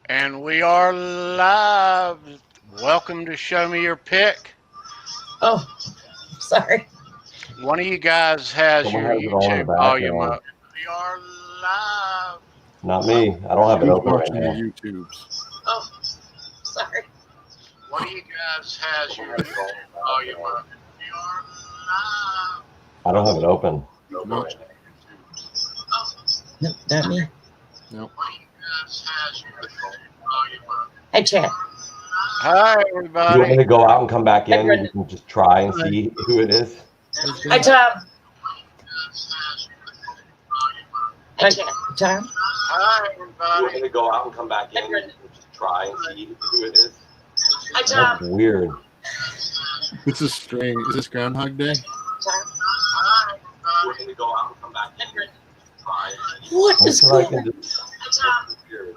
And we are live. Welcome to Show Me Your Pick. Oh, sorry. One of you guys has Someone your has it on in the YouTube volume background. up. We are live. Not me. I don't have it open right now. YouTubes. Oh, sorry. One of you guys has your YouTube volume up. We are live. I don't have it open. Nope. No, not me. Nope. One of you guys has your YouTube volume up. Hey, chat. Hi, Do you want me everybody. to go out and come back in? You can just try and see who it is. Hi, Tom. Hi, Tom. Hi, Do you want me everybody. to go out and come back in? You can just try and see who it is. Hi, That's Tom. weird. This is strange. Is this Groundhog Day? Tom. Hi, Do you want everybody. me to go out and come back in? Try and see. What is Until I going can on? just. Hi, Tom. Weird.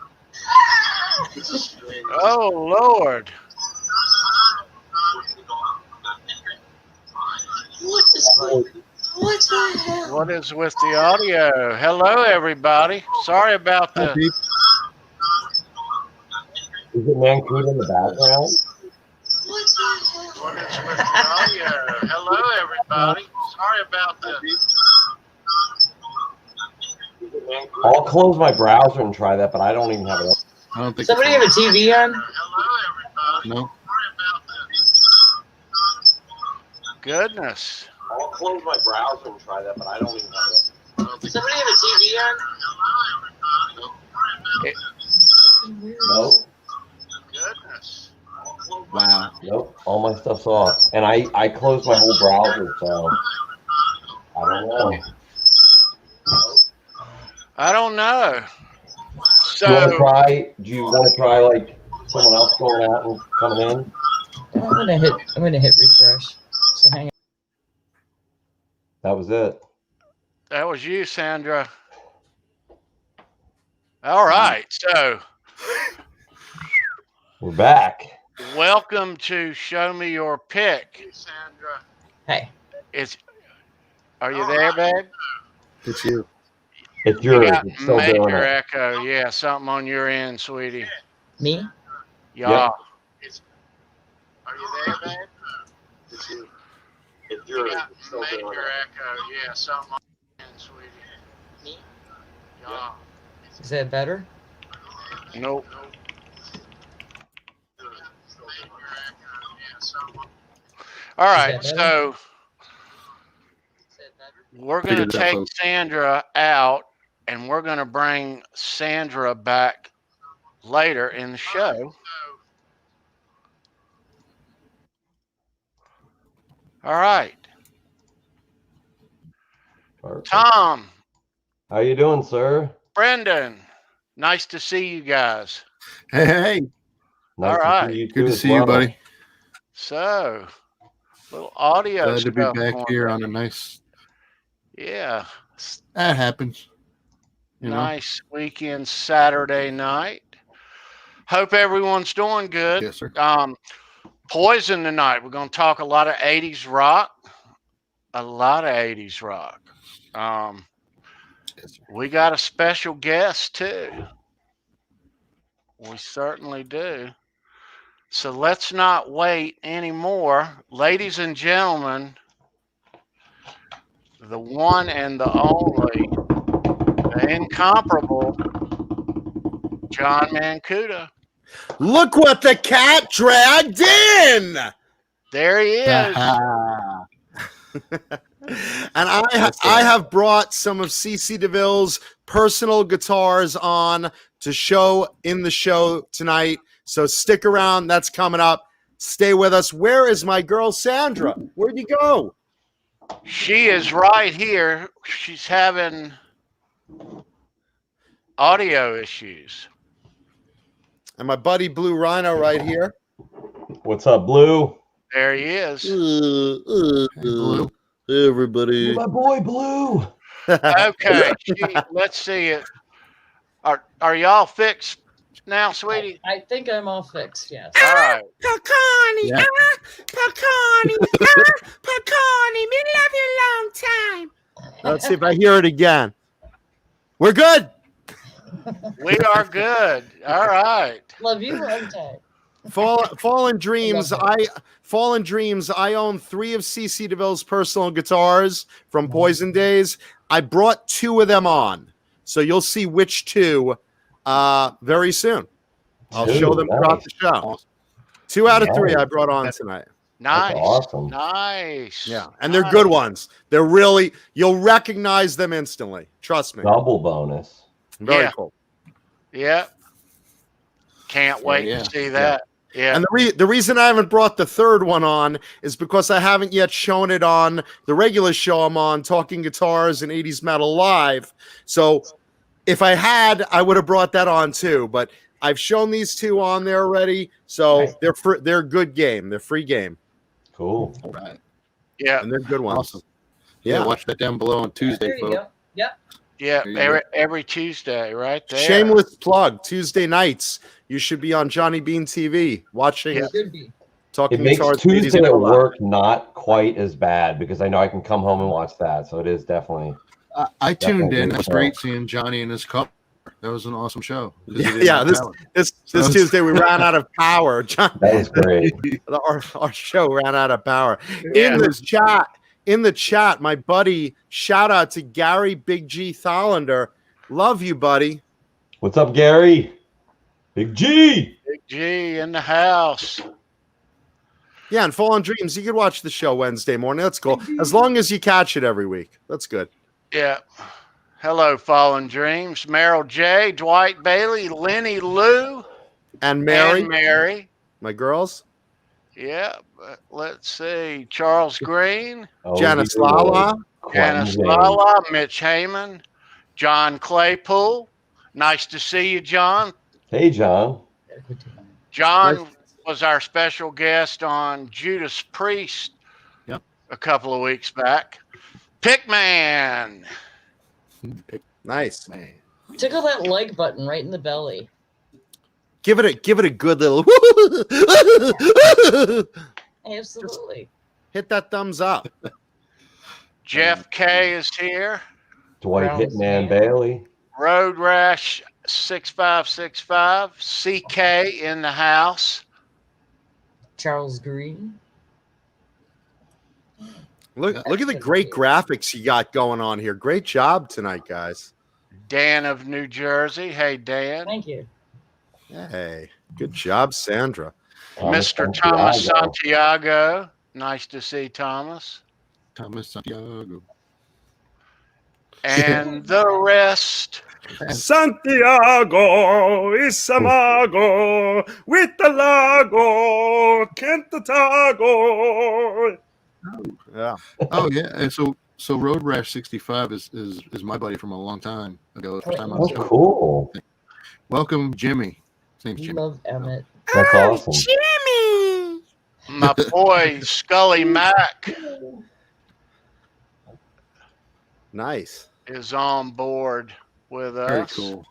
Oh, Lord. What the hell? What is with the audio? Hello, everybody. Sorry about Hi, the... Pete. Is it Mankuta in the background? What the hell? What is with the audio? Hello, everybody. Sorry about the... I'll close my browser and try that, but I don't even have it open. I don't think Somebody have a TV on? Hello, everybody. No. Sorry about the... Goodness. I'll close my browser and try that, but I don't even have it Somebody have a TV on? Hello, everybody. Nope. Goodness. Wow. Nope. All my stuff's off. And I closed my whole browser, so I don't know. I don't know. Do you want to So, try? Do you want to try like someone else going out and coming in? I'm gonna hit refresh. So hang on. That was it. that was you, Sandra. All right. So, We're back. welcome to Show Me Your Pick. Sandra. Hey. Are you there, babe? It's you. It's You yours. got It's still doing major it. echo. Yeah, something on your end, sweetie. Me? Yeah. Are you there, babe? It's You yours. got It's still doing major it. echo. Yeah, something on your end, sweetie. Me? Yeah. Is that better? Nope. All right, Is that so Is that better? we're going to Figured it out, take folks. Sandra out, and we're going to bring Sandra back later in the show. All right. Perfect. Tom, How you doing, sir? Brendan, nice to see you guys. Hey. Nice All to right. see you too. Good to as see you, well. buddy. So, little audio Glad to be stuff back going here on. on a nice. Yeah, That happens. You know. nice weekend Saturday night. Hope everyone's doing good. Yes, sir. Poison tonight. We're going to talk a lot of 80s rock. A lot of 80s rock. Yes, sir. We got a special guest too. We certainly do. So let's not wait anymore. Ladies and gentlemen, the one and the only, the incomparable John Mankuta. Look what the cat dragged in. There he is. And I have brought some of CC DeVille's personal guitars on to show in the show tonight. So stick around. That's coming up. Stay with us. Where is my girl, Sandra? Where'd you go? She is right here. She's having audio issues. And my buddy Blue Rhino right here. What's up, Blue? There he is. Hey, Blue. Hey, everybody. My boy, Blue. Okay, let's see it. Are y'all fixed now, sweetie? I think I'm all fixed, yes. All right. Pokorney, Yeah. Pokorney, Pokorney, me love you long time. Let's see if I hear it again. We're good. We are good. All right. Love you, love tag. Fallen Dreams. Fallen Dreams. I own 3 of CC DeVille's personal guitars from Poison Days. I brought 2 of them on, so you'll see which 2 very soon. I'll show them throughout the show. 2 out of 3 I brought on tonight. Nice. That's awesome. Nice. Yeah, and they're good ones. They're really, you'll recognize them instantly. Trust me. Double bonus. Very cool. Yeah. Can't wait to see that. Yeah. And the reason I haven't brought the 3rd one on is because I haven't yet shown it on the regular show I'm on, Talking Guitars and 80s Metal Live. So if I had, I would have brought that on too. But I've shown these 2 on there already, so they're good game. They're free game. Cool. All right. Yeah. And they're good ones. Awesome. Yeah, watch that down below on Tuesday, There you folks. go. Yep. Yeah. Every Tuesday, right there. Shameless plug. Tuesday nights, you should be on JohnnyBeaneTV watching. Should be. Talking It makes Guitars. Tuesday at work not quite as bad because I know I can come home and watch that. So it is definitely. I tuned in. Definitely It was good great seeing Johnny in his car. That was an awesome show. Yeah, this Tuesday we ran out of power. John, That was great. our show ran out of power. Yeah. In the chat, my buddy, shout out to Gary Big G Tholender. Love you, buddy. What's up, Gary? Big G. Big G in the house. Yeah, and Fallen Dreams, you could watch the show Wednesday morning. That's cool. As long as you catch it every week. That's good. Yeah. Hello, Fallen Dreams. Meryl J, Dwight Bailey, Lenny Lou, And Mary, and Mary. my girls. Yeah. Let's see. Charles Green, Oh, Janice you were Lala. Janice crazy. Lala, Mitch Heyman, John Claypool. Nice to see you, John. Hey, John. John was our special guest on Judas Priest a couple of weeks back. Pickman. Nice. Man. Tickle that like button right in the belly. Give it a good little Absolutely. hit that thumbs up. Jeff K is here. Dwight Browns Hitman fan. Bailey. Road Rash 6565. CK in the house. Charles Green. Look at the great graphics you got going on here. Great job tonight, guys. Dan of New Jersey. Hey, Dan. Thank you. Hey, good job, Sandra. Mr. Thomas Santiago. Nice to see Thomas. Thomas Santiago. And the rest. Santiago is Samago with the lago, Kentatago. Yeah. Oh yeah, and so Road Rash 65 is my buddy from a long time ago. First time on Oh, the show. cool. Welcome, Jimmy. His name's Jimmy. Love Emmett. That's awesome. Jimmy. My boy, Scully Mack, Nice. is on board with us. Very cool.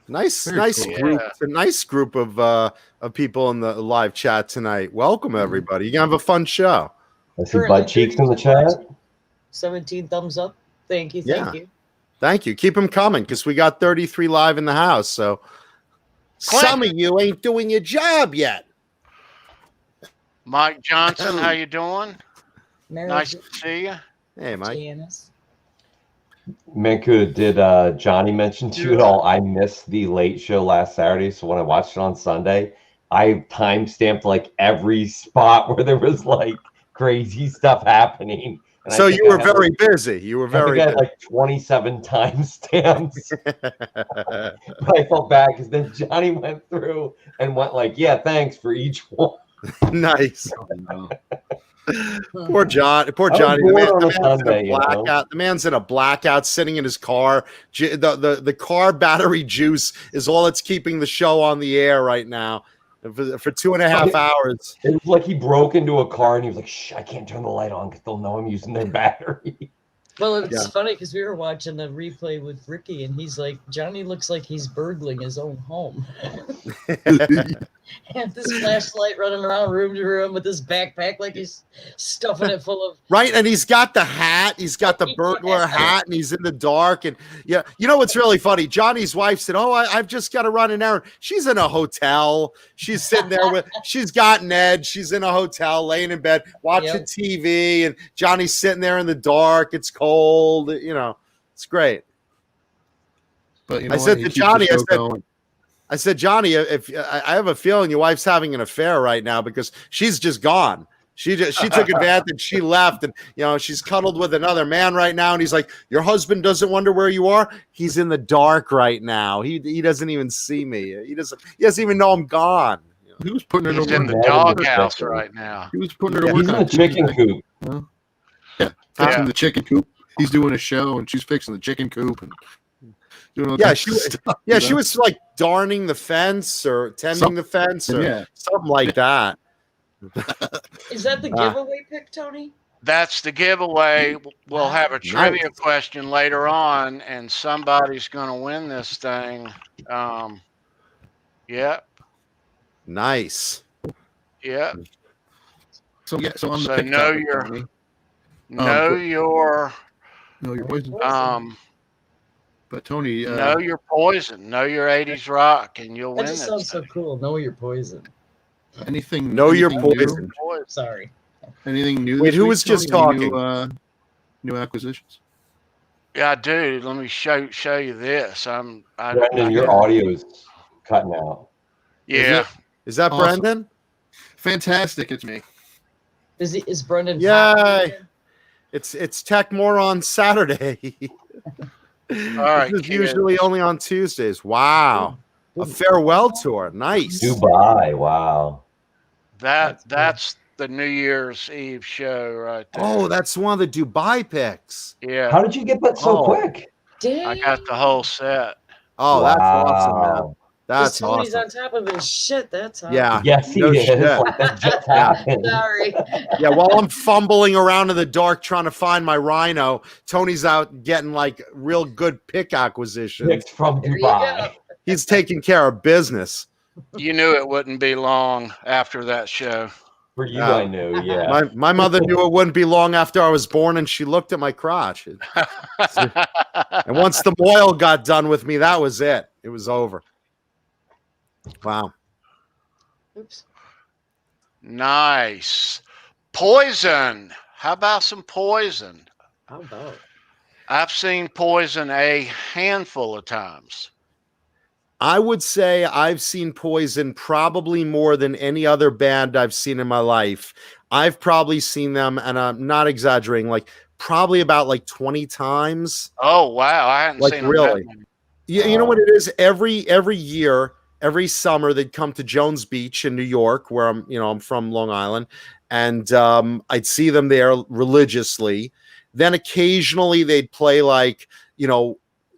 Nice Very cool. group. Yeah. It's a nice group of people in the live chat tonight. Welcome everybody. You're gonna have a fun show. I see butt cheeks in the chat. 17 thumbs up. Thank you. Thank you. Thank you. Keep them coming because we got 33 live in the house. So some of you ain't doing your job yet. Mike Johnson, how you doing? Mary Nice to see you. Hey, Mike. Janice. Mankuta, did Johnny mention to you at all? I missed the late show last Saturday, so when I watched it on Sunday, I timestamped like every spot where there was like crazy stuff happening. And So I you think were I had, very busy. You were I very think I had busy. like 27 timestamps. But I felt bad because then Johnny went through and went like, "Yeah, thanks for each one." Nice. Oh, no. Poor John. Poor I was Johnny. bored on a man's in Sunday, a you know? blackout. The man's in a blackout, sitting in his car. The car battery juice is all that's keeping the show on the air right now for 2.5 hours. It was like he broke into a car and he was like, "Shh, I can't turn the light on because they'll know I'm using their battery." Well, it's Yeah. funny because we were watching the replay with Rikki, and he's like, Johnny looks like he's burgling his own home. have this flashlight running around room to room with this backpack like he's stuffing it full of right. And he's got the hat. He's got the burglar hat, and he's in the dark. And yeah, you know what's really funny? Johnny's wife said, "Oh, I've just got to run an errand." She's in a hotel. She's sitting there with. She's got Ned. She's in a hotel, laying in bed, watching TV, and Johnny's sitting there in the dark. It's cold. You know, it's great. But you know I said to Johnny, I said, Johnny, if I have a feeling your wife's having an affair right now because she's just gone. She took advantage. She left, and you know she's cuddled with another man right now. And he's like, "Your husband doesn't wonder where you are. He's in the dark right now. He doesn't even see me. He doesn't even know I'm gone." He was putting her He's in the doghouse right now. He was putting her to work. He's in the chicken coop. Yeah, fixing the chicken coop. He's doing a show, and she's fixing the chicken coop and. She was like darning the fence or tending the fence or something like that. Is that the giveaway pick, Tony? That's the giveaway. We'll have a trivia question later on, and somebody's going to win this thing. Yep. Nice. Yep. So on the so pick know topic, your Tony, know your poison. But Tony, know your poison. Know your 80s rock, and you'll win. That just sounds so cool. Know your poison. Know your poison. Sorry. Anything new? Wait, who was just talking? New acquisitions. Yeah, dude. Let me show you this. Brendan, your audio is cutting out. Yeah. Is that awesome. Brendan? Fantastic. It's me. Is Brendan? Yay! It's Tech More on Saturday. All right. This is usually only on Tuesdays. Wow. A farewell tour. Nice. Dubai. Wow. That's the New Year's Eve show right there. Oh, that's one of the Dubai picks. Yeah. How did you get that so quick? Dang. I got the whole set. Oh, that's awesome, man. That's Tony's awesome. on top of his shit. That's awesome. Yeah. Yes, he is. Like that just happened. Sorry. Yeah, while I'm fumbling around in the dark trying to find my rhino, Tony's out getting like real good pick acquisitions. Picks from There you Dubai. go. He's taking care of business. You knew it wouldn't be long after that show. For you, I knew. Yeah. My mother knew it wouldn't be long after I was born, and she looked at my crotch. And once the boil got done with me, that was it. It was over. Wow. Oops. Nice. Poison. How about some poison? How about? I've seen Poison a handful of times. I would say I've seen Poison probably more than any other band I've seen in my life. I've probably seen them, and I'm not exaggerating, like probably about like 20 times. Oh, wow. I hadn't Like seen really. them that many. You know what it is? Every year, every summer, they'd come to Jones Beach in New York, where I'm from Long Island, and I'd see them there religiously. Then occasionally they'd play like,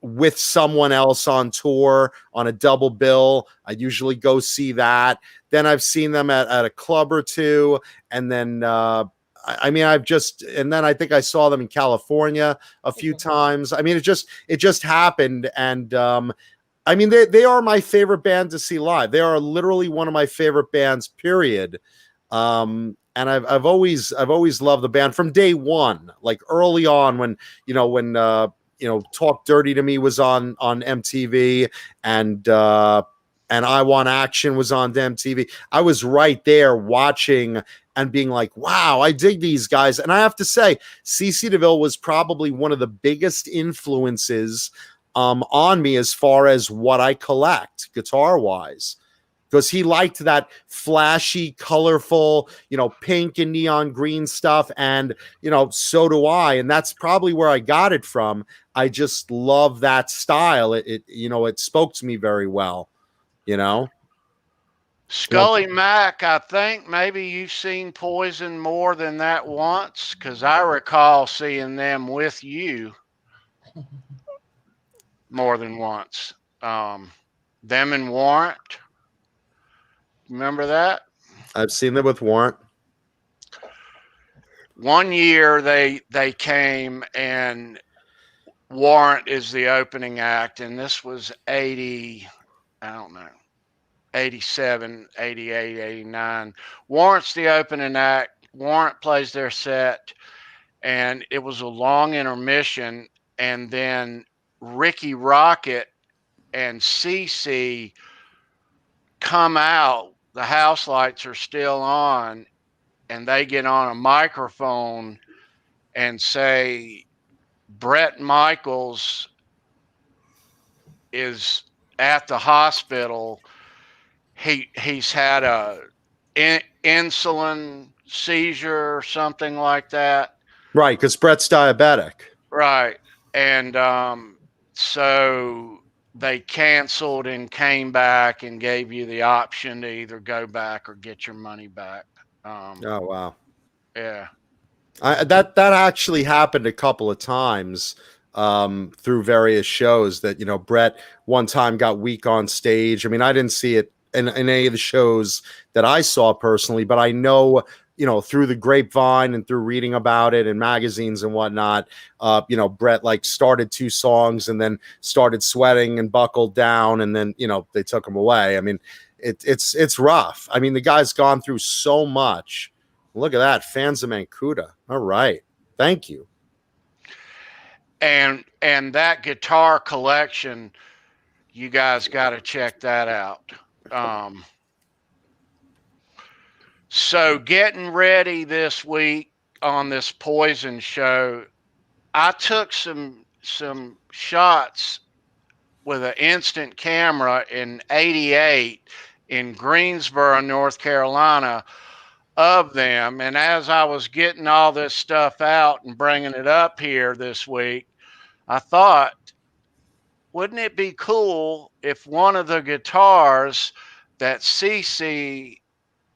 with someone else on tour on a double bill. I'd usually go see that. Then I've seen them at a club or two. And then, and then I think I saw them in California a few times. I mean, it just happened. And, they are my favorite band to see live. They are literally one of my favorite bands, period. And I've always loved the band from day one, like early on when Talk Dirty to Me was on MTV and I Want Action was on MTV. I was right there watching and being like, wow, I dig these guys. And I have to say, CC DeVille was probably one of the biggest influences on me as far as what I collect guitar wise, because he liked that flashy, colorful, pink and neon green stuff. And, so do I. And that's probably where I got it from. I just love that style. It spoke to me very well, Scully Mac, I think maybe you've seen Poison more than that once, because I recall seeing them with you more than once. Them and Warrant. Remember that? I've seen them with Warrant. One year they came and Warrant is the opening act, and this was 80, I don't know, 87, 88, 89. Warrant's the opening act. Warrant plays their set, and it was a long intermission. And then Rikki Rocket and CC come out. The house lights are still on, and they get on a microphone and say, Bret Michaels is at the hospital. He's had a insulin seizure or something like that. Right, because Bret's diabetic. Right. And so they canceled and came back and gave you the option to either go back or get your money back. Oh, wow. Yeah. That actually happened a couple of times through various shows that, you know, Bret one time got weak on stage. I mean, I didn't see it in any of the shows that I saw personally, but I know, you know, through the grapevine and through reading about it in magazines and whatnot, you know, Bret like started 2 songs and then started sweating and buckled down, and then, you know, they took him away. I mean, it's rough. I mean, the guy's gone through so much. Look at that, fans of Mankuta. All right, thank you. And that guitar collection, you guys got to check that out. So getting ready this week on this Poison show, I took some shots with an instant camera in '88 in Greensboro, North Carolina, of them. And as I was getting all this stuff out and bringing it up here this week, I thought, wouldn't it be cool if one of the guitars that CC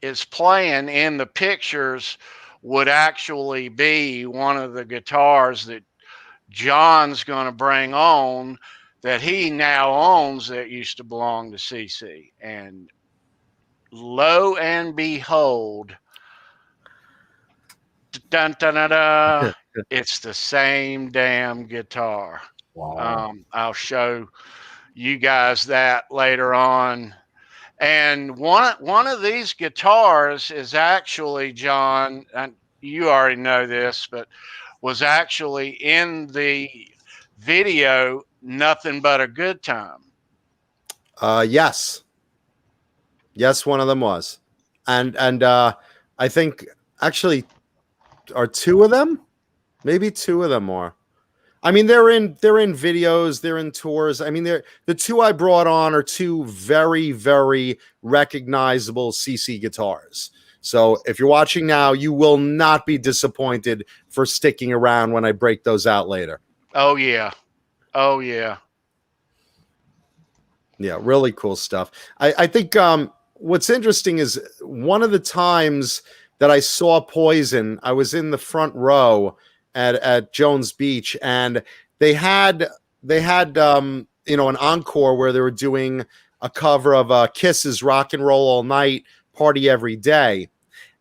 is playing in the pictures would actually be one of the guitars that John's going to bring on, that he now owns, that used to belong to CC. And lo and behold, dun, dun, dun, dun, it's the same damn guitar. Wow. I'll show you guys that later on. And one of these guitars is actually, John, and you already know this, but was actually in the video Nothing But a Good Time. Yes, one of them was, and I think actually are 2 of them, maybe 2 of them more. I mean, they're in videos, they're in tours. I mean, the 2 I brought on are 2 very, very recognizable CC guitars. So if you're watching now, you will not be disappointed for sticking around when I break those out later. Oh yeah, oh yeah, yeah, really cool stuff. I think what's interesting is one of the times that I saw Poison, I was in the front row at Jones Beach, and they had you know, an encore where they were doing a cover of Kiss's Rock and Roll All Night, Party Every Day.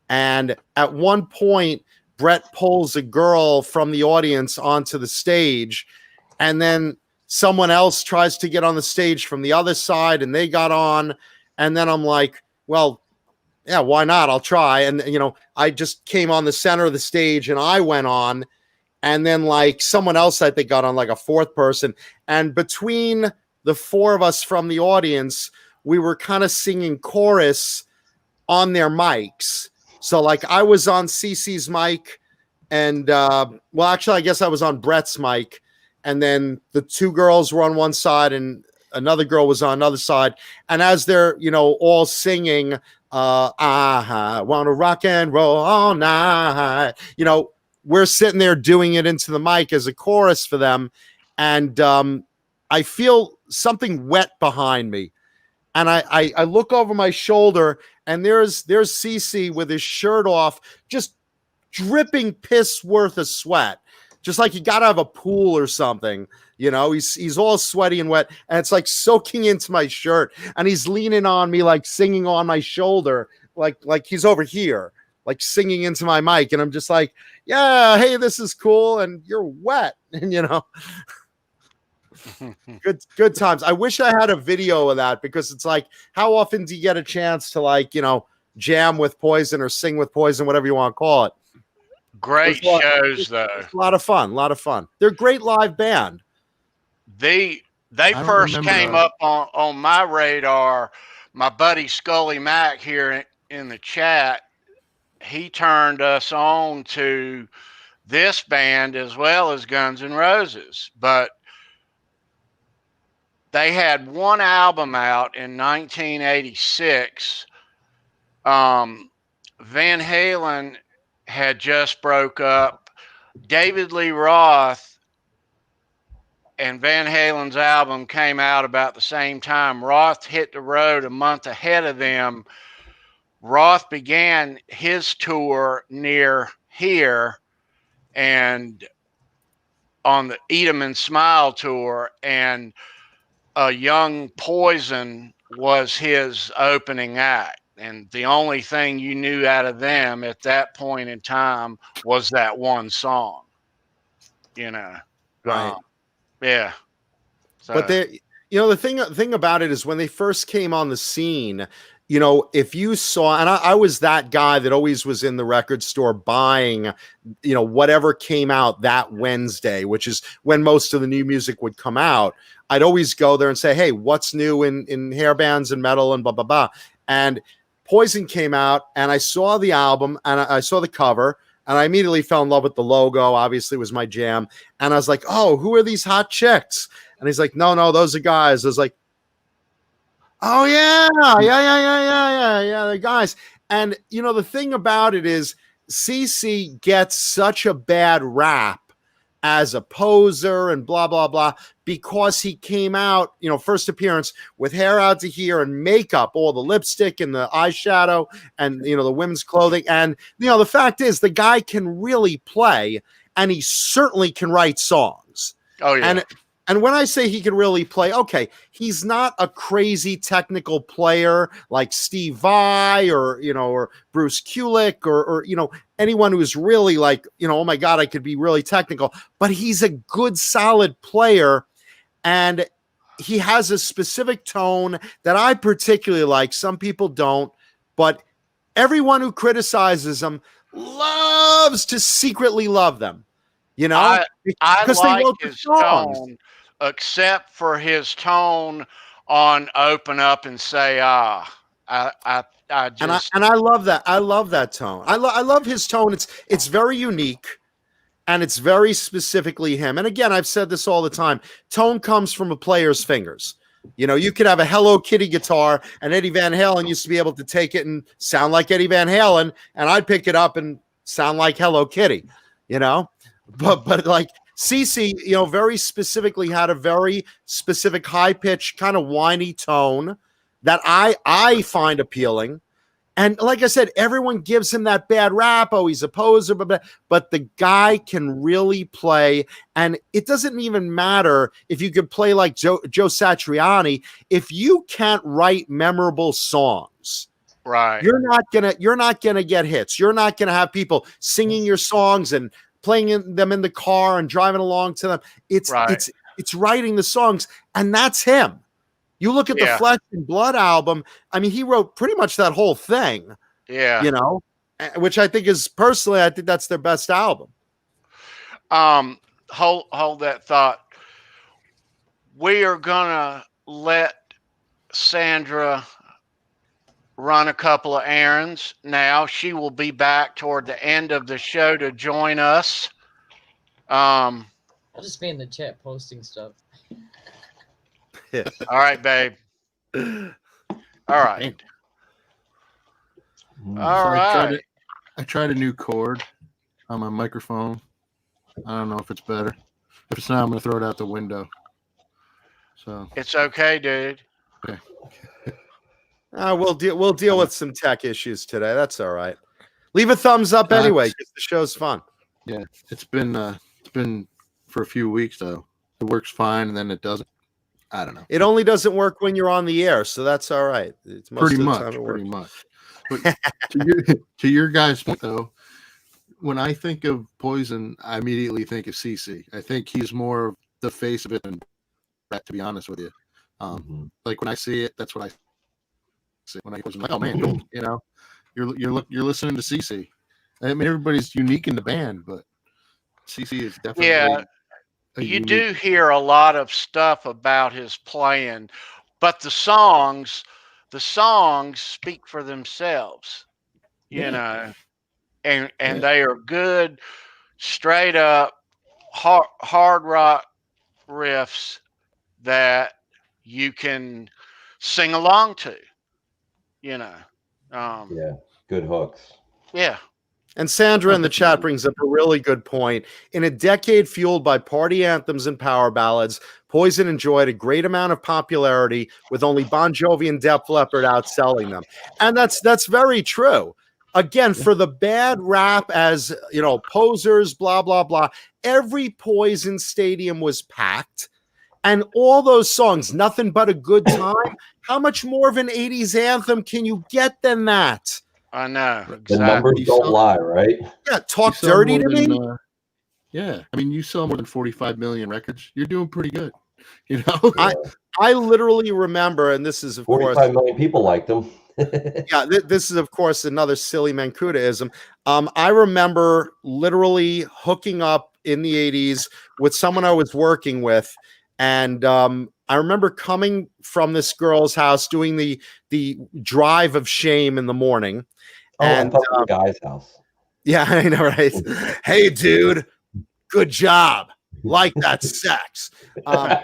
And at one point, Bret pulls a girl from the audience onto the stage, and then someone else tries to get on the stage from the other side, and they got on. And then I'm like, well, yeah, why not? I'll try. And, you know, I just came on the center of the stage and I went on. And then like someone else, I think, got on, like a 4th person. And between the 4 of us from the audience, we were kind of singing chorus on their mics. So like I was on CC's mic, and well, actually, I guess I was on Bret's mic. And then the 2 girls were on one side and another girl was on another side. And as they're, you know, all singing, I wanna rock and roll all night, you know, we're sitting there doing it into the mic as a chorus for them. And I feel something wet behind me. And I look over my shoulder, and there's CC with his shirt off, just dripping piss worth of sweat. Just like you got to have a pool or something. You know, he's all sweaty and wet, and it's like soaking into my shirt. And he's leaning on me, like singing on my shoulder, like he's over here, like singing into my mic. And I'm just like, yeah, hey, this is cool. And you're wet. And, you know, Good times. I wish I had a video of that, because it's like, how often do you get a chance to, like, jam with Poison or sing with Poison, whatever you want to call it? Great shows, though. A lot of fun. A lot of fun. They're a great live band. They first came up on my radar. My buddy Scully Mack here in the chat, he turned us on to this band as well as Guns N' Roses. But they had one album out in 1986. Van Halen had just broke up. David Lee Roth and Van Halen's album came out about the same time. Roth hit the road a month ahead of them. Roth began his tour near here and on the Eat 'em and Smile tour, and a young Poison was his opening act. And the only thing you knew out of them at that point in time was that one song, Right. Yeah. So. But the thing about it is, when they first came on the scene, if you saw, and I was that guy that always was in the record store buying, whatever came out that Wednesday, which is when most of the new music would come out. I'd always go there and say, hey, what's new in hair bands and metal and blah, blah, blah. And Poison came out, and I saw the album, and I saw the cover, and I immediately fell in love with the logo. Obviously, it was my jam. And I was like, oh, who are these hot chicks? And he's like, no, those are guys. I was like, oh, yeah, the guys. And, the thing about it is, CC gets such a bad rap as a poser and blah, blah, blah, because he came out, first appearance with hair out to here and makeup, all the lipstick and the eyeshadow and, the women's clothing. And, the fact is, the guy can really play, and he certainly can write songs. Oh, yeah. And when I say he can really play, okay, he's not a crazy technical player like Steve Vai or Bruce Kulick or anyone who's really like, oh my God, I could be really technical. But he's a good, solid player, and he has a specific tone that I particularly like. Some people don't, but everyone who criticizes him loves to secretly love them. I because like they wrote his the songs. tone, except for his tone on "Open Up and Say Ah." I just and I love that. I love that tone. I love his tone. It's very unique, and it's very specifically him. And again, I've said this all the time. Tone comes from a player's fingers. You could have a Hello Kitty guitar, and Eddie Van Halen used to be able to take it and sound like Eddie Van Halen, and I'd pick it up and sound like Hello Kitty. But like CC, very specifically had a very specific high-pitched kind of whiny tone that I find appealing. And like I said, everyone gives him that bad rap. Oh, he's a poser, but the guy can really play. And it doesn't even matter if you could play like Joe Satriani. If you can't write memorable songs, right, you're not gonna get hits. You're not gonna have people singing your songs and playing them in the car and driving along to them. It's writing the songs, and that's him. You look at the Flesh and Blood album. I mean, he wrote pretty much that whole thing. Yeah. Which I think that's their best album. Hold that thought. We are gonna let Sandra run a couple of errands now. She will be back toward the end of the show to join us. I'll just be in the chat posting stuff. All right, babe. All right. All right. I tried a new cord on my microphone. I don't know if it's better. If it's not, I'm going to throw it out the window. So it's okay, dude. Okay. We'll deal with some tech issues today. That's all right. Leave a thumbs up anyway, because the show's fun. Yeah, it's been for a few weeks though. It works fine, and then it doesn't. I don't know. It only doesn't work when you're on the air, so that's all right. It's pretty much. But to your guys' point though, when I think of Poison, I immediately think of CC. I think he's more the face of it than Bret, to be honest with you. Like when I see it, that's what I see. When I was like, oh man, cool. You know, you're listening to CC. I mean, everybody's unique in the band, but CC is definitely. You do hear a lot of stuff about his playing, but the songs speak for themselves, you know, and they are good, straight up hard rock riffs that you can sing along to, you know. Yeah, good hooks. Yeah. And Sandra in the chat brings up a really good point. In a decade fueled by party anthems and power ballads, Poison enjoyed a great amount of popularity, with only Bon Jovi and Def Leppard outselling them. And that's very true. Again, for the bad rap, as you know, posers, blah, blah, blah, every Poison stadium was packed. And all those songs, Nothing But a Good Time. How much more of an 80s anthem can you get than that? I know. Exactly. The numbers don't lie, right? Yeah, talk dirty to me. Yeah, I mean, you sell more than 45 million records. You're doing pretty good. You know, I literally remember, and this is of 45 million people liked them. Yeah, this is of course another silly Mankuta-ism. I remember literally hooking up in the 80s with someone I was working with, and I remember coming from this girl's house doing the drive of shame in the morning. Oh, and I thought it was the guy's house. Yeah, I know, right? Hey, dude, good job. Like that sex. Yeah.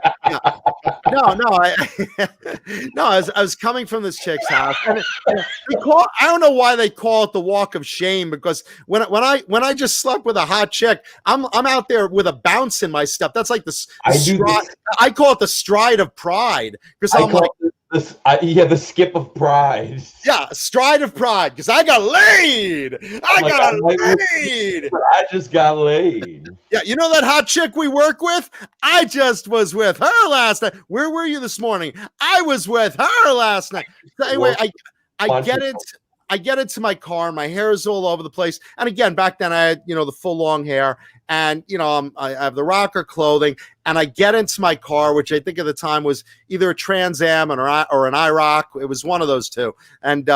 I was coming from this chick's house, and I don't know why they call it the walk of shame, because when I just slept with a hot chick, I'm out there with a bounce in my step. That's like I call it the stride of pride, because I'm like the skip of pride. Yeah, stride of pride, because I got laid. I just got laid. Yeah, you know that hot chick we work with? I just was with her last night. Where were you this morning? I was with her last night. So anyway, I get into my car, my hair is all over the place. And again, back then I had, the full long hair, and I have the rocker clothing, and I get into my car, which I think at the time was either a Trans Am or an IROC. It was one of those two. And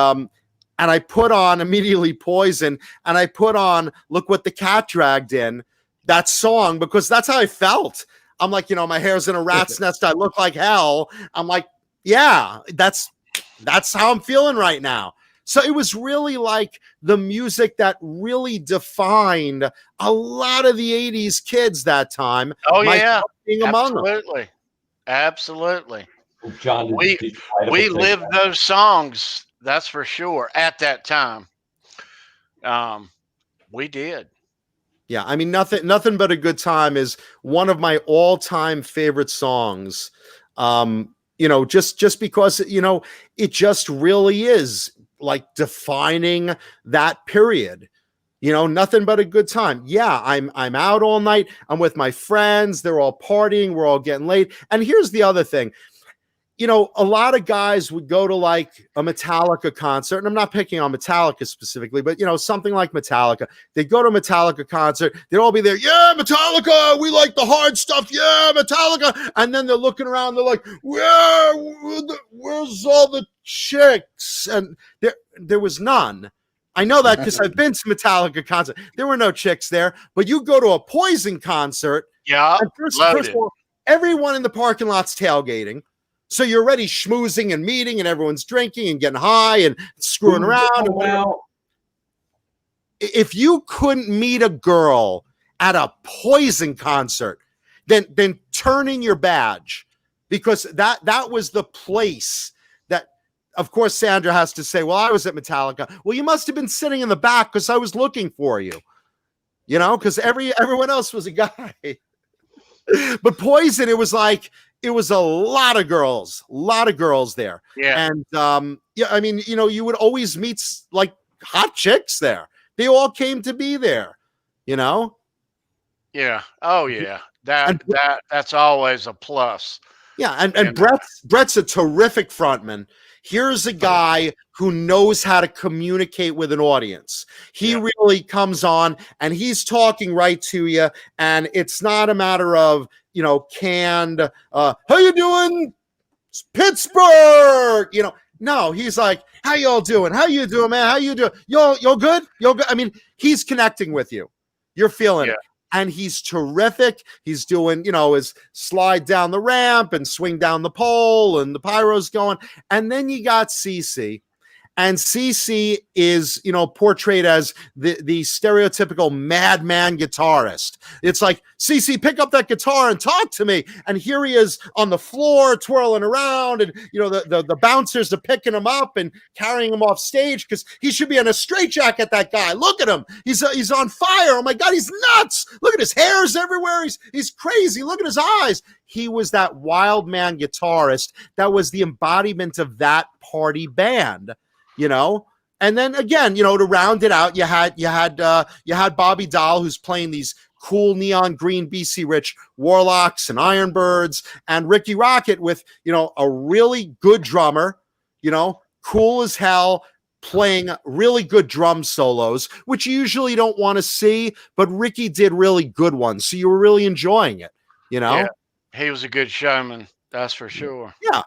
I put on immediately Poison, and I put on Look What the Cat Dragged In, that song, because that's how I felt. I'm like, my hair's in a rat's nest. I look like hell. I'm like, yeah, that's how I'm feeling right now. So it was really like the music that really defined a lot of the 80s kids that time. Oh, yeah. Being among them. Absolutely. John, we lived those songs, that's for sure, at that time. We did. Yeah, I mean, Nothing But a Good Time is one of my all-time favorite songs. Just because, it just really is like defining that period. Nothing but a good time. Yeah, I'm out all night. I'm with my friends. They're all partying. We're all getting laid. And here's the other thing. A lot of guys would go to like a Metallica concert, and I'm not picking on Metallica specifically, but something like Metallica. They go to a Metallica concert, they'd all be there. Yeah, Metallica, we like the hard stuff. Yeah, Metallica. And then they're looking around, they're like, where's all the chicks? And there was none. I know that because I've been to Metallica concert. There were no chicks there, but you go to a Poison concert. Yeah, first of all, everyone in the parking lot's tailgating. So you're already schmoozing and meeting, and everyone's drinking and getting high and screwing around. If you couldn't meet a girl at a Poison concert, then turn in your badge, because that was the place that, of course, Sandra has to say, well, I was at Metallica. Well, you must have been sitting in the back because I was looking for you, because everyone else was a guy. But Poison, it was a lot of girls there. Yeah. And I mean, you would always meet like hot chicks there. They all came to be there, Yeah. Oh yeah. That's always a plus. Yeah. And Bret's a terrific frontman. Here's a guy who knows how to communicate with an audience. He really comes on and he's talking right to you. And it's not a matter of, canned, how you doing, Pittsburgh? No, he's like, how y'all doing? How you doing, man? How you doing? Y'all good? Y'all good? I mean, he's connecting with you. You're feeling it. And he's terrific. He's doing, his slide down the ramp and swing down the pole, and the pyro's going. And then you got CC. And CC is, portrayed as the stereotypical madman guitarist. It's like, CC, pick up that guitar and talk to me. And here he is on the floor twirling around, and the bouncers are picking him up and carrying him off stage because he should be in a straitjacket. That guy, look at him, he's on fire. Oh my God, he's nuts. Look at his hair's everywhere. He's crazy. Look at his eyes. He was that wild man guitarist that was the embodiment of that party band. And then again, to round it out, you had Bobby Dahl, who's playing these cool neon green BC Rich Warlocks and Ironbirds, and Rikki Rocket with, a really good drummer, cool as hell, playing really good drum solos, which you usually don't want to see, but Rikki did really good ones. So you were really enjoying it, Yeah, he was a good showman. That's for sure. Yeah.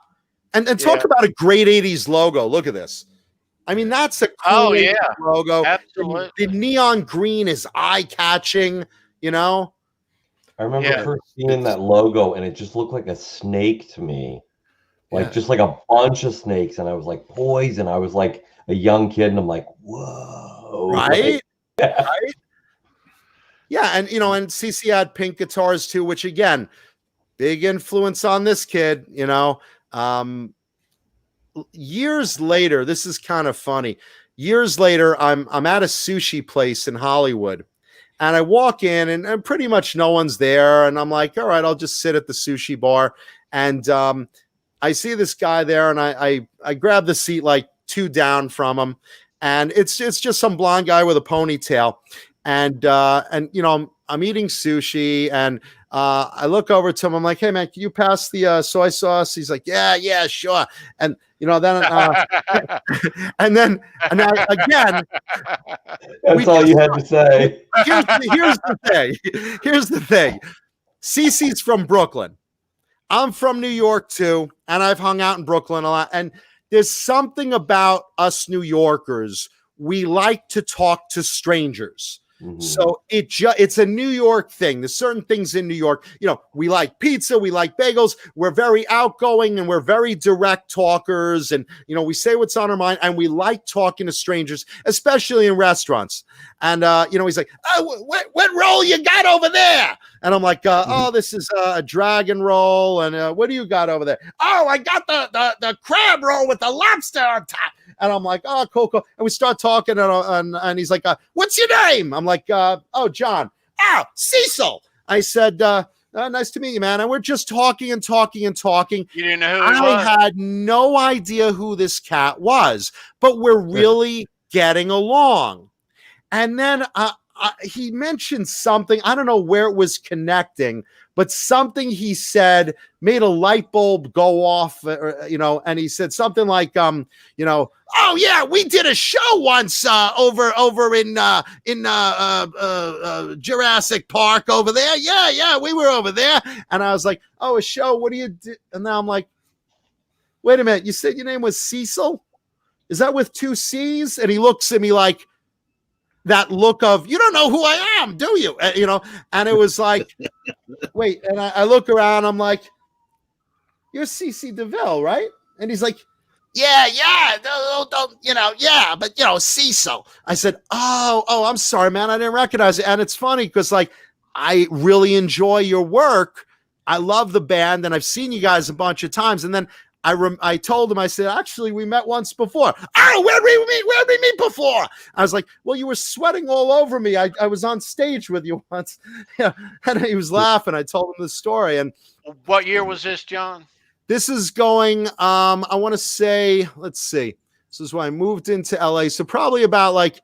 And talk about a great 80s logo. Look at this. I mean, that's a cool logo. Absolutely. The neon green is eye-catching, I remember first seeing that logo, and it just looked like a snake to me. Just like a bunch of snakes. And I was like, poison. I was like a young kid, and I'm like, whoa. Right? Right? Yeah, and, and CC had pink guitars, too, which, again, big influence on this kid, years later, this is kind of funny. Years later, I'm at a sushi place in Hollywood, and I walk in, and pretty much no one's there. And I'm like, all right, I'll just sit at the sushi bar. And I see this guy there, and I grab the seat like 2 down from him, and it's just some blonde guy with a ponytail. And I'm eating sushi, and I look over to him. I'm like, hey man, can you pass the soy sauce? He's like, yeah, sure. And then again, that's all you had to say. Here's the thing. CC's from Brooklyn. I'm from New York too, and I've hung out in Brooklyn a lot. And there's something about us New Yorkers. We like to talk to strangers. Mm-hmm. So it's a New York thing. There's certain things in New York, we like pizza, we like bagels. We're very outgoing, and we're very direct talkers. And, we say what's on our mind, and we like talking to strangers, especially in restaurants. And, he's like, oh, what roll you got over there? And I'm like, this is a dragon roll. And what do you got over there? Oh, I got the crab roll with the lobster on top. And I'm like, oh, cool. And we start talking, and he's like, what's your name? I'm like, oh, John. Oh, Cecil. I said, nice to meet you, man. And we're just talking and talking and talking. You didn't know who it was? I had no idea who this cat was, but we're really getting along. And then he mentioned something. I don't know where it was connecting, but something he said made a light bulb go off, and he said something like, oh yeah, we did a show once over in Jurassic Park over there. Yeah, we were over there. And I was like, oh, a show? What do you do? And now I'm like, wait a minute, you said your name was Cecil? Is that with 2 C's? And he looks at me like that look of, you don't know who I am, do you? And it was like, wait, and I look around, I'm like, you're CC DeVille, right? And he's like, yeah, don't, but Cecil. I said, oh, I'm sorry, man, I didn't recognize it. And it's funny because I really enjoy your work. I love the band, and I've seen you guys a bunch of times. And then I told him, I said, actually, we met once before. Oh, where'd we meet before? I was like, well, you were sweating all over me. I was on stage with you once. Yeah. And he was laughing. I told him the story. And what year was this, John? This is going, I want to say, let's see. This is when I moved into LA. So probably about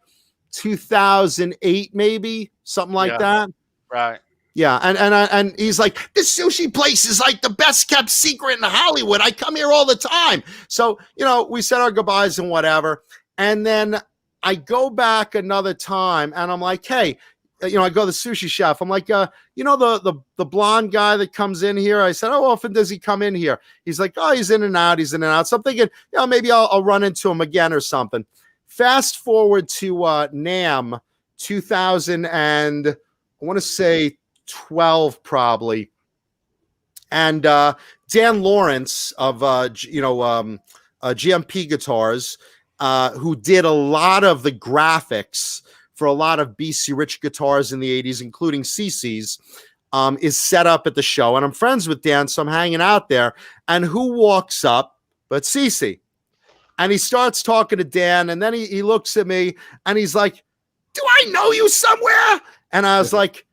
2008, maybe something like that. Right. Yeah, and he's like, this sushi place is like the best kept secret in Hollywood. I come here all the time. So, we said our goodbyes and whatever. And then I go back another time, and I'm like, hey, I go to the sushi chef. I'm like, the blonde guy that comes in here. I said, how often does he come in here? He's like, oh, he's in and out. He's in and out. So I'm thinking, maybe I'll run into him again or something. Fast forward to NAMM 2000 and I want to say 12 probably. And Dan Lawrence of GMP Guitars, who did a lot of the graphics for a lot of BC Rich guitars in the 80s, including CC's, is set up at the show. And I'm friends with Dan, so I'm hanging out there. And who walks up but CC? And he starts talking to Dan, and then he looks at me, and he's like, do I know you somewhere? And I was like,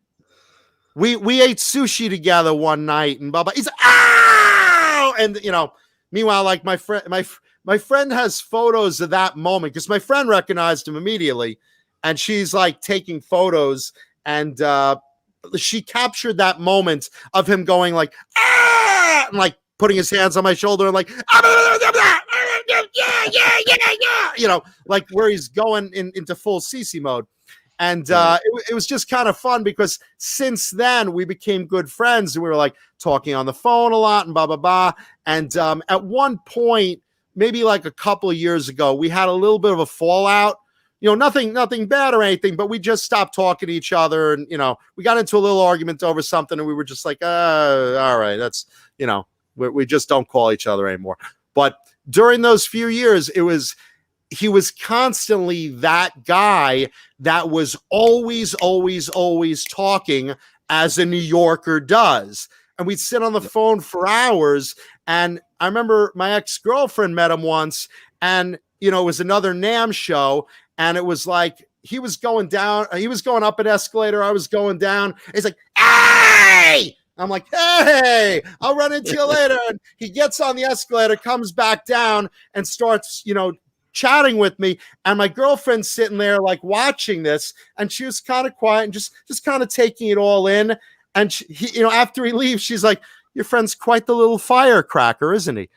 we ate sushi together one night, and blah, blah. He's like, oh! And, meanwhile, like my friend has photos of that moment, because my friend recognized him immediately. And she's like taking photos, and she captured that moment of him going like, ah, and like putting his hands on my shoulder and like, yeah, like where he's going into full CC mode. And it was just kind of fun because since then we became good friends, and we were like talking on the phone a lot and blah, blah, blah. And at one point, maybe like a couple of years ago, we had a little bit of a fallout. Nothing bad or anything, but we just stopped talking to each other. And, we got into a little argument over something, and we were just like, all right, that's, we just don't call each other anymore. But during those few years, he was constantly that guy that was always talking as a New Yorker does. And we'd sit on the phone for hours. And I remember my ex-girlfriend met him once, and, it was another NAMM show. And it was like, he was going up an escalator. I was going down. He's like, hey! I'm like, hey, I'll run into you later. And he gets on the escalator, comes back down, and starts, chatting with me. And my girlfriend's sitting there like watching this, and she was kind of quiet and just kind of taking it all in. And he, after he leaves, she's like, your friend's quite the little firecracker, isn't he?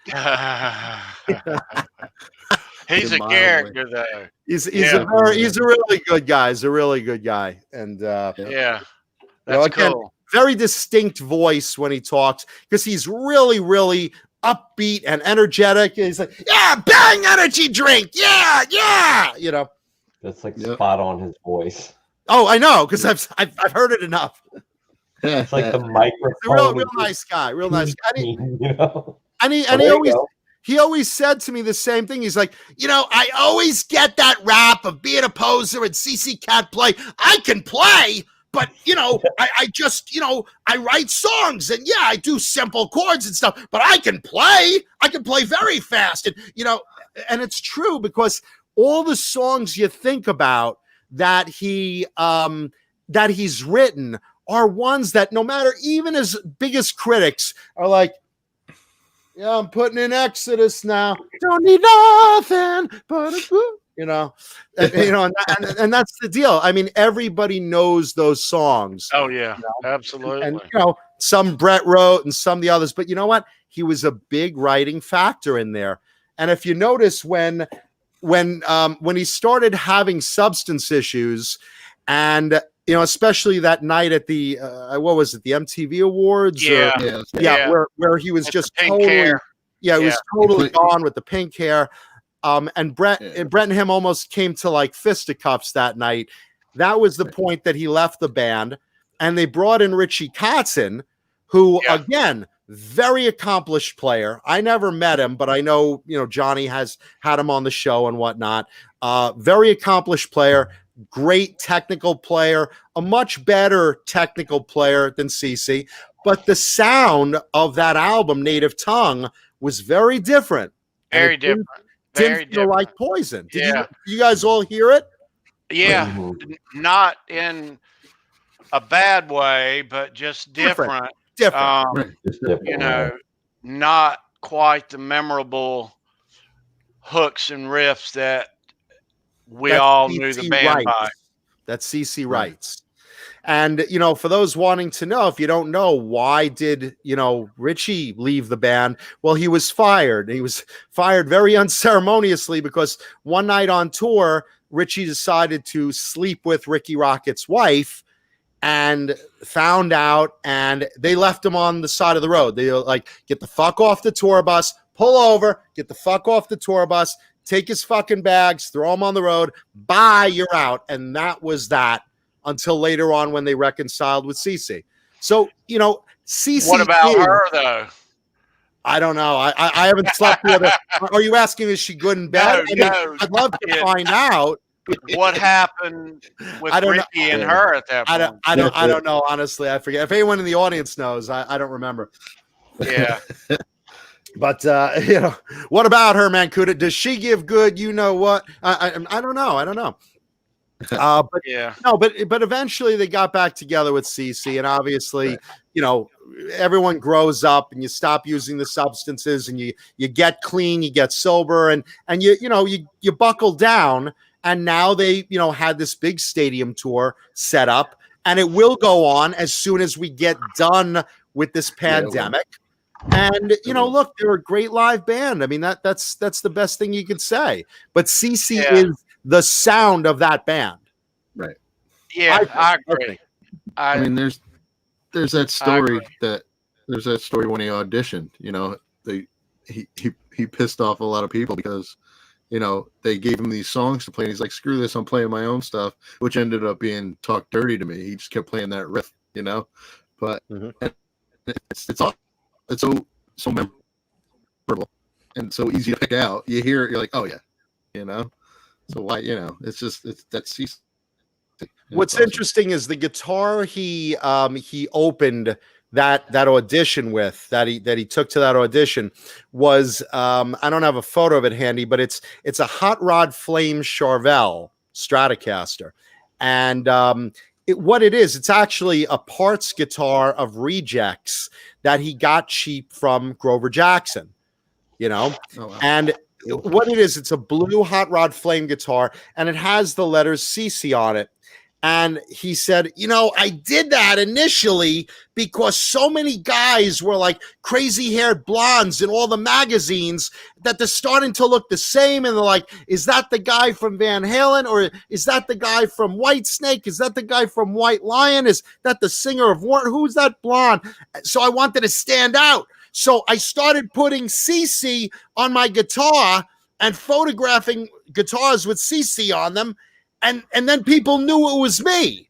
He's a character, though. He's a really good guy. He's a really good guy, and that's cool. Very distinct voice when he talks, because he's really upbeat and energetic. He's like, yeah, bang energy drink, yeah. That's like spot on his voice. Oh, I know, because I've heard it enough. It's like the microphone. Real nice guy, real nice guy. And he Go. He always said to me the same thing. He's like, I always get that rap of being a poser and CC can't play. I can play, but, I just, I write songs, and I do simple chords and stuff, but I can play. I can play very fast. And, and it's true, because all the songs you think about that he's written are ones that no matter, even his biggest critics are like, yeah, I'm putting in Exodus now. Don't need nothing but a good, and that's the deal. I mean, everybody knows those songs. Oh yeah, absolutely. And some Bret wrote and some the others, but you know what? He was a big writing factor in there. And if you notice when he started having substance issues, and especially that night at the what was it, the MTV Awards? Where he was just totally, was totally gone with the pink hair. And Bret and him almost came to like fisticuffs that night. That was the point that he left the band, and they brought in Richie Kotzen, who again, very accomplished player. I never met him, but I know Johnny has had him on the show and whatnot. Very accomplished player. Great technical player, a much better technical player than CC, but the sound of that album, Native Tongue, was very different. Very different. Didn't feel like Poison. Did you guys all hear it? Yeah, not in a bad way, but just different. Not quite the memorable hooks and riffs that we all knew the band by. That CC writes. And, for those wanting to know, if you don't know, why did, Richie leave the band? Well, he was fired. He was fired very unceremoniously because one night on tour, Richie decided to sleep with Ricky Rocket's wife. and found out, and they left him on the side of the road. They were like, get the fuck off the tour bus, pull over, get the fuck off the tour bus, take his fucking bags, throw him on the road, bye, you're out. And that was that until later on when they reconciled with CC. So, you know, CC. What about her, though? I don't know. I haven't slept with her. Are you asking, is she good in bed? No, I'd love to find out. What happened with Rikki and her at that point? I don't know. Honestly, I forget. If anyone in the audience knows, I don't remember. Yeah. But you know, what about her, Mankuta? Does she give good? You know what? I don't know. I don't know. But yeah, no, but eventually they got back together with CC, and obviously, you know, everyone grows up, and you stop using the substances, and you get clean, you get sober, and you buckle down. And now they, you know, had this big stadium tour set up, and it will go on as soon as we get done with this pandemic. And you know, look, they're a great live band. I mean, that's the best thing you could say. But CC is the sound of that band. Right. Yeah, I agree. I mean, there's that story there's that story when he auditioned. You know, he pissed off a lot of people because, you know, they gave him these songs to play, and he's like, screw this, I'm playing my own stuff, which ended up being Talk Dirty to me. He just kept playing that riff, you know. But it's so memorable and so easy to pick out. You hear it, you're like, oh yeah, you know. So why, you know, it's that's easy. What's interesting is the guitar he opened that audition with, that he took to that audition, was I don't have a photo of it handy, but it's a Hot Rod Flame Charvel Stratocaster, and what it is, it's actually a parts guitar of rejects that he got cheap from Grover Jackson, you know. Oh, wow. And what it is, it's a blue Hot Rod Flame guitar, and it has the letters CC on it. And he said, you know, I did that initially because so many guys were like crazy-haired blondes in all the magazines that they're starting to look the same. And they're like, is that the guy from Van Halen? Or is that the guy from Whitesnake? Is that the guy from White Lion? Is that the singer of Warren? Who's that blonde? So I wanted to stand out. So I started putting CC on my guitar and photographing guitars with CC on them. And then people knew it was me.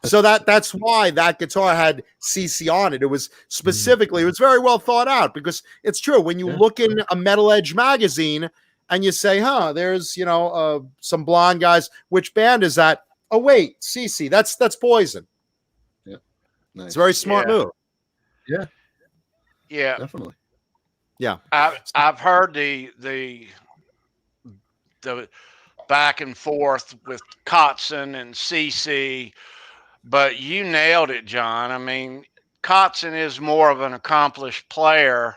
So that's why that guitar had CC on it. It was specifically, it was very well thought out, because it's true. When you look in a Metal Edge magazine and you say, there's, you know, some blonde guys, which band is that? Oh, wait, CC, that's Poison. Yeah. Nice. It's a very smart move. Yeah. Yeah. Definitely. Yeah. I've heard the back and forth with Kotzen and CC, but you nailed it, John. I mean, Kotzen is more of an accomplished player,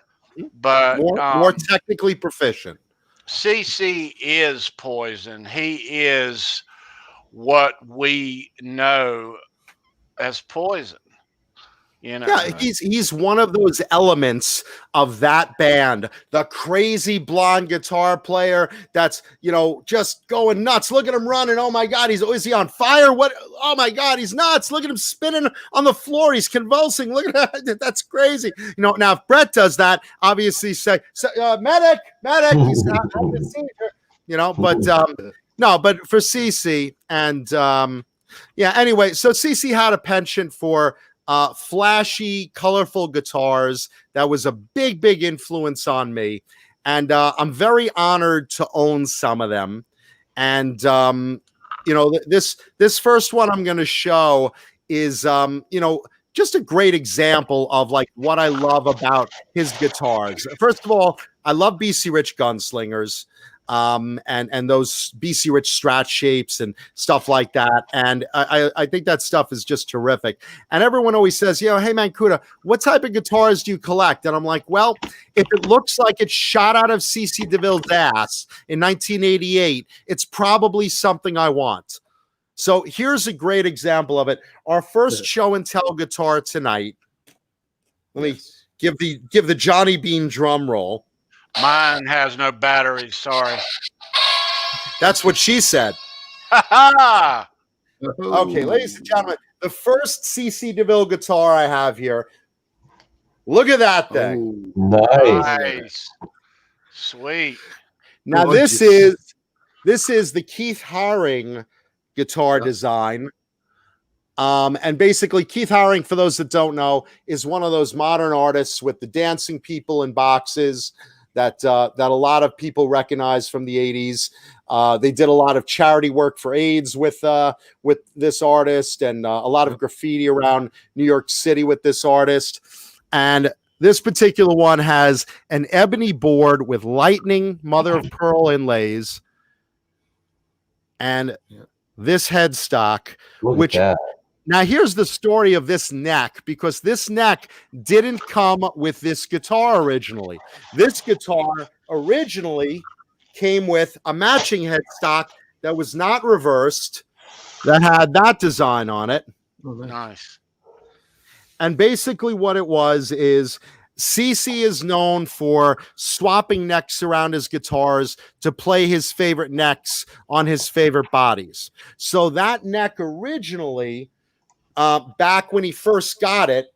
but more technically proficient. CC is Poison. He is what we know as Poison. You know? Yeah, he's one of those elements of that band, the crazy blonde guitar player that's, you know, just going nuts. Look at him running. Oh my God, is he on fire? What? Oh my God, he's nuts. Look at him spinning on the floor. He's convulsing. Look at that. That's crazy. You know, now if Bret does that, obviously say, medic. He's not the seizure. You know, but no, but for CC and anyway, so CC had a penchant for flashy, colorful guitars. That was a big influence on me. And I'm very honored to own some of them. And, you know, this first one I'm going to show is, you know, just a great example of like what I love about his guitars. First of all, I love BC Rich gunslingers. And those BC Rich Strat shapes and stuff like that. And I think that stuff is just terrific. And everyone always says, you know, hey, Mankuta, what type of guitars do you collect? And I'm like, well, if it looks like it's shot out of CC DeVille's ass in 1988, it's probably something I want. So here's a great example of it. Our first show and tell guitar tonight. Let me give the JohnnyBeane drum roll. Mine has no batteries. Sorry. That's what she said. Ha! Okay, ladies and gentlemen, the first CC DeVille guitar I have here. Look at that thing. Nice. Sweet. Now this is the Keith Haring guitar design. And basically Keith Haring, for those that don't know, is one of those modern artists with the dancing people in boxes that a lot of people recognize from the 80s. They did a lot of charity work for AIDS with this artist, and a lot of graffiti around New York City with this artist. And this particular one has an ebony board with lightning mother of pearl inlays, and this headstock, which now here's the story of this neck, because this neck didn't come with this guitar originally. This guitar originally came with a matching headstock that was not reversed, that had that design on it. Nice. And basically what it was is CC is known for swapping necks around his guitars to play his favorite necks on his favorite bodies. So that neck originally, back when he first got it,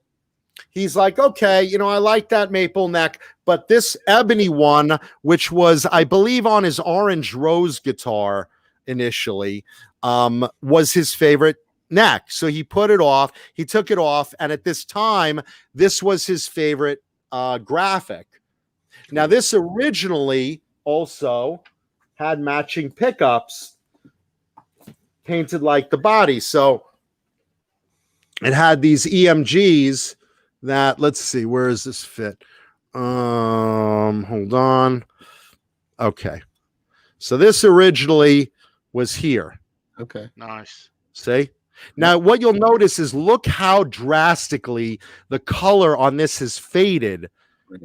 he's like, okay, you know, I like that maple neck, but this ebony one, which was, I believe, on his Orange Rose guitar initially, was his favorite neck. So he put it off, he took it off, and at this time, this was his favorite graphic. Now, this originally also had matching pickups painted like the body. So it had these EMGs that, let's see, where does this fit? Hold on. Okay. So this originally was here. Okay. Nice. See? Now, what you'll notice is look how drastically the color on this has faded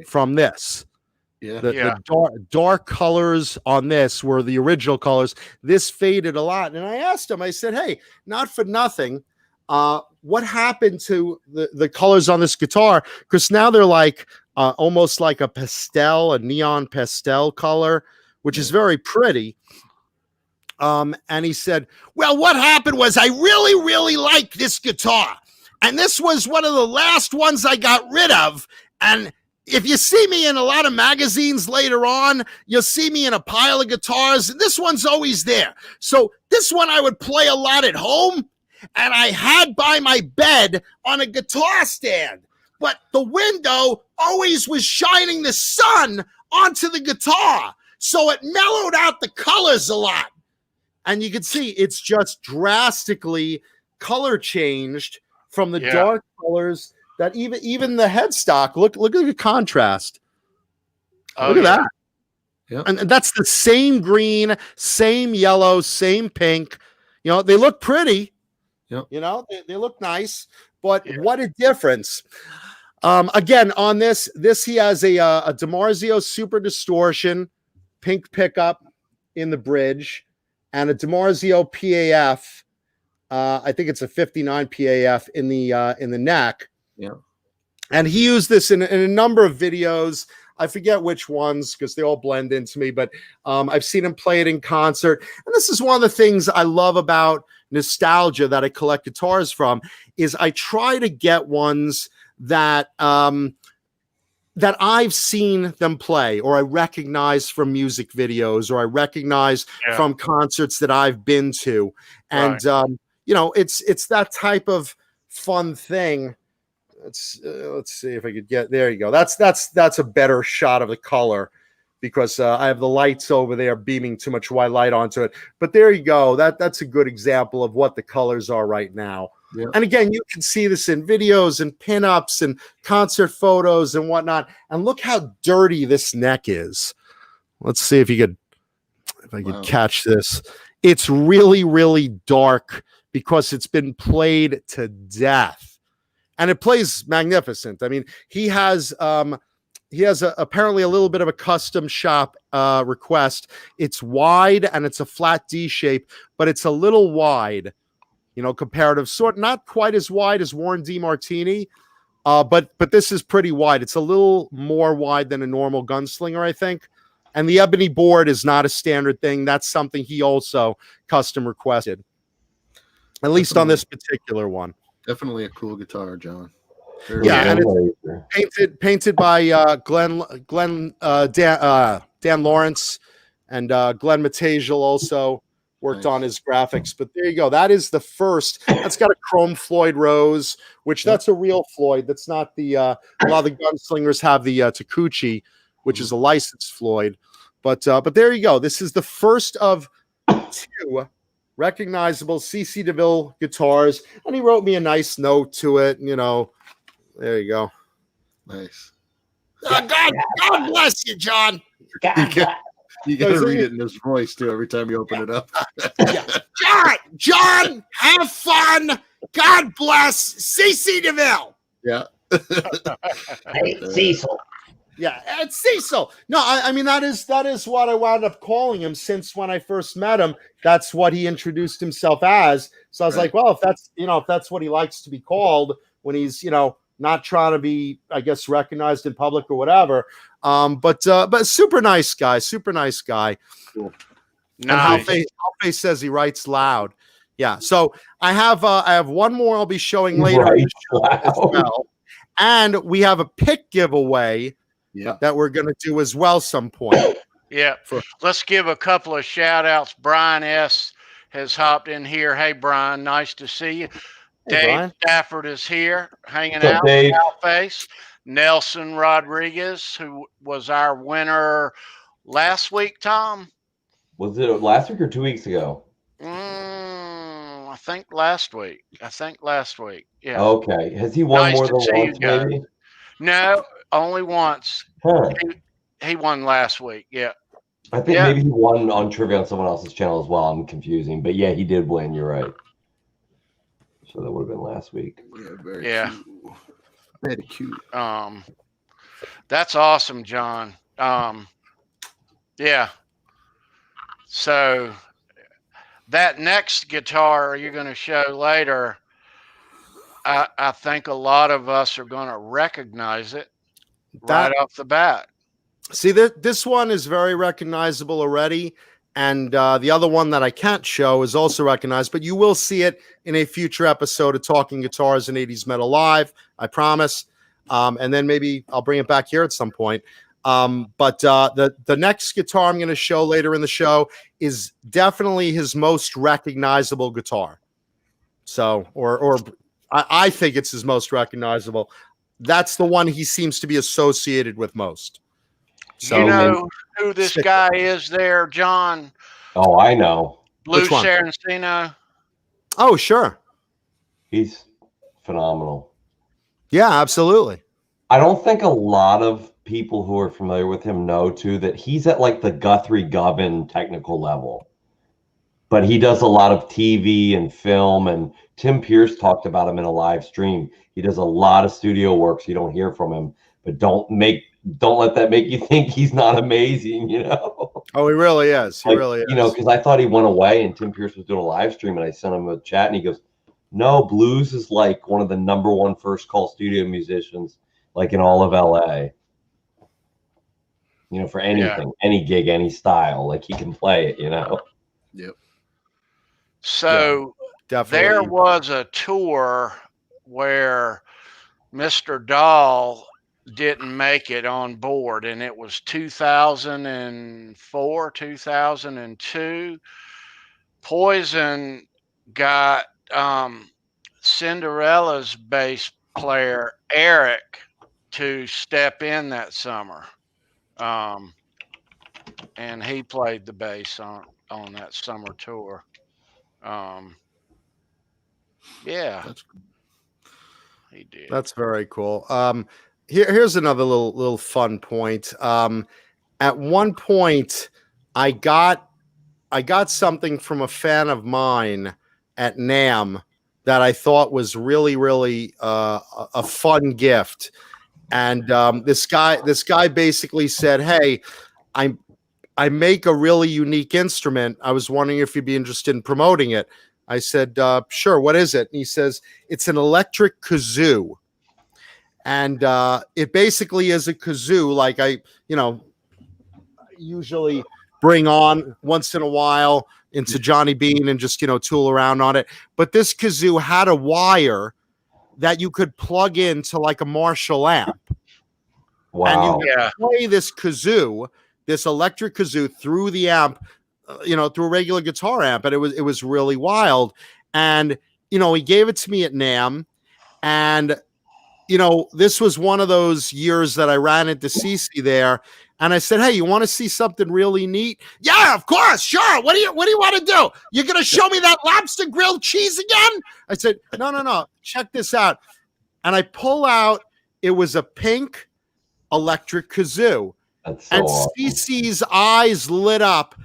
from this. Yeah. The dark colors on this were the original colors. This faded a lot. And I asked him, I said, hey, not for nothing, what happened to the colors on this guitar? Because now they're like almost like a pastel, a neon pastel color, which is very pretty. And he said, well, what happened was I really, really like this guitar. And this was one of the last ones I got rid of. And if you see me in a lot of magazines later on, you'll see me in a pile of guitars. And this one's always there. So this one I would play a lot at home. And I had by my bed on a guitar stand. But the window always was shining the sun onto the guitar. So it mellowed out the colors a lot. And you can see it's just drastically color changed from the dark colors that even the headstock. Look at the contrast. Look at that. Yeah. And that's the same green, same yellow, same pink. You know, they look pretty. Yep. You know, they look nice, but what a difference. Again, on this he has a DiMarzio Super Distortion pink pickup in the bridge. And a DiMarzio PAF, I think it's a 59 PAF in the neck. Yeah. And he used this in a number of videos. I forget which ones because they all blend into me, but I've seen him play it in concert. And this is one of the things I love about nostalgia that I collect guitars from is I try to get ones that that I've seen them play, or I recognize from music videos, or I recognize from concerts that I've been to. And, you know, it's that type of fun thing. Let's see if I could get, there you go. That's a better shot of the color because I have the lights over there beaming too much white light onto it. But there you go. That's a good example of what the colors are right now. Yeah. And again, you can see this in videos and pinups and concert photos and whatnot. And look how dirty this neck is. Let's see if I could catch this. It's really, really dark because it's been played to death. And it plays magnificent. I mean, he has apparently a little bit of a custom shop request. It's wide and it's a flat D shape, but it's a little wide. You know, comparative sort, not quite as wide as Warren D. Martini, but this is pretty wide. It's a little more wide than a normal Gunslinger, I think. And the ebony board is not a standard thing. That's something he also custom requested, at least on this particular one. Definitely a cool guitar, John. Yeah, and it's painted by Dan Lawrence, and Glenn Matasiel also worked on his graphics. But there you go. That is the first. That's got a chrome Floyd Rose, which that's a real Floyd. That's not the a lot of the gunslingers have the Takuchi, which is a licensed Floyd. But there you go. This is the first of 2 recognizable CC DeVille guitars, and he wrote me a nice note to it. You know, there you go. Nice. God bless you, John. You got to read it in his voice too every time you open it up. John, have fun. God bless CC DeVille. Yeah. Hey, Cecil. Yeah, it's Cecil. No, I mean that is what I wound up calling him since when I first met him. That's what he introduced himself as. So I was like, well, if that's what he likes to be called when he's not trying to be, I guess, recognized in public or whatever. But super nice guy. Cool. Nice. And Halfay says he writes loud. Yeah. So I have one more I'll be showing later in the show as well. And we have a pick giveaway that we're going to do as well some point. Yeah. Let's give a couple of shout outs. Brian S. has hopped in here. Hey, Brian, nice to see you. Hey, Dave Brian. Stafford is here hanging What's up, out. Dave? Face. Nelson Rodriguez, who was our winner last week, Tom. Was it last week or 2 weeks ago? I think last week. Yeah. Okay. Has he won Nice more to than see you once, guys. maybe? No, only once. Huh. He won last week. Yeah. I think maybe he won on trivia on someone else's channel as well. I'm confusing. But yeah, he did win. You're right. So that would have been last week. Yeah. Very cute. That's awesome, John. Yeah. So that next guitar you're going to show later, I think a lot of us are going to recognize it right off the bat. See, this one is very recognizable already. And the other one that I can't show is also recognized, but you will see it in a future episode of Talking Guitars and 80s Metal Live, I promise. And then maybe I'll bring it back here at some point. But the next guitar I'm going to show later in the show is definitely his most recognizable guitar. So, or I think it's his most recognizable. That's the one he seems to be associated with most. So, you know who this guy is there, John? Oh, I know. Lou Saraceno. Oh, sure. He's phenomenal. Yeah, absolutely. I don't think a lot of people who are familiar with him know, too, that he's at like the Guthrie Govan technical level. But he does a lot of TV and film, and Tim Pierce talked about him in a live stream. He does a lot of studio work, so you don't hear from him. But don't let that make you think he's not amazing, you know? Oh, he really is. He really is. You know, because I thought he went away and Tim Pierce was doing a live stream, and I sent him a chat, and he goes, no, Blues is like one of the #1 first call studio musicians, like in all of LA. You know, for anything, any gig, any style, like he can play it, you know? Yep. So there was a tour where Mr. Dahl didn't make it on board, and it was 2004, 2002. Poison got Cinderella's bass player Eric to step in that summer, and he played the bass on that summer tour. Yeah, he did. That's very cool. Here's another little fun point. At one point, I got something from a fan of mine at NAMM that I thought was really, really a fun gift. And this guy basically said, "Hey, I make a really unique instrument. I was wondering if you'd be interested in promoting it." I said, "Sure. What is it?" And he says, "It's an electric kazoo." And it basically is a kazoo, like I usually bring on once in a while into JohnnyBeane and just, tool around on it. But this kazoo had a wire that you could plug into like a Marshall amp. Wow. And you play this kazoo, this electric kazoo through the amp, through a regular guitar amp. And it was really wild. And, he gave it to me at NAMM. And, this was one of those years that I ran into CC there. And I said, hey, you want to see something really neat? Yeah, of course. Sure. What do you want to do? You're going to show me that lobster grilled cheese again? I said, no. Check this out. And I pull out, it was a pink electric kazoo. That's so and awesome. CC's eyes lit up.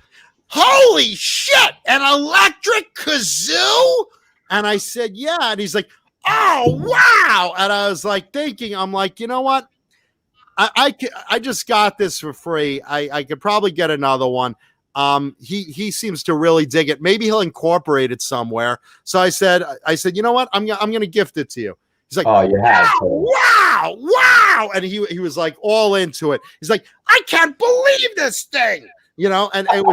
Holy shit, an electric kazoo? And I said, yeah. And he's like, oh, wow. And I was like thinking, I'm like, you know what? I just got this for free. I could probably get another one. He seems to really dig it. Maybe he'll incorporate it somewhere. So I said, you know what? I'm going to gift it to you. He's like, oh, you have to. Wow. And he was like all into it. He's like, I can't believe this thing, and it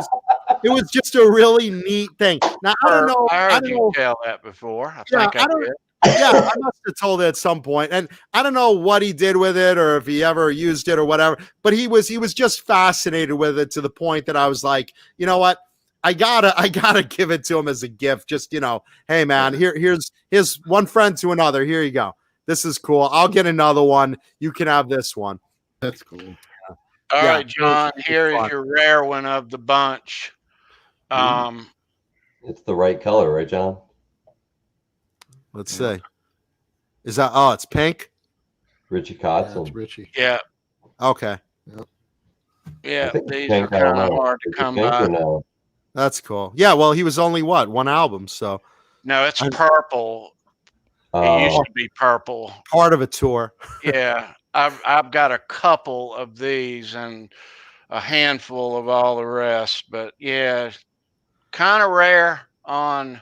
was just a really neat thing. Now, I don't know. I heard you tell that before. I think I did. Yeah, I must have told it at some point. And I don't know what he did with it or if he ever used it or whatever, but he was just fascinated with it to the point that I was like, you know what? I gotta give it to him as a gift. Just, hey man, here's one friend to another. Here you go. This is cool. I'll get another one. You can have this one. That's cool. All right, John, here is your rare one of the bunch. It's the right color, right, John? Let's see. Is that? it's pink. Richie Kotzen. It's Richie. Yeah. Okay. Yeah, these are kind of hard to come by. No? That's cool. Yeah, well, he was only one album, so. No, it's purple. It used to be purple. Part of a tour. Yeah, I've got a couple of these and a handful of all the rest, but yeah, kind of rare on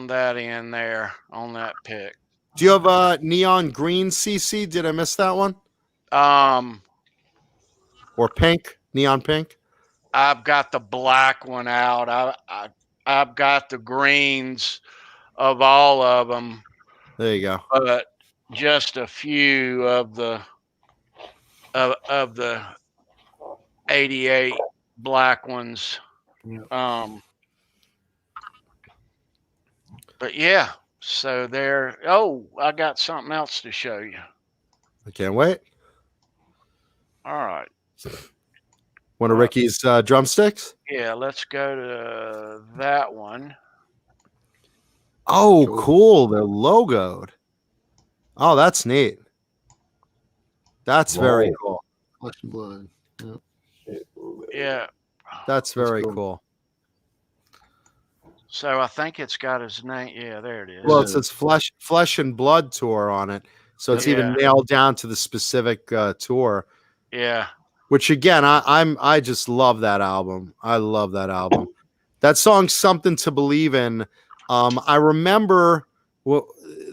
that end there, on that pick. Do you have a neon green CC? Did I miss that one? Or pink, neon pink? I've got the black one out. I've got the greens of all of them. There you go. But just a few of the 88 black ones. But yeah, so there. Oh, I got something else to show you. I can't wait. All right. One of Ricky's drumsticks? Yeah, let's go to that one. Oh, cool. They're logoed. Oh, that's neat. That's very cool. Flesh and blood. Yeah. That's very cool. So I think it's got his name. Yeah, there it is. Well, it says Flesh and Blood Tour on it. So it's even nailed down to the specific tour. Yeah. Which again, I just love that album. I love that album. That song's Something to Believe In. I remember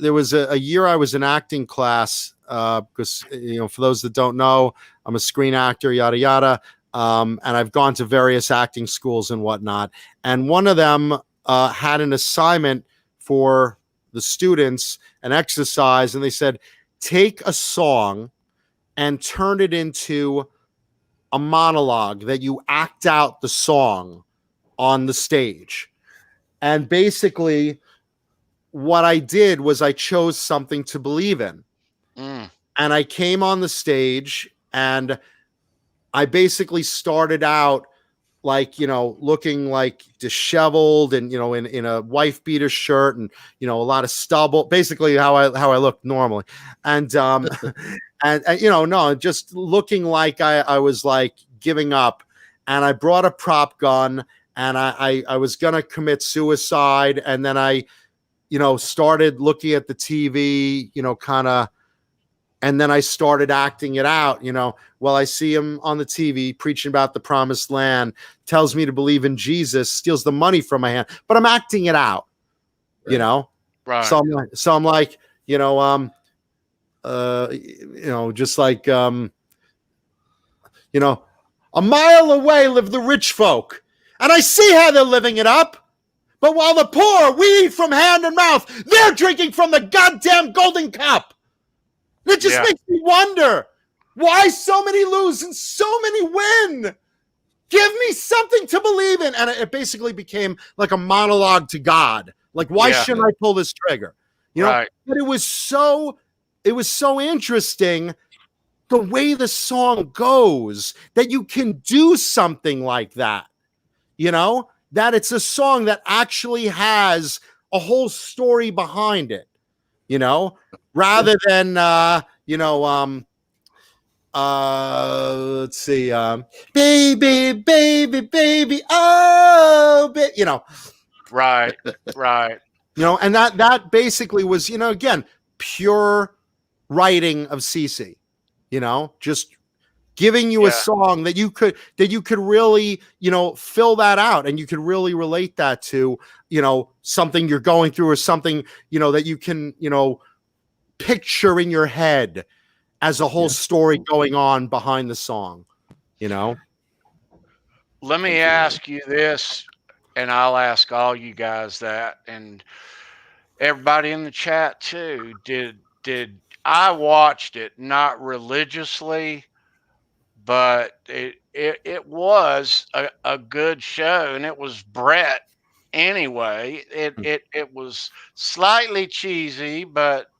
there was a year I was in acting class because for those that don't know, I'm a screen actor, yada yada, and I've gone to various acting schools and whatnot. And one of them had an assignment for the students, an exercise, and they said, take a song and turn it into a monologue that you act out the song on the stage. And basically what I did was I chose Something to Believe In. And I came on the stage and I basically started out like, looking like disheveled and, in a wife beater shirt and, a lot of stubble, basically how I look normally. And, just looking like I was like giving up, and I brought a prop gun and I was going to commit suicide. And then I, started looking at the TV, and then I started acting it out, well, I see him on the TV preaching about the promised land, tells me to believe in Jesus, steals the money from my hand, but I'm acting it out, Right. So I'm like, just like, a mile away live the rich folk, and I see how they're living it up, But while the poor, we eat from hand and mouth, they're drinking from the goddamn golden cup. It just makes me wonder why so many lose and so many win. Give me something to believe in. And it basically became like a monologue to God. Like, why shouldn't I pull this trigger? You know, but it was so interesting the way the song goes that you can do something like that. You know, that it's a song that actually has a whole story behind it, you know, rather than, let's see, baby, baby, baby, oh, you know. Right. You know, and that basically was, you know, again, pure writing of CC, you know, just giving you a song that you could really, you know, fill that out, and you could really relate that to, you know, something you're going through, or something, you know, that you can, you know, picture in your head as a whole story going on behind the song, you know. Let me ask you this, and I'll ask all you guys that, and everybody in the chat too. Did I watched it not religiously, but it was a good show, and it was Bret anyway. It was slightly cheesy, but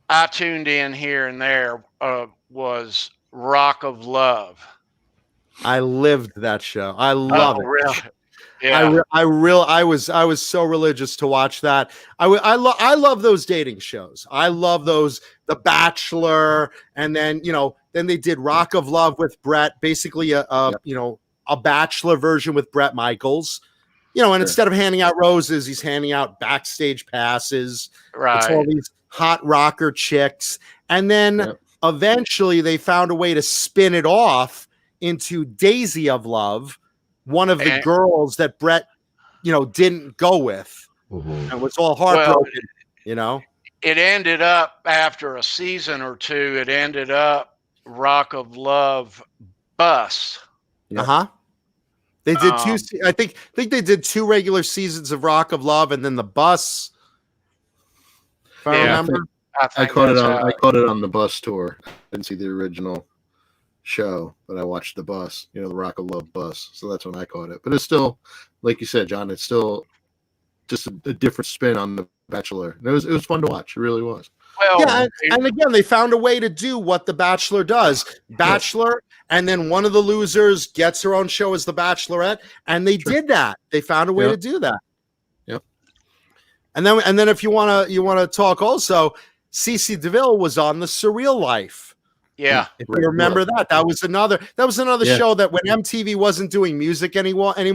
I tuned in here and there. Was Rock of Love. I lived that show. I love it. Really? Yeah. I was so religious to watch that. I love those dating shows. I love those, The Bachelor, and then, you know, then they did Rock of Love with Bret, basically you know, a Bachelor version with Bret Michaels. You know, and instead of handing out roses, he's handing out backstage passes. Right. It's all these hot rocker chicks. And then eventually they found a way to spin it off into Daisy of Love, one of the girls that Bret, you know, didn't go with, and was all heartbroken. Well, you know, it ended up after a season or two. It ended up Rock of Love Bus. They did two. I think they did 2 regular seasons of Rock of Love, and then the Bus. If I remember, I caught it on the Bus tour. I didn't see the original show, but I watched the Bus, you know, the Rock of Love Bus. So that's when I caught it. But it's still, like you said, John, it's still just a different spin on The Bachelor. It was fun to watch. It really was. Well, yeah, and again, they found a way to do what The Bachelor does. Bachelor, and then one of the losers gets her own show as The Bachelorette, and they did that. They found a way to do that. Yep. And then if you wanna talk also, CC DeVille was on The Surreal Life. Yeah. If you remember that was another show that when MTV wasn't doing music anymore, they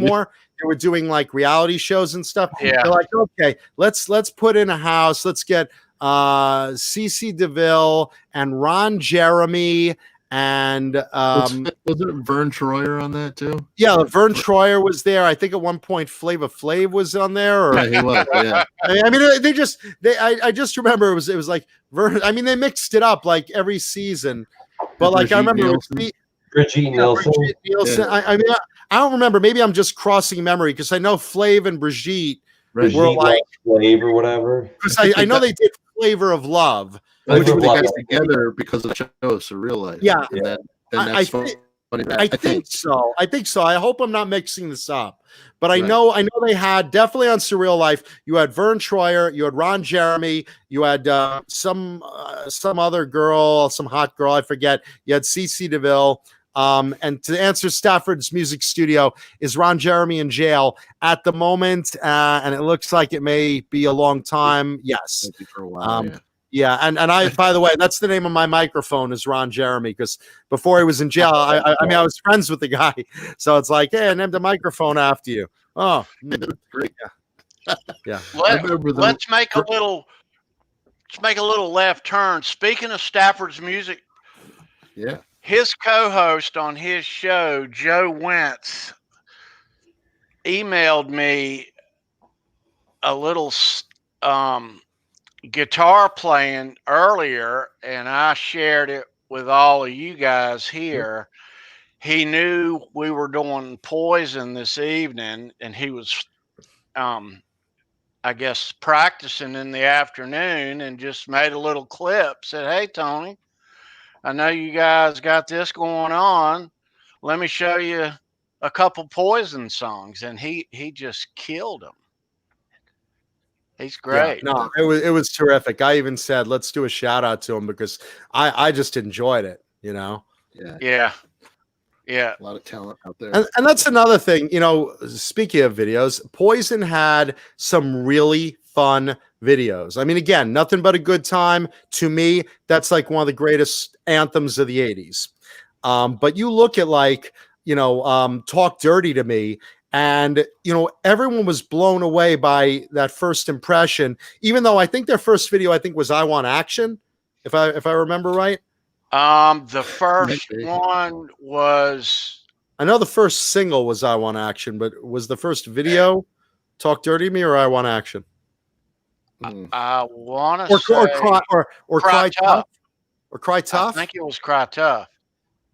were doing like reality shows and stuff. Yeah. They're like, okay, let's put in a house. Let's get CC DeVille and Ron Jeremy and wasn't Vern Troyer on that too? Yeah, Vern Troyer was there. I think at one point Flava Flav was on there. Or, he was. Yeah. I mean, I just remember it was like Vern. I mean, they mixed it up like every season, but like I remember Brigitte Nielsen. Yeah. I mean, I don't remember. Maybe I'm just crossing memory because I know Flav and Brigitte were like Flav or whatever. Because I know they did Flavor of Love. Which they got together because of the show Surreal Life. Yeah. And that's funny. I think so. I hope I'm not mixing this up. But I know they had definitely on Surreal Life, you had Vern Troyer, you had Ron Jeremy, you had some other girl, some hot girl, I forget. You had CC DeVille. And to answer Stafford's music studio, is Ron Jeremy in jail at the moment? And it looks like it may be a long time. Yes. For a while, yeah, and I, by the way, that's the name of my microphone is Ron Jeremy, because before he was in jail, I mean, I was friends with the guy, so it's like, hey, I named the microphone after you. Oh, great. Yeah. Let's make a little left turn. Speaking of Stafford's music, his co-host on his show, Joe Wentz, emailed me a little guitar playing earlier, and I shared it with all of you guys here. He knew we were doing Poison this evening, and he was I guess practicing in the afternoon, and just made a little clip. Said, "Hey, Tony, I know you guys got this going on. Let me show you a couple Poison songs," and he just killed them. He's great. Yeah, no, it was terrific. I even said, let's do a shout out to him because I just enjoyed it, you know? Yeah. A lot of talent out there. And that's another thing, you know, speaking of videos, Poison had some really fun videos. I mean, again, nothing but a good time. To me, that's like one of the greatest anthems of the 80s. But you look at like, you know, Talk Dirty to Me, and, you know, everyone was blown away by that first impression, even though I think their first video, I think, was I Want Action, if I remember right. The first one was, I know the first single was I Want Action, but was the first video Talk Dirty to Me or I Want Action? I want to say or Cry Tough. Or Cry Tough? I think it was Cry Tough.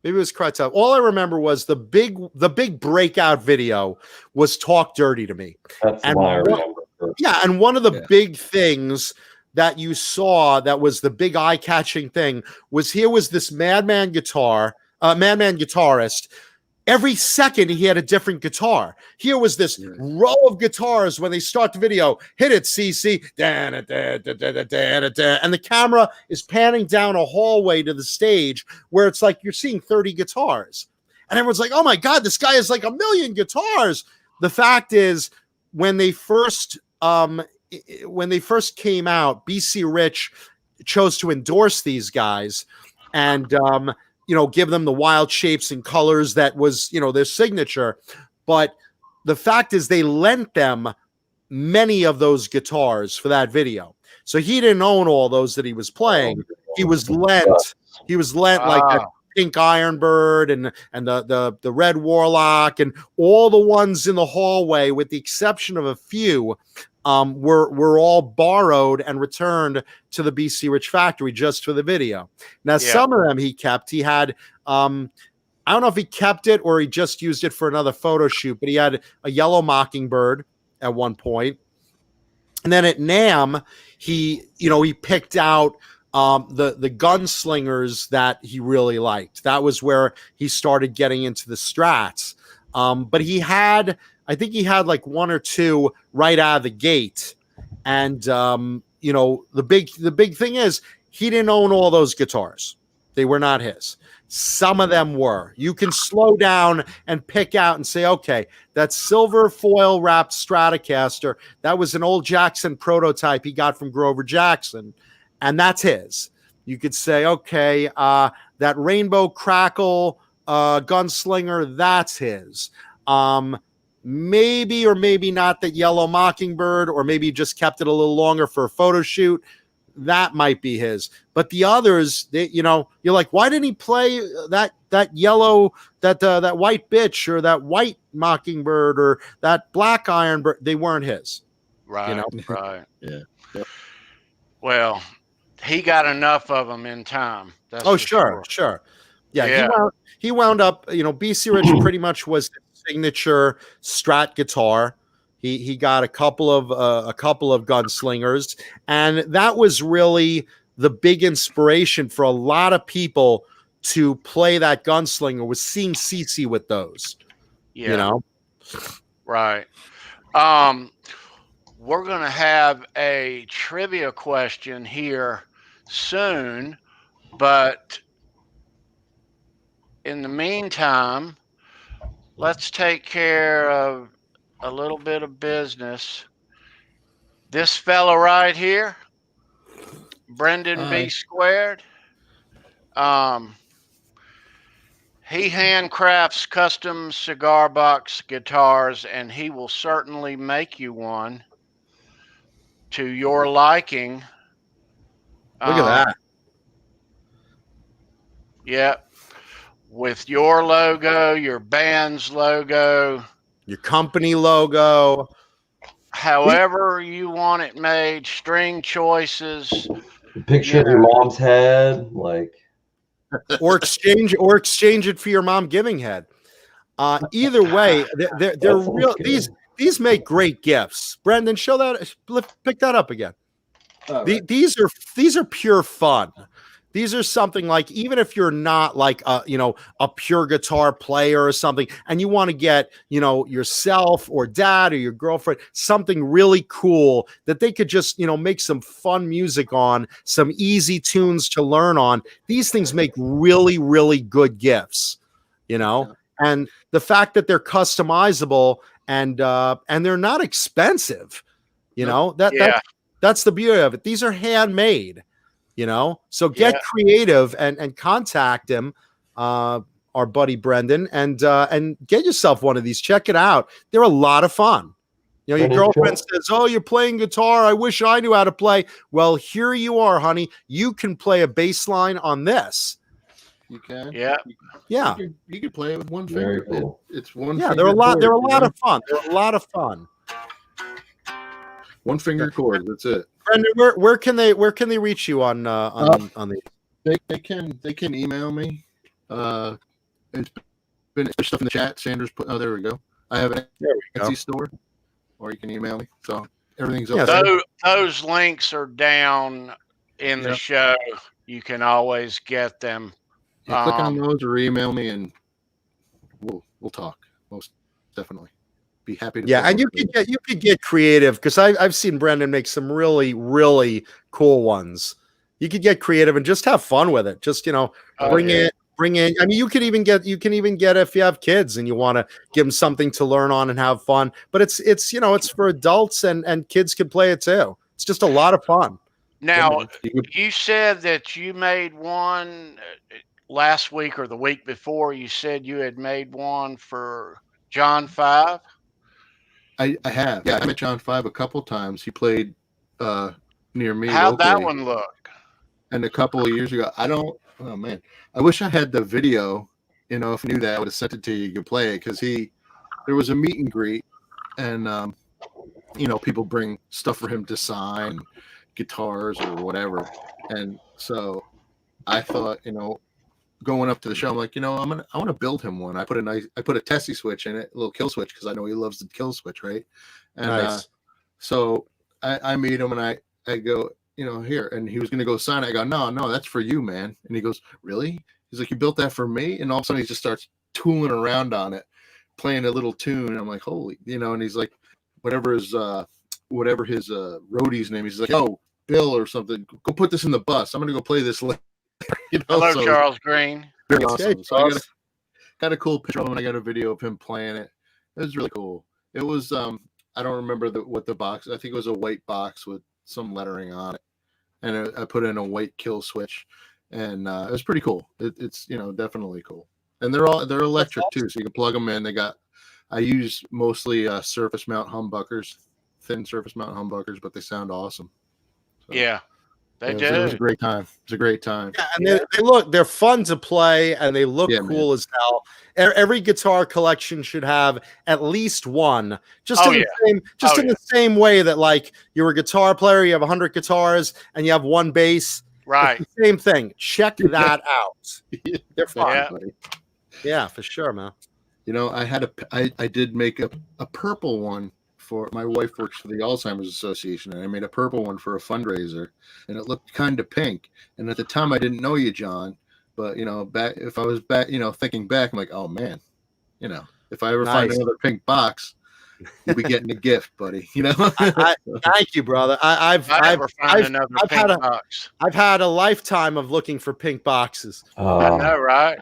Maybe it was Cry Tough. All I remember was the big breakout video was Talk Dirty to Me. That's what I remember. Yeah, and one of the big things that you saw that was the big eye-catching thing was here was this madman guitarist. Every second he had a different guitar. Here was this row of guitars when they start the video. Hit it, CC. And the camera is panning down a hallway to the stage where it's like you're seeing 30 guitars. And everyone's like, oh my God, this guy has like 1 million guitars. The fact is, when they first came out, BC Rich chose to endorse these guys and you know, give them the wild shapes and colors that was, you know, their signature. But the fact is they lent them many of those guitars for that video. So he didn't own all those that he was playing. He was lent like that Pink Ironbird and the Red Warlock and all the ones in the hallway, with the exception of a few, were all borrowed and returned to the BC Rich factory just for the video. Now, some of them he kept. He had, I don't know if he kept it or he just used it for another photo shoot, but he had a Yellow Mockingbird at one point. And then at NAMM, he picked out the gunslingers that he really liked. That was where he started getting into the Strats. But I think he had like one or two right out of the gate. And, you know, the big thing is he didn't own all those guitars. They were not his. Some of them were. You can slow down and pick out and say, okay, that silver foil wrapped Stratocaster, that was an old Jackson prototype he got from Grover Jackson. And that's his. You could say, okay, that Rainbow Crackle Gunslinger, that's his. Maybe or maybe not that Yellow Mockingbird, or maybe just kept it a little longer for a photo shoot. That might be his. But the others, you know, you're like, why didn't he play that yellow, that white bitch, or that white Mockingbird, or that black Ironbird? They weren't his. Right. You know? Right. Yeah. Well, he got enough of them in time. That's sure. Yeah. He wound up, you know, BC Rich pretty much was the signature Strat guitar. He got a couple of gunslingers, and that was really the big inspiration for a lot of people to play that gunslinger, was seeing CC with those. Yeah. You know? Right. We're going to have a trivia question here soon, but in the meantime, let's take care of a little bit of business. This fella right here, Brendan B Squared, he handcrafts custom cigar box guitars, and he will certainly make you one to your liking. Look at that. Yeah. With your logo, your band's logo, your company logo, however you want it made, string choices, picture of your mom's head, like, or exchange it for your mom giving head. Either way, they're real. these make great gifts. Brendan, show that. Pick that up again. Right. These are pure fun. These are something like, even if you're not like a pure guitar player or something, and you want to get, yourself or dad or your girlfriend something really cool that they could just, make some fun music on, some easy tunes to learn on. These things make really, really good gifts, and the fact that they're customizable and they're not expensive, that's the beauty of it. These are handmade. So get creative and contact him, our buddy Brendan, and get yourself one of these. Check it out. They're a lot of fun. Your girlfriend says, "Oh, you're playing guitar. I wish I knew how to play." Well, here you are, honey. You can play a bass line on this. You can. Yeah. Yeah. You can play it with one Very finger. cool. It's one. Yeah, finger they're a lot. chord, They're a lot of fun. They're a lot of fun. One finger chord. That's it. Brendan, where can they reach you on the? They can email me. It's been stuff in the chat. Sandra's put. Oh, there we go. I have an Etsy store, or you can email me. So everything's okay. Those links are down in the show. You can always get them. Yeah, click on those or email me, and we'll talk. Most definitely. Be happy to. Yeah, and you could get creative, because I've seen Brendan make some really, really cool ones. You could get creative and just have fun with it. Just bring in. I mean, you can even get if you have kids and you want to give them something to learn on and have fun. But it's for adults, and kids can play it too. It's just a lot of fun. Now, you said that you made one last week or the week before. You said you had made one for John 5. I have. Yeah, I met John 5 a couple times. He played near me. How'd that locally. one look? And a couple of years ago, oh man, I wish I had the video. If I knew that, I would have sent it to you. You could play it, because there was a meet and greet, and people bring stuff for him to sign, guitars or whatever. And so I thought, going up to the show, I'm like, I want to build him one. I put a Tessie switch in it, a little kill switch, because I know he loves the kill switch, right? And nice. So I meet him, and I go, here, and he was gonna go sign it. I go, no, that's for you, man. And he goes, really? He's like, you built that for me? And all of a sudden he just starts tooling around on it, playing a little tune. And I'm like, holy, and he's like, whatever his roadie's name is, he's like, oh, Bill or something, go put this in the bus. I'm gonna go play this later. Hello, Charles Green. Very awesome. So I got a cool picture of him, and I got a video of him playing it. It was really cool. It was I don't remember what the box. I think it was a white box with some lettering on it, and I put in a white kill switch, and it was pretty cool. It's definitely cool. And they're electric too, so you can plug them in. I use mostly surface mount humbuckers, thin surface mount humbuckers, but they sound awesome. So, yeah. It was a great time. It's a great time. Yeah, and they're fun to play, and they look cool as hell. Every guitar collection should have at least one, in the same way that, like, you're a guitar player, you have 100 guitars, and you have one bass. Right. It's the same thing. Check that out. They're fun. Yeah, for sure, man. I did make a purple one. For my wife works for the Alzheimer's Association, and I made a purple one for a fundraiser, and it looked kind of pink. And at the time, I didn't know you, John, but if I was back, thinking back, I'm like, oh man, if I ever find another pink box, you'll be getting a gift, buddy. Thank you, brother. I've had a lifetime of looking for pink boxes. I know, right?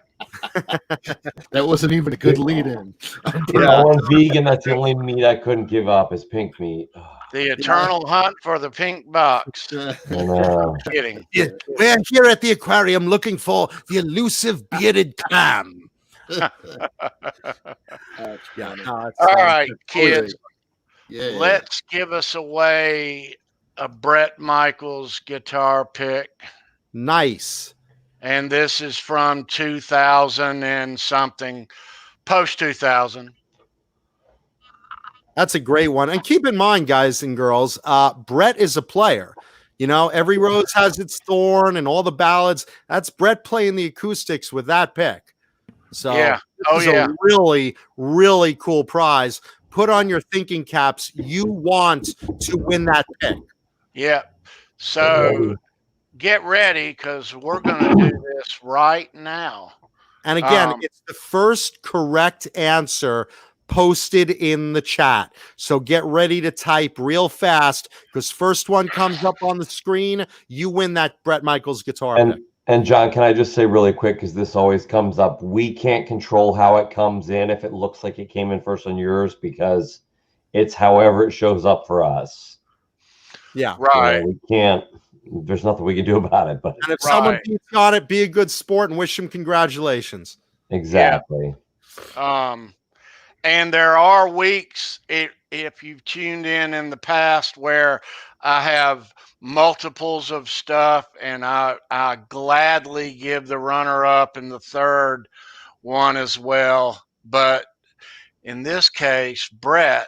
That wasn't even a good lead in. I went vegan. That's the only meat I couldn't give up is pink meat. The eternal hunt for the pink box. Kidding. Yeah, we're here at the aquarium looking for the elusive bearded clam. All right, kids. Let's give us away a Bret Michaels guitar pick. Nice. And this is from 2000 and something, post 2000. That's a great one. And keep in mind, guys and girls, Bret is a player. Every rose has its thorn, and all the ballads. That's Bret playing the acoustics with that pick. So yeah. this is a really, really cool prize. put on your thinking caps. You want to win that pick. Yeah. So get ready because we're going to do this right now. And again, it's the first correct answer posted in the chat. So get ready to type real fast because first one comes up on the screen, you win that Bret Michaels guitar pick. And John, can I just say really quick, because this always comes up, we can't control how it comes in if it looks like it came in first on yours because it's however it shows up for us. Yeah. Right. You know, we can't, there's nothing we can do about it. But and if someone beats you on it, be a good sport and wish them congratulations. Exactly. Yeah. And there are weeks, if you've tuned in the past, where I have multiples of stuff, and I gladly give the runner-up in the third one as well. But in this case, Bret,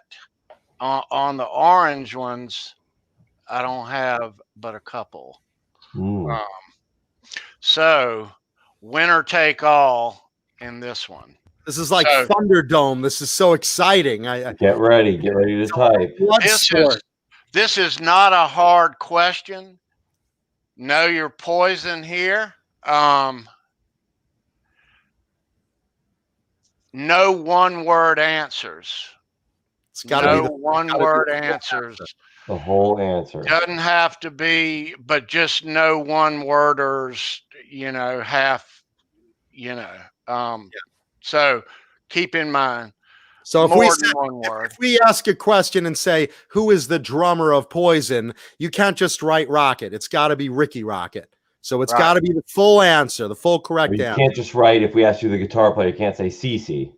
on the orange ones, I don't have but a couple. So winner take all in this one. This is like Thunderdome. This is so exciting. Get ready to type. This is not a hard question. Know your poison here. No one-word answers. It's got to be one-word answers. The whole answer. Doesn't have to be, but just no one-worders. You know, half. You know. So keep in mind. So if we ask a question and say, who is the drummer of Poison, you can't just write Rocket. It's got to be Rikki Rocket. So it's got to be the full answer, the full correct answer. You can't just write, if we ask you the guitar player, you can't say CC.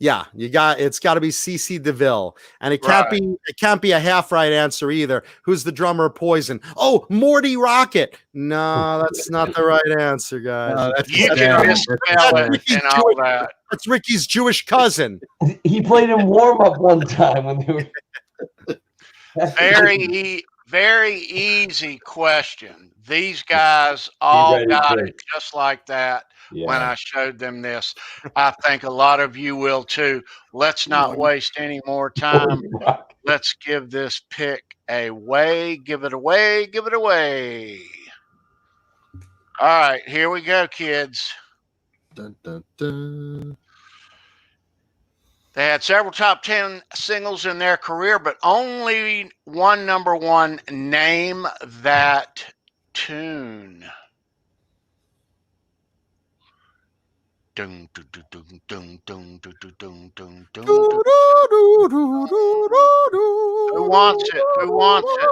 Yeah, it's got to be CC DeVille. And it can't be a half right answer either. Who's the drummer of Poison? Oh, Morty Rocket. No, that's not the right answer, guys. You can misspell it and all that. That's Ricky's Jewish cousin. He played in warm-up one time when they were very easy question. These guys all got it just like that. Yeah. When I showed them this, I think a lot of you will too. Let's not waste any more time. Let's give this pick away. Give it away. Give it away. All right, here we go, kids. Dun, dun, dun. They had several top 10 singles in their career, but only one number one. Name that tune. Who wants it? Who wants it?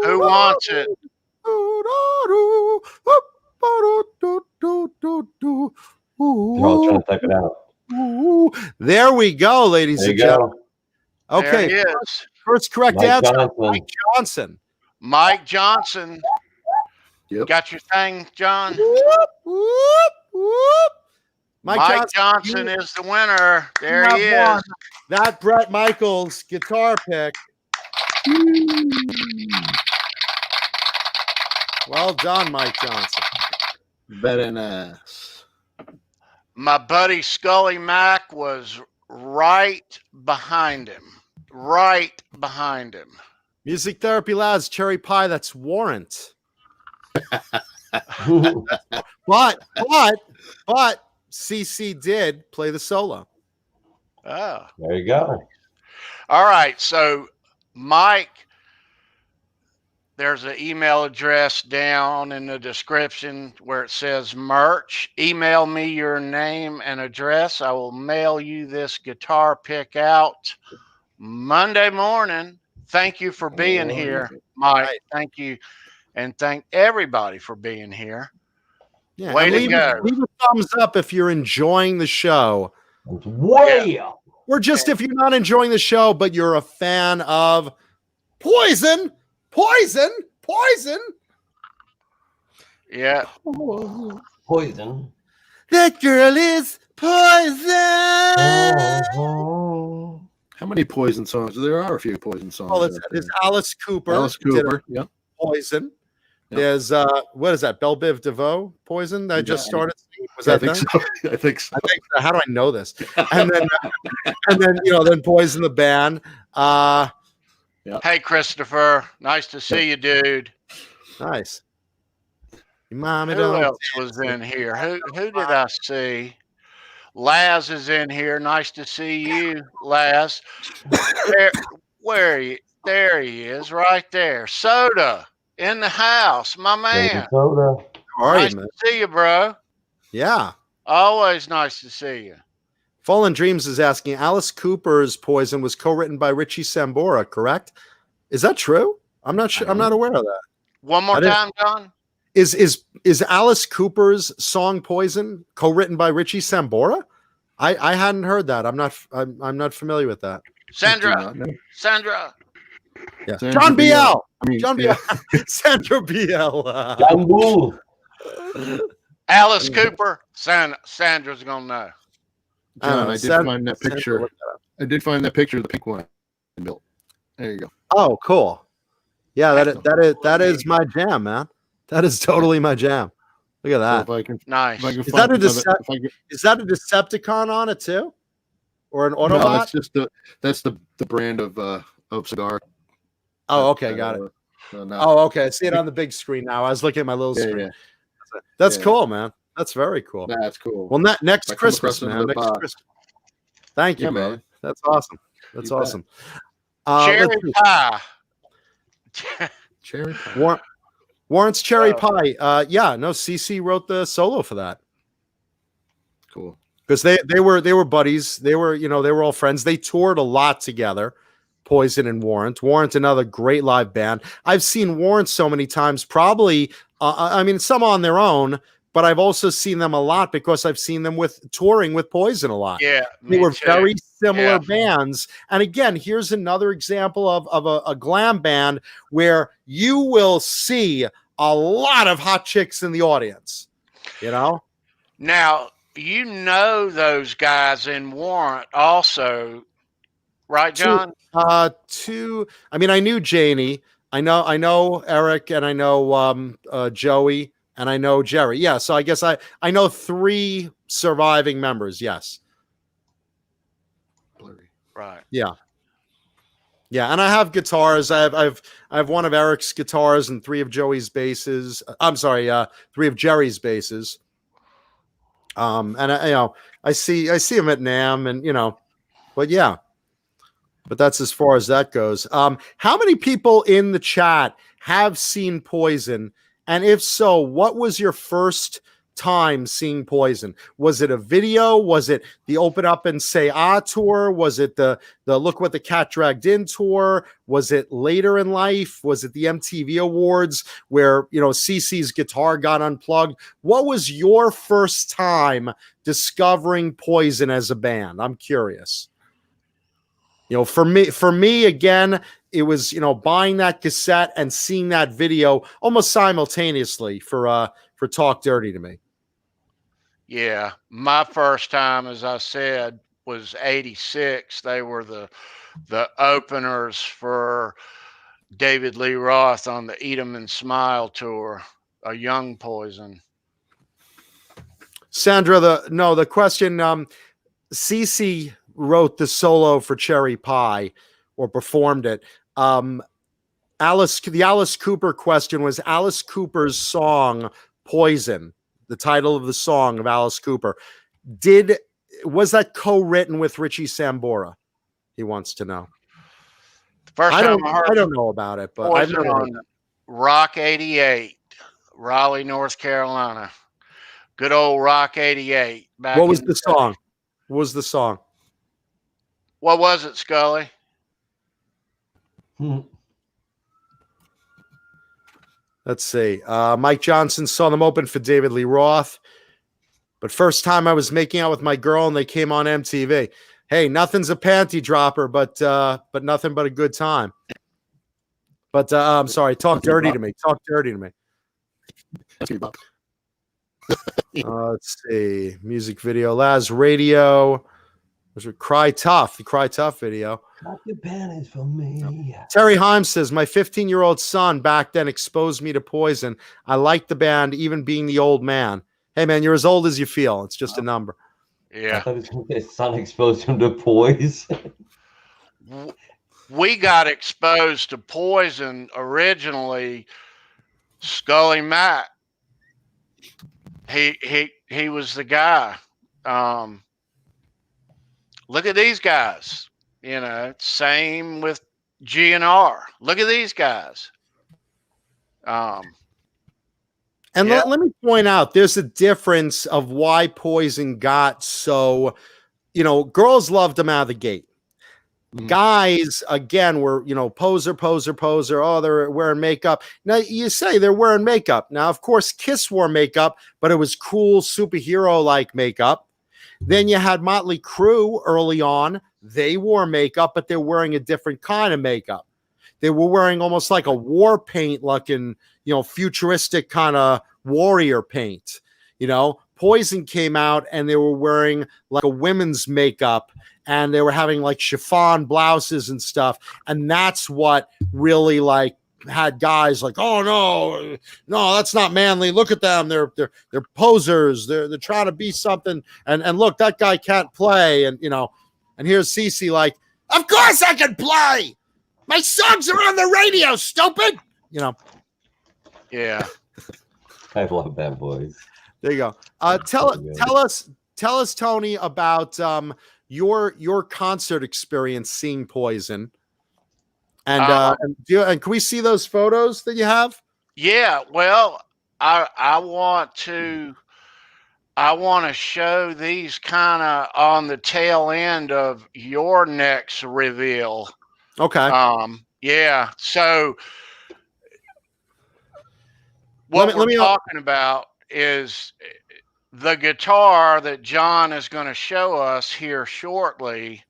Who wants it? They're all trying to type it out. There we go, ladies and gentlemen. Okay, there it is. First correct answer, Mike Johnson. Mike Johnson. Yep. Got your thing, John? Whoop, whoop, whoop. Mike Johnson is the winner. There he is. That Bret Michaels guitar pick. Well done, Mike Johnson. Very nice. My buddy Scully Mack was right behind him. Right behind him. Music Therapy Lads, Cherry Pie, that's Warrant. but CC did play the solo. Oh, there you go. All right, so Mike, there's an email address down in the description where it says merch. Email me your name and address. I will mail you this guitar pick out Monday morning. Thank you for being here, Mike. Thank you. And thank everybody for being here. Yeah, way to go. Leave a thumbs up if you're enjoying the show. Way up. Or just if you're not enjoying the show, but you're a fan of Poison. Yeah. Poison. That girl is Poison. Oh. How many Poison songs? There are a few Poison songs. Oh, there's Alice Cooper. Alice Cooper. Yep. Poison. Yep. There's what is that? Belle Biv DeVoe, Poison. That I just started singing. Was Yeah, that I think them? so. I think so. I think so. How do I know this? And then then Poison the band. Hey, Christopher. Nice to see you, dude. Nice. Your mommy Who don't else was in here? Who did I see? Laz is in here. Nice to see you, Laz. Where are you? There he is, right there. Soda in the house, my man. Soda. How are Nice you, man? to see you, bro. Yeah. Always nice to see you. Fallen Dreams is asking, Alice Cooper's Poison was co-written by Rikki Sambora, correct? Is that true? I'm not sure. I'm not aware of that. One more time, John. Is Alice Cooper's song Poison co-written by Rikki Sambora? I hadn't heard that. I'm not familiar with that. Sandra. Yeah. Sandra John BL. I mean, John BL. Sandra BL. John Bull. Alice Cooper. Sandra's gonna know. John, I did find that picture. I did find that picture of the pink one I built. There you go. Oh, cool. Yeah, that is my jam, man. That is totally my jam. Look at that. So if I can, Nice. if I can Is find that a another- is that a Decepticon on it too, or an No, Autobot? that's just the brand of cigar. Oh, okay, got it. No. Oh, okay. I see it on the big screen now. I was looking at my little screen. Yeah. That's Yeah. cool, man. That's very cool. That's cool. Well, next If I come Christmas, across man. another Next box. Christmas. Thank you, Yeah, man. man. That's awesome. That's You bet. awesome. Cherry let's see. pie. Cherry pie. Warrant's Cherry Oh. Pie. Yeah, no, CC wrote the solo for that Cool. because they were buddies. They were all friends. They toured a lot together. Poison and Warrant. Warrant, another great live band. I've seen Warrant so many times. Probably, I mean, some on their own, but I've also seen them a lot because I've seen them touring with Poison a lot. Yeah, They me were too. very similar Yeah. bands. And again, here's another example of a glam band where you will see a lot of hot chicks in the audience. You know? Now, you know those guys in Warrant also, right, John? I mean, I knew Janie. I know Eric, and I know Joey, and I know Jerry. Yeah, so I guess I know 3 surviving members. Yes. Blurry. Right. Yeah, and I have guitars. I have one of Eric's guitars and 3 of Joey's basses. I'm sorry, 3 of Jerry's basses. And I see him at NAMM, and but yeah. But that's as far as that goes. How many people in the chat have seen Poison? And if so, what was your first time seeing Poison? Was it a video? Was it the Open Up and Say Ah tour? Was it the Look What the Cat Dragged In tour? Was it later in life? Was it the MTV Awards where, CC's guitar got unplugged? What was your first time discovering Poison as a band? I'm curious. For me, again, it was, buying that cassette and seeing that video almost simultaneously for Talk Dirty to Me. Yeah. My first time, as I said, was 86. They were the openers for David Lee Roth on the Eat 'em and Smile tour, a young Poison. Sandra, the question, CC wrote the solo for Cherry Pie or performed it. The Alice Cooper question was Alice Cooper's song Poison, the title of the song of Alice Cooper. Was that co-written with Rikki Sambora? He wants to know. The first I time I don't know about it, but I've Poison never heard on Rock 88, Raleigh, North Carolina. Good old Rock 88. What was the song? What was the song? What was it, Scully? Let's see. Mike Johnson saw them open for David Lee Roth. But first time I was making out with my girl and they came on MTV. Hey, nothing's a panty dropper, but nothing but a good time. But I'm sorry. Talk dirty to me. Talk dirty to me. Let's see. Music video. Laz Radio. There's a Cry Tough. The Cry Tough video. Drop your panties for me. Terry Himes says, my 15-year-old son back then exposed me to Poison. I liked the band, even being the old man. Hey, man, you're as old as you feel. It's just a number. I Yeah. thought his son exposed him to poise. We got exposed to poison originally. Scully Matt. He was the guy. Look at these guys. You know, same with GNR. Look at these guys. And Yeah. let me point out, there's a difference of why Poison got so, you know, girls loved him out of the gate. Guys, again, were, you know, poser. Oh, they're wearing makeup. Now, you say they're wearing makeup. Now, of course, Kiss wore makeup, but it was cool, superhero-like makeup. Then you had Motley Crue early on. They wore makeup, but they're wearing a different kind of makeup. They were wearing almost like a war paint looking, you know, futuristic kind of warrior paint. You know, Poison came out and they were wearing like a women's makeup, and they were having like chiffon blouses and stuff. And that's what really like had guys like, oh no, that's not manly. Look at them. They're posers. They're trying to be something. And look, that guy can't play. And, you know, and here's CC like, of course I can play. My songs are on the radio, stupid. You know. Yeah. I love that voice. There you go. Tell us, Tony, about your concert experience seeing Poison. And can we see those photos that you have? Yeah. Well, I want to show these kind of on the tail end of your next reveal. Okay. Yeah. So what we're talking about is the guitar that John is going to show us here shortly.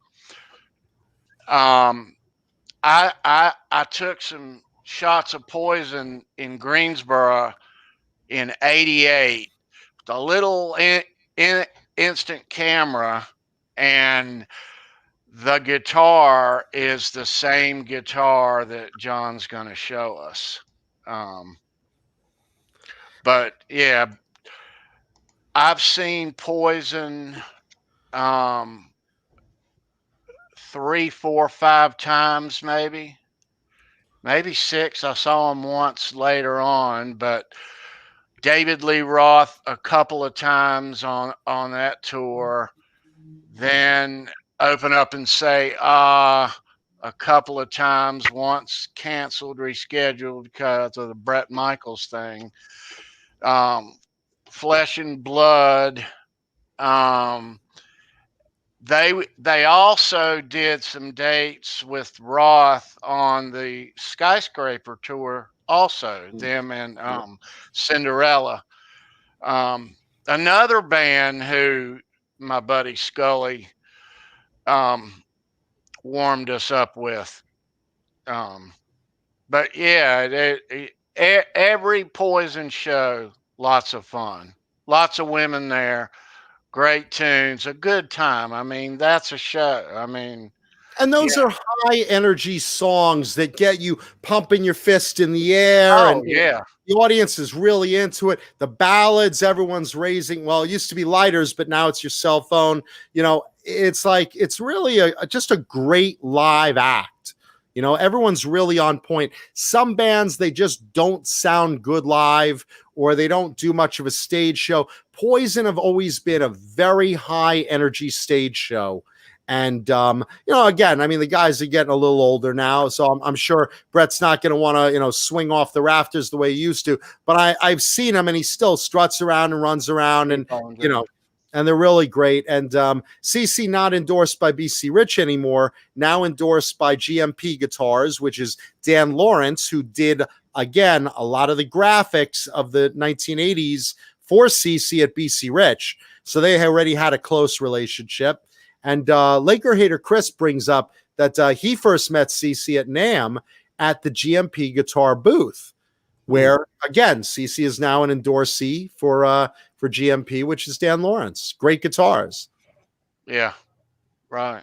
I took some shots of Poison in Greensboro in '88 with a little instant camera, and the guitar is the same guitar that John's going to show us. But yeah, I've seen Poison 3, 4, 5 times, maybe 6. I saw him once later on, but David Lee Roth a couple of times on that tour. Then open up and say a couple of times, once canceled, rescheduled because of the Bret Michaels thing. Flesh and Blood. They also did some dates with Roth on the Skyscraper tour also, them and Cinderella. Another band who my buddy Scully warmed us up with. But yeah, every Poison show, lots of fun. Lots of women there. Great tunes, a good time. I mean, that's a show. I mean, and those are high energy songs that get you pumping your fist in the air. Oh, and yeah. The audience is really into it. The ballads, everyone's raising. Well, it used to be lighters, but now it's your cell phone. You know, it's like, it's really just a great live act. You know, everyone's really on point. Some bands, they just don't sound good live, or they don't do much of a stage show. Poison have always been a very high energy stage show. And, you know, again, I mean, the guys are getting a little older now, so I'm sure Bret's not going to want to, you know, swing off the rafters the way he used to. But I've seen him, and he still struts around and runs around, and, you know, and they're really great. And CC not endorsed by BC Rich anymore, now endorsed by GMP Guitars, which is Dan Lawrence, who did, again, a lot of the graphics of the 1980s for CC at BC Rich. So they already had a close relationship. And Laker Hater Chris brings up that he first met CC at NAMM at the GMP guitar booth, where, again, CC is now an endorsee for GMP, which is Dan Lawrence. Great guitars. Yeah. Right.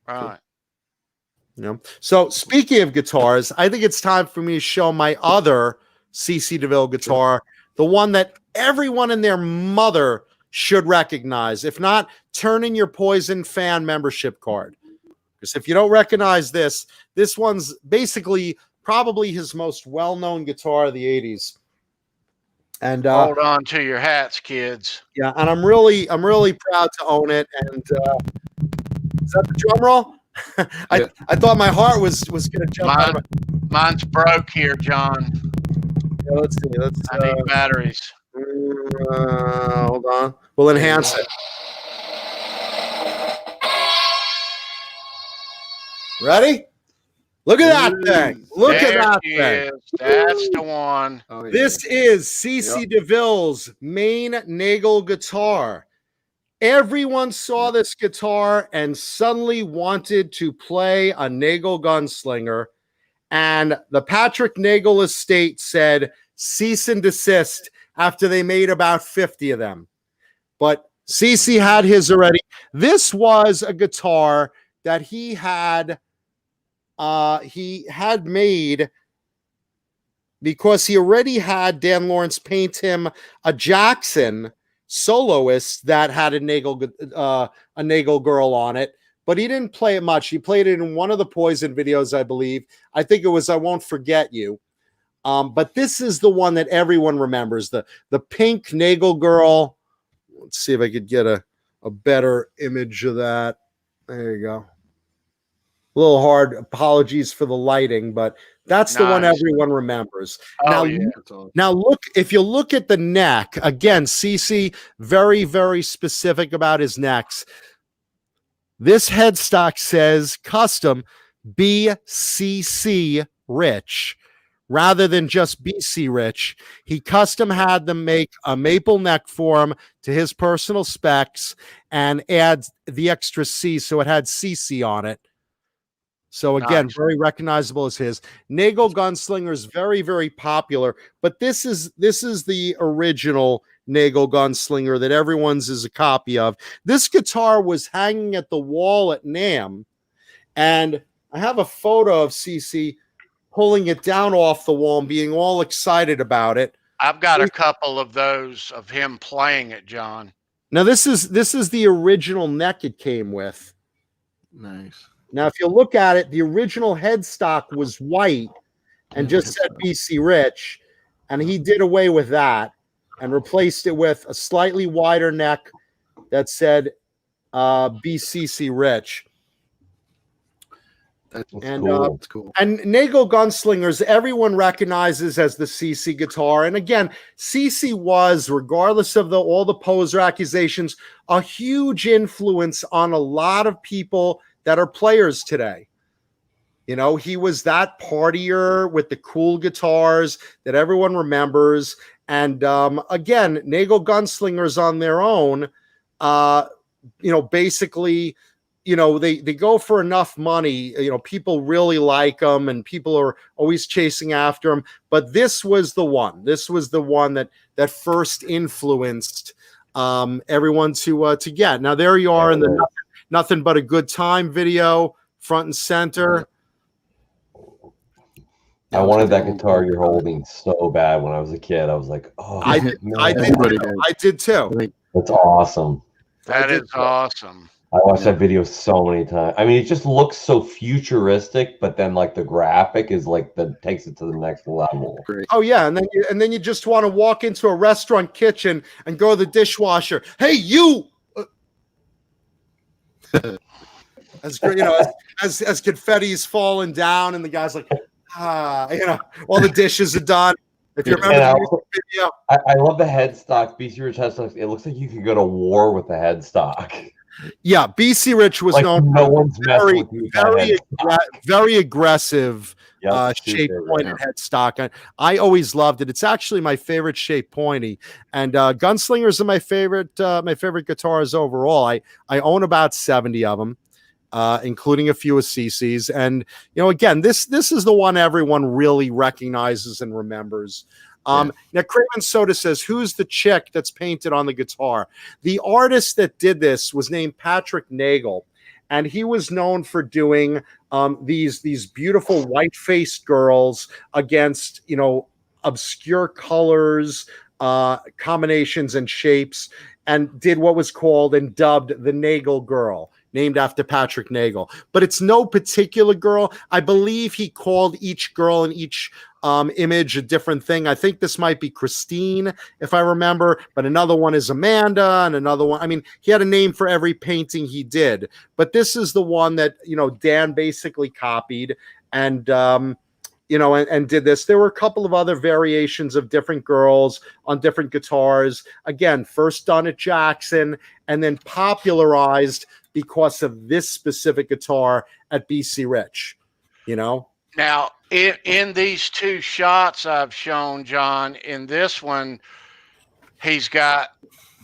Right. You know. So speaking of guitars, I think it's time for me to show my other CC DeVille guitar, the one that everyone and their mother should recognize. If not, turn in your Poison fan membership card. Because if you don't recognize this one's basically probably his most well-known guitar of the 80s. And hold on to your hats, kids. Yeah, and I'm really proud to own it. And is that the drum roll? I thought my heart was gonna jump out of mine's broke here, John. Yeah, let's see. I need batteries. Hold on. We'll enhance it. Ready? Look at that thing. Look at that thing. That's the one. Oh, yeah. This is CC DeVille's main Nagel guitar. Everyone saw this guitar and suddenly wanted to play a Nagel Gunslinger. And the Patrick Nagel estate said cease and desist after they made about 50 of them. But CC had his already. This was a guitar that he had made because he already had Dan Lawrence paint him a Jackson soloist that had a Nagel girl on it, but he didn't play it much. He played it in one of the Poison videos, I believe. I think it was I Won't Forget You. But this is the one that everyone remembers, the pink Nagel girl. Let's see if I could get a better image of that. There you go. A little hard. Apologies for the lighting, but that's the one everyone remembers. Now look, if you look at the neck, again, CC, very, very specific about his necks. This headstock says custom BCC Rich rather than just BC Rich. He custom had them make a maple neck for him to his personal specs and add the extra C, so it had CC on it. So again, very recognizable as his. Nagel Gunslinger is very, very popular, but this is the original Nagel Gunslinger that everyone's is a copy of. This guitar was hanging at the wall at NAMM, and I have a photo of CC pulling it down off the wall and being all excited about it. I've got a couple of those of him playing it, John. Now this is the original neck it came with. Nice. Now, if you look at it, the original headstock was white and just said BC Rich, and he did away with that and replaced it with a slightly wider neck that said BCC Rich. That's cool. That's cool. And Nagel Gunslingers, everyone recognizes as the CC guitar. And again, CC was, regardless of all the poser accusations, a huge influence on a lot of people that are players today. You know, he was that partier with the cool guitars that everyone remembers. And again, Nagel Gunslingers on their own, basically, they go for enough money. People really like them and people are always chasing after them. But this was the one. This was the one that first influenced everyone to get. Now, there you are in the Nothing But a Good Time video, front and center. I wanted that guitar you're holding so bad when I was a kid. I was like, oh, I did too. That's awesome. That is awesome. I watched that video so many times. I mean, it just looks so futuristic, but then like the graphic is like takes it to the next level. Oh yeah, and then you just want to walk into a restaurant kitchen and go to the dishwasher. Hey, you. As confetti's falling down, and the guy's like, all the dishes are done. If you remember the video, I love the headstock. BC Rich headstock. It looks like you could go to war with the headstock. Yeah, BC Rich was like known for very aggressive shape pointed headstock. I always loved it. It's actually my favorite shape pointy, and Gunslingers are my favorite guitars overall. I own about 70 of them, including a few of CC's. And again, this is the one everyone really recognizes and remembers. Now, Craven Soda says, who's the chick that's painted on the guitar? The artist that did this was named Patrick Nagel, and he was known for doing these beautiful white-faced girls against, obscure colors, combinations and shapes, and did what was called and dubbed the Nagel Girl, named after Patrick Nagel. But it's no particular girl. I believe he called each girl in each image a different thing. I think this might be Christine, if I remember, but another one is Amanda, and another one, I mean, he had a name for every painting he did. But this is the one that, Dan basically copied and did this. There were a couple of other variations of different girls on different guitars. Again, first done at Jackson and then popularized because of this specific guitar at BC Rich, Now, in these two shots I've shown, John, in this one, he's got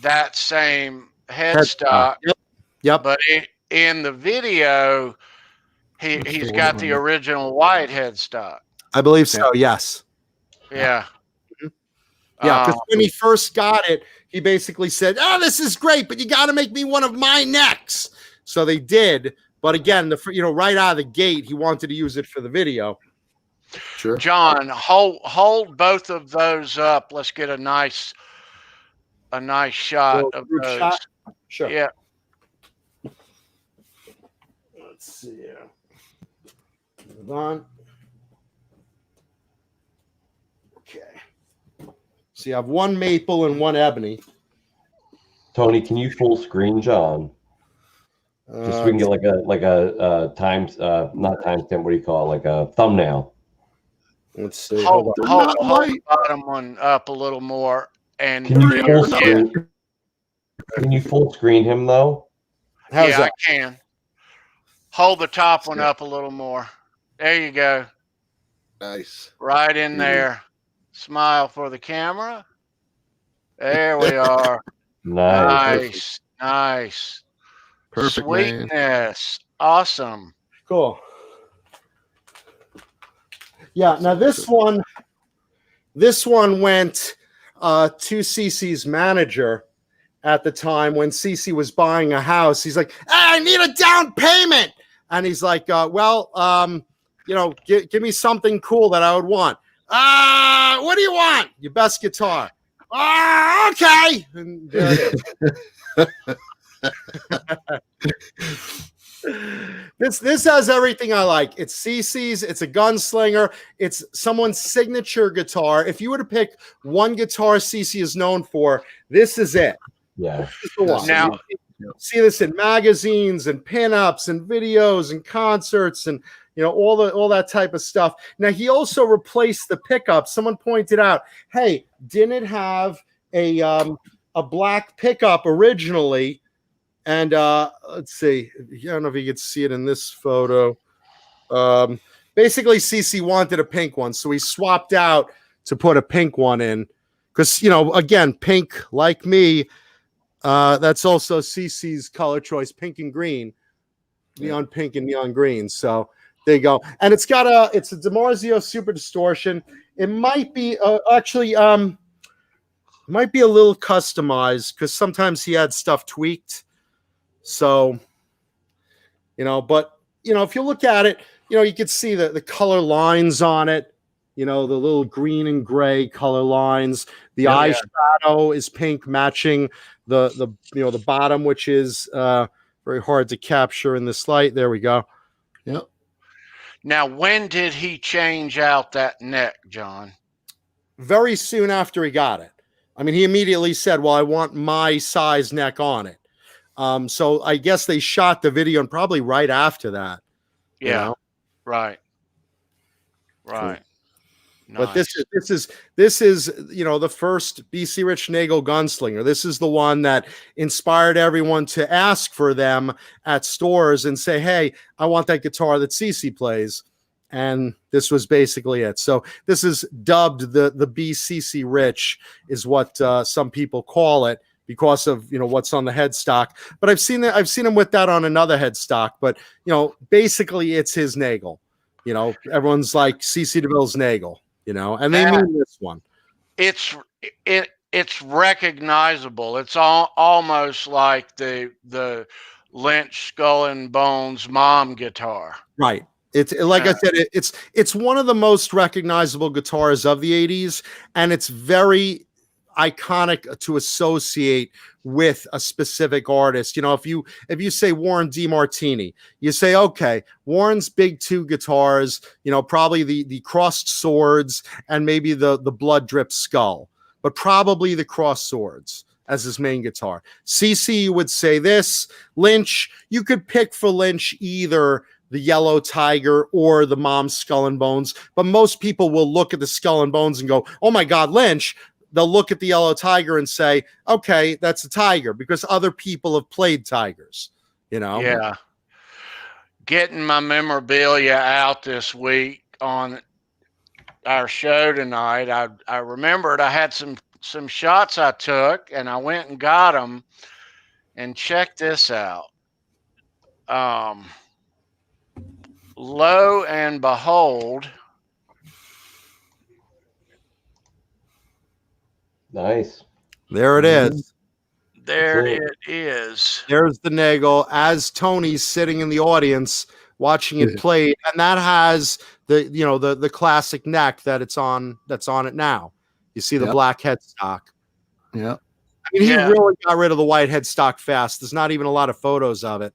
that same headstock. Yep. But in the video, he's got the original white headstock. I believe so, yes. Yeah. Yeah, because when he first got it, he basically said, this is great, but you got to make me one of my necks. So they did. But again, right out of the gate, he wanted to use it for the video. Sure. John, hold both of those up. Let's get a nice shot of those. Shot? Sure. Yeah. Let's see here. Hold on. Okay. So you have one maple and one ebony. Tony, can you full screen John? Just so we can get like a times not timestamp. What do you call it? Like a thumbnail. Let's see. Hold the bottom one up a little more. And can you full screen him though? How's that? I can. Hold the top one up a little more. There you go. Nice. Right in there. Smile for the camera. There we are. Nice. Nice. Perfect. Sweetness. Man. Awesome. Cool. Yeah. Now this one went to CC's manager at the time when CC was buying a house. He's like, hey, I need a down payment. And he's like, give me something cool that I would want. What do you want? Your best guitar. Okay. And there it is. This has everything I like. It's CC's, it's a gunslinger, it's someone's signature guitar. If you were to pick one guitar CC is known for, this is it. Yeah. This is the one. Now, you see this in magazines and pinups and videos and concerts and all that type of stuff. Now he also replaced the pickup. Someone pointed out, hey, didn't it have a black pickup originally? And let's see. I don't know if you could see it in this photo. Basically, CC wanted a pink one, so he swapped out to put a pink one in. Because, again, pink, like me, that's also CC's color choice, pink and green. Neon pink and neon green. So there you go. And it's got it's a DiMarzio Super Distortion. It might be might be a little customized because sometimes he had stuff tweaked. So, but, if you look at it, you can see the color lines on it, the little green and gray color lines. The eyeshadow is pink, matching the bottom, which is very hard to capture in this light. There we go. Yep. Now, when did he change out that neck, John? Very soon after he got it. I mean, he immediately said, well, I want my size neck on it. So I guess they shot the video and probably right after that. Yeah. Right. Cool. Nice. But this is the first BC Rich Nagel Gunslinger. This is the one that inspired everyone to ask for them at stores and say, hey, I want that guitar that CC plays. And this was basically it. So this is dubbed the BCC Rich is what some people call it, because of what's on the headstock. But I've seen him with that on another headstock. But basically it's his Nagel. Everyone's like CC DeVille's Nagel. And they mean this one. It's recognizable. It's almost like the Lynch Skull and Bones mom guitar. Right. It's like I said, it's one of the most recognizable guitars of the 80s, and it's very iconic to associate with a specific artist. If you say Warren DeMartini, you say, okay, Warren's big two guitars, probably the crossed swords and maybe the blood drip skull, but probably the crossed swords as his main guitar. CC would say this. Lynch, you could pick for Lynch either the Yellow Tiger or the Mom's Skull and Bones, but most people will look at the Skull and Bones and go, oh my God, Lynch. They'll look at the Yellow Tiger and say, okay, that's a tiger, because other people have played tigers, Yeah. Getting my memorabilia out this week on our show tonight. I remembered I had some shots I took, and I went and got them. And check this out. Lo and behold. Nice. There it is. There it is. There's the Nagel as Tony's sitting in the audience watching it played, and that has the classic neck that's on it now. You see the black headstock. Yeah. I mean, he really got rid of the white headstock fast. There's not even a lot of photos of it.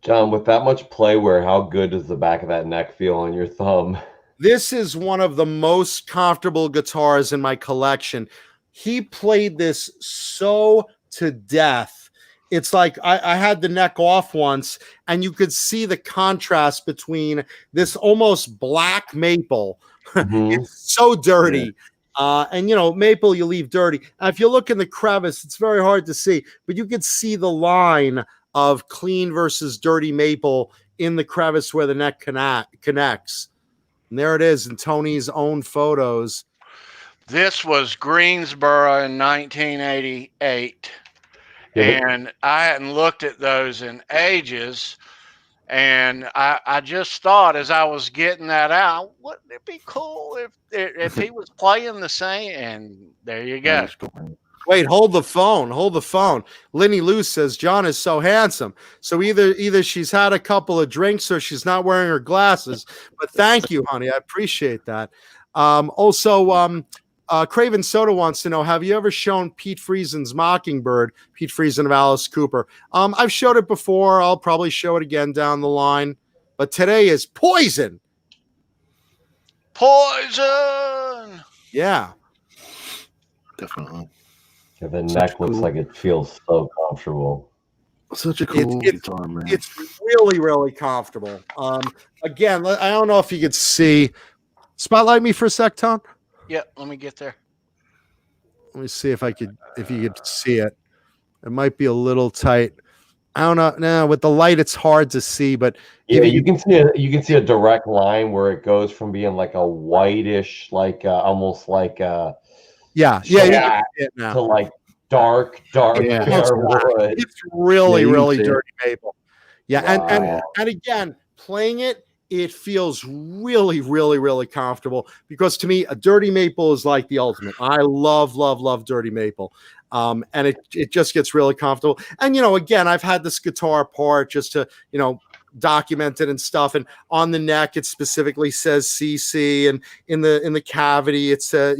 John, with that much play wear, how good does the back of that neck feel on your thumb? This is one of the most comfortable guitars in my collection. He played this so to death. It's like I had the neck off once, and you could see the contrast between this almost black maple. It's so dirty. And maple you leave dirty. If you look in the crevice, it's very hard to see, but you could see the line of clean versus dirty maple in the crevice where the neck connects. And there it is in Tony's own photos. This was Greensboro in 1988. And I hadn't looked at those in ages. And I just thought, as I was getting that out, wouldn't it be cool if he was playing the same? And there you go. Wait, hold the phone. Lenny Lou says John is so handsome. So either she's had a couple of drinks or she's not wearing her glasses. But thank you, honey. I appreciate that. Also, Craven Soda wants to know, have you ever shown Pete Friesen's Mockingbird, Pete Friesen of Alice Cooper? I've showed it before. I'll probably show it again down the line. But today is Poison. Poison. Yeah. Definitely. Yeah, the neck looks like it feels so comfortable. Such a cool guitar, man. It's really, really comfortable. Again, I don't know if you could see. Spotlight me for a sec, Tom. Yeah, let me get there. Let me see if you could see it. It might be a little tight. I don't know. No, with the light, it's hard to see. But yeah, you can see a direct line where it goes from being like a whitish, like almost like to like dark wood. It's really, really dirty maple. Yeah, wow. and again, playing it. It feels really, really, really comfortable, because to me, a dirty maple is like the ultimate. I love, love, love dirty maple. And it just gets really comfortable. And, again, I've had this guitar apart just to, document it and stuff. And on the neck, it specifically says CC, and in the cavity, it says,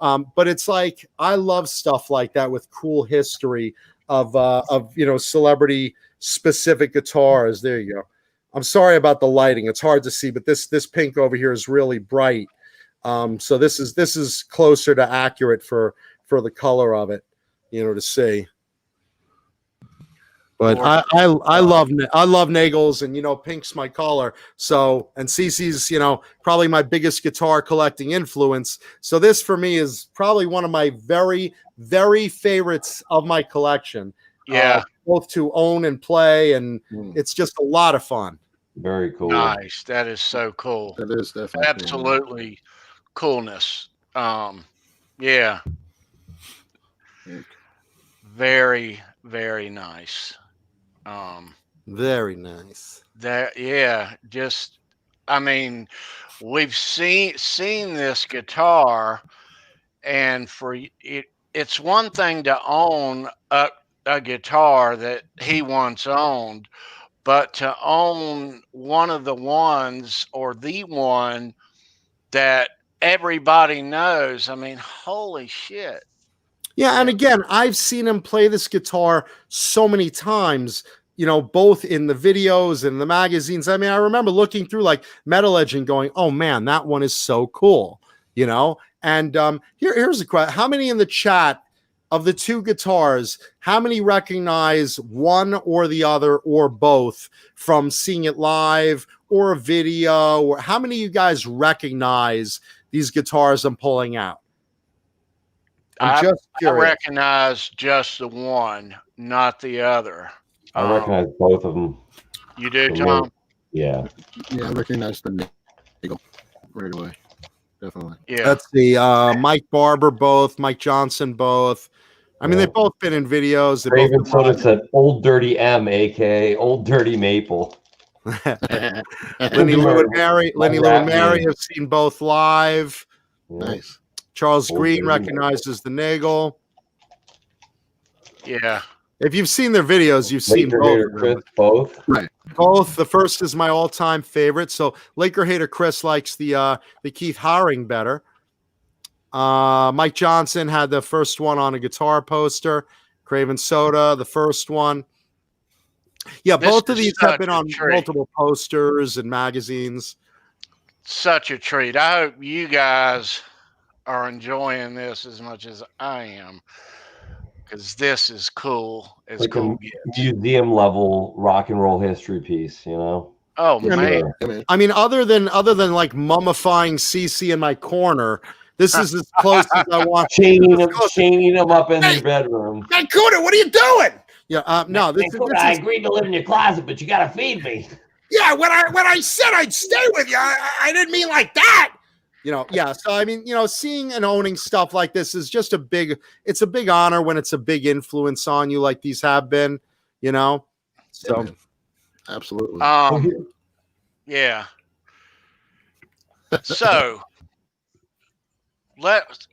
but it's like, I love stuff like that with cool history of celebrity specific guitars. There you go. I'm sorry about the lighting. It's hard to see, but this pink over here is really bright. So this is closer to accurate for the color of it, to see. But I love Nagels, and pink's my color. So, and CC's probably my biggest guitar collecting influence. So this for me is probably one of my very, very favorites of my collection. Yeah. Both to own and play, and it's just a lot of fun. Very cool. Nice. That is so cool. That is definitely absolutely coolness. Yeah. Very, very nice. Very nice. Just, I mean, we've seen this guitar, and it's one thing to own a guitar that he once owned, but to own one of the ones, or the one that everybody knows. I mean, holy shit. Yeah, and again, I've seen him play this guitar so many times, you know, both in the videos and the magazines. I mean, I remember looking through like Metal Edge and going, oh man, that one is so cool, you know? And here's a question. How many in the chat of the two guitars, how many recognize one or the other or both from seeing it live or a video? Or how many of you guys recognize these guitars I'm pulling out? I'm just curious. I recognize just the one, not the other. I recognize both of them. You do, Tom? Yeah. Yeah, I recognize the Nagel right away. Definitely. Yeah. Let's see. Mike Barber, both. Mike Johnson, both. I mean, they've both been in videos. Raven Soda said Old Dirty M, aka Old Dirty Maple. Lenny Lou and Mary have seen both live. Nice. Charles Green recognizes the Nagel. Yeah. If you've seen their videos, you've seen both. Both. Right. Both. The first is my all-time favorite. So Laker hater Chris likes the Keith Haring better. Mike Johnson had the first one on a guitar poster. Craven Soda, the first one. Yeah, both of these have been on multiple posters and magazines. Such a treat. I hope you guys are enjoying this as much as I am, because this is cool. It's like cool. A museum level rock and roll history piece, you know? Oh man. I mean, other than like mummifying CC in my corner, this is as close as I want. Chaining him up in your bedroom. Mankuta, what are you doing? Yeah, no. This is, I agreed to live in your closet, but you got to feed me. Yeah, when I said I'd stay with you, I didn't mean like that. You know, yeah. So I mean, you know, seeing and owning stuff like this is just it's a big honor when it's a big influence on you, like these have been. You know, so absolutely. Yeah. So let's.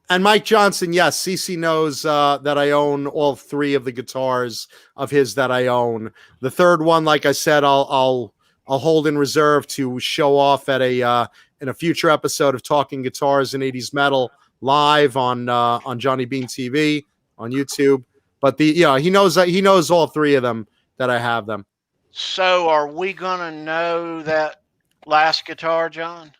And Mike Johnson, yes, CC knows that I own all three of the guitars of his that I own. The third one, like I said, I'll hold in reserve to show off at in a future episode of Talking Guitars and 80s Metal live on JohnnyBeaneTV on YouTube. But he knows all three of them that I have them. So are we gonna know that last guitar, John?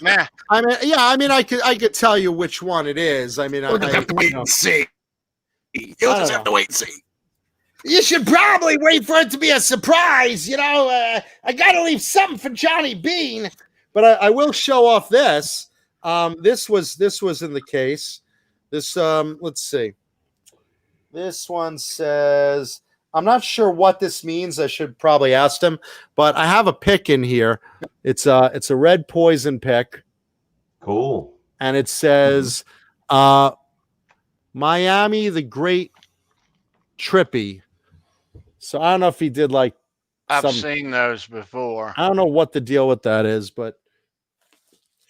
Man. I mean, I could tell you which one it is. I mean, we'll just have to wait and see. You'll just have to wait and see. You should probably wait for it to be a surprise. You know, I got to leave something for JohnnyBeane. But I will show off this. This was in the case. This let's see. This one says, I'm not sure what this means. I should probably ask him, but I have a pick in here. It's a red poison pick. Cool. And it says Miami the Great Trippy. So I don't know if he did like I've seen those before. I don't know what the deal with that is, but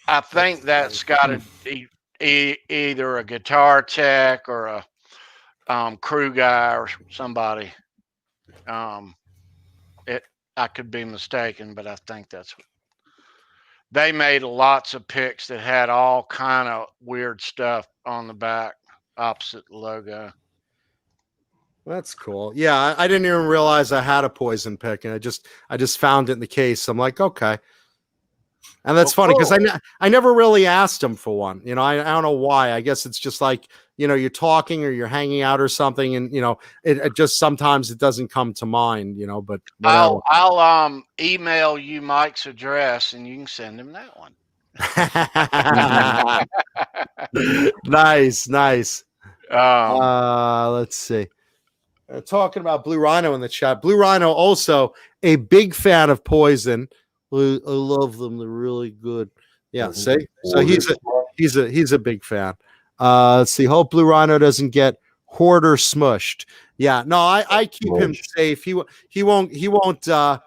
I think that's got to be either a guitar tech or a crew guy or somebody. I could be mistaken, but I think that's what they made. Lots of picks that had all kind of weird stuff on the back opposite the logo. That's cool. Yeah, I didn't even realize I had a poison pick, and I just found it in the case. I'm like, okay. And that's funny because I never really asked him for one. You know, I don't know why. I guess it's just like, you know, you're talking or you're hanging out or something, and you know, it just sometimes it doesn't come to mind. You know, but I'll email you Mike's address and you can send him that one. Nice. Let's see. Talking about Blue Rhino in the chat. Blue Rhino also a big fan of Poison. I love them. They're really good. Yeah. See, so he's a big fan. Let's see. Hope Blue Rhino doesn't get hoarder smushed. Yeah. No, I keep him safe. He won't get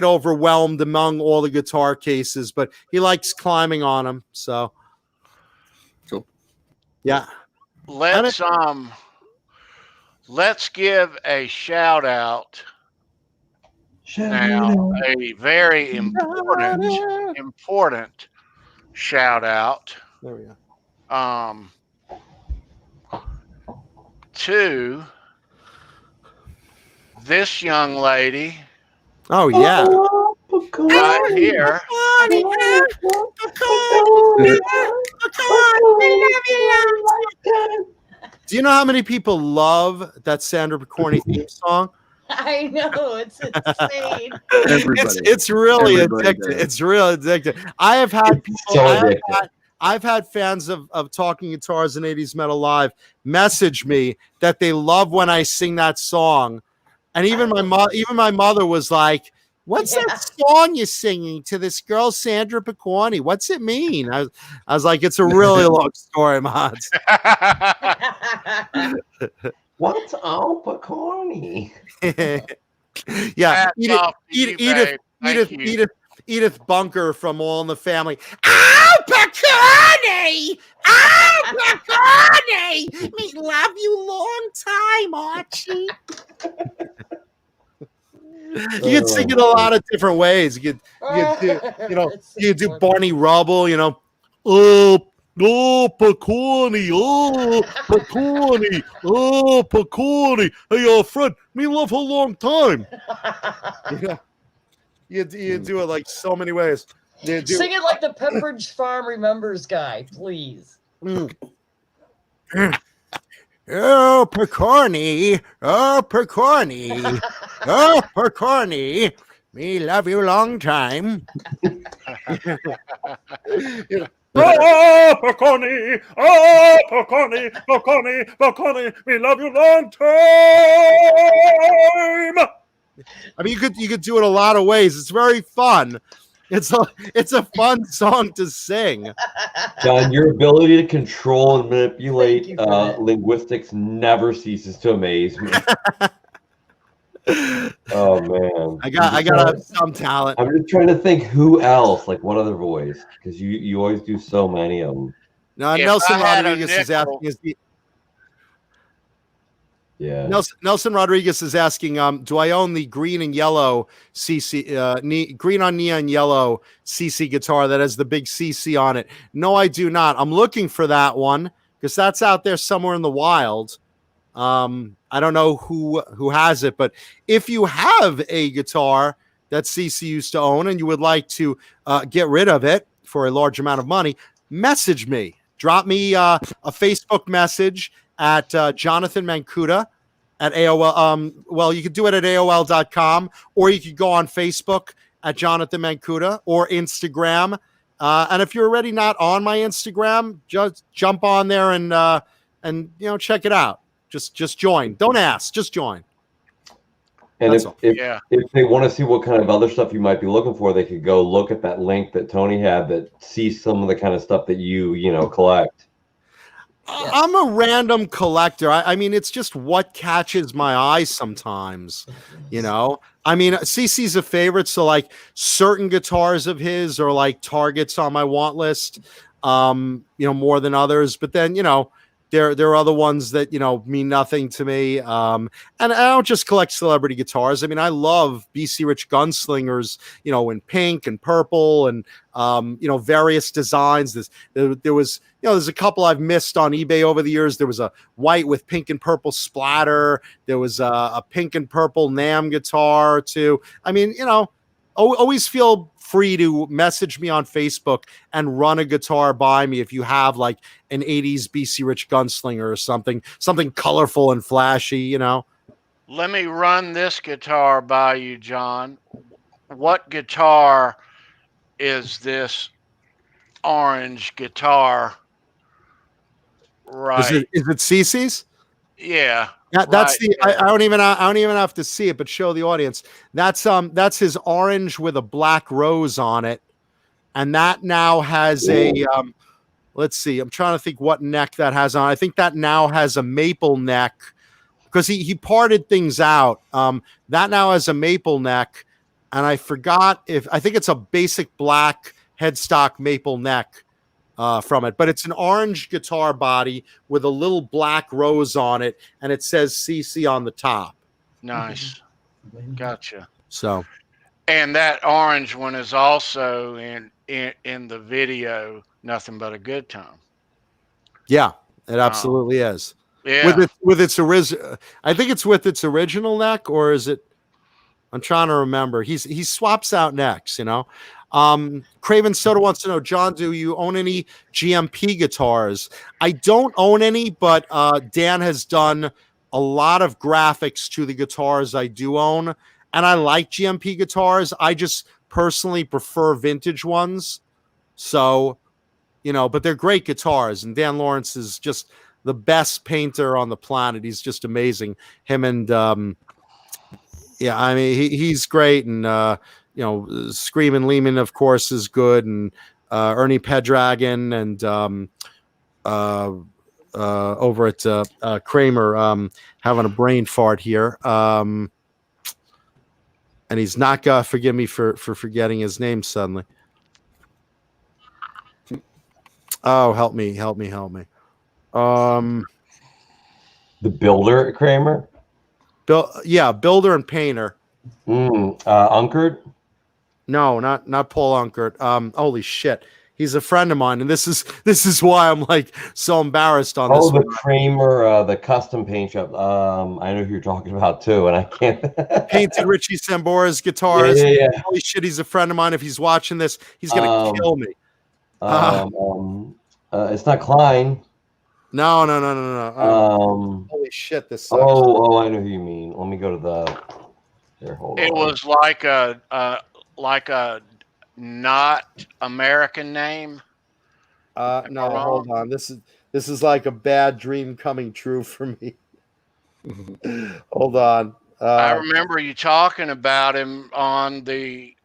overwhelmed among all the guitar cases, but he likes climbing on them. So cool. Yeah. Let's give a shout out Now, a very important shout out There we go. to this young lady Oh yeah. right here. Do you know how many people love that Sandra Pokorney theme song? I know, it's insane. It's really Everybody addictive. does. It's really addictive. I have had people. So addictive. I've had fans of Talking Guitars and 80s Metal Live message me that they love when I sing that song, and even my mother was like, "What's that song you're singing to this girl Sandra Pokorney? What's it mean?" I was like, "It's a really long story, Mods." What's all Pokorney? Yeah, Hats off to you, babe. Thank you. Edith Bunker from All in the Family. Oh, Pokorney! Oh, Pokorney! Me love you long time, Archie. You can sing it a lot of different ways. You could do, you could do Barney Rubble, oh, Pokorney, oh, Pokorney, oh, Pokorney. Hey, friend, me love her long time. You do it like so many ways. Sing it like the Pepperidge Farm Remembers guy, please. Oh, Pokorney, oh, Pokorney, oh, Pokorney, me love you long time. Oh, Pokorney, oh, Pokorney, Pokorney, Pokorney, me love you long time. I mean, you could do it a lot of ways. It's very fun. It's a fun song to sing. John, your ability to control and manipulate Thank you for that. linguistics never ceases to amaze me. Oh man, I got some talent. I'm just trying to think who else, like what other voice, because you always do so many of them. Now, If Nelson I had a Rodriguez is nickel- asking. Yeah. Nelson Rodriguez is asking, do I own the green and yellow CC, green on neon yellow CC guitar that has the big CC on it? No, I do not. I'm looking for that one because that's out there somewhere in the wild. I don't know who has it, but if you have a guitar that CC used to own and you would like to get rid of it for a large amount of money, message me. Drop me a Facebook message at Jonathan Mankuta at AOL. Well, you could do it at AOL.com, or you could go on Facebook at Jonathan Mankuta or Instagram. And if you're already not on my Instagram, just jump on there and check it out. Just join. Don't ask. Just join. And That's if they want to see what kind of other stuff you might be looking for, they could go look at that link that Tony had that sees some of the kind of stuff that you collect. I'm a random collector. I mean, it's just what catches my eye sometimes, I mean, CC's a favorite, so like certain guitars of his are like targets on my want list, more than others. But then, there are other ones that, mean nothing to me. And I don't just collect celebrity guitars. I mean, I love BC Rich Gunslingers, in pink and purple and, various designs. There was, there's a couple I've missed on eBay over the years. There was a white with pink and purple splatter. There was a pink and purple NAMM guitar too. I mean, always feel free to message me on Facebook and run a guitar by me if you have like an 80s BC Rich Gunslinger or something colorful and flashy, Let me run this guitar by you, John. What guitar is this orange guitar? Right. Is it CC's? Yeah. That's right I don't even have to see it, but show the audience. That's his orange with a black rose on it, and that now has a let's see. I'm trying to think what neck that has on. I think that now has a maple neck because he parted things out. That now has a maple neck, and I think it's a basic black headstock maple neck. From it, but it's an orange guitar body with a little black rose on it, and it says CC on the top. Nice. Gotcha. So, and that orange one is also in the video. Nothing but a good time. yeah, it absolutely is. Yeah. With its original, I think it's with its original neck, or is it? I'm trying to remember. He swaps out necks, you know. Craven Soda wants to know, John, do you own any GMP guitars? I don't own any, but Dan has done a lot of graphics to the guitars I do own, and I like GMP guitars. I just personally prefer vintage ones. So, you know, but they're great guitars, and Dan Lawrence is just the best painter on the planet. He's just amazing. Him and yeah, I mean he's great, and you know, Screamin' Lehman, of course, is good, and Ernie Pendragon, and over at Kramer, having a brain fart here, and he's not gonna forgive me for forgetting his name suddenly. Oh, help me. The builder, Kramer? Builder and painter. Unkert? No, not Paul Unkert. Holy shit. He's a friend of mine, and this is why I'm like so embarrassed on this. Oh, the Kramer, the custom paint shop. I know who you're talking about too, and I can't. Painted Richie Sambora's guitars. Yeah. Holy shit, he's a friend of mine. If he's watching this, he's gonna kill me. It's not Klein. No. Holy shit, this sucks. Oh, I know who you mean. Let me go to the. Here, hold on. It was like a not American name. No, hold on. This is like a bad dream coming true for me. Hold on. I remember you talking about him on the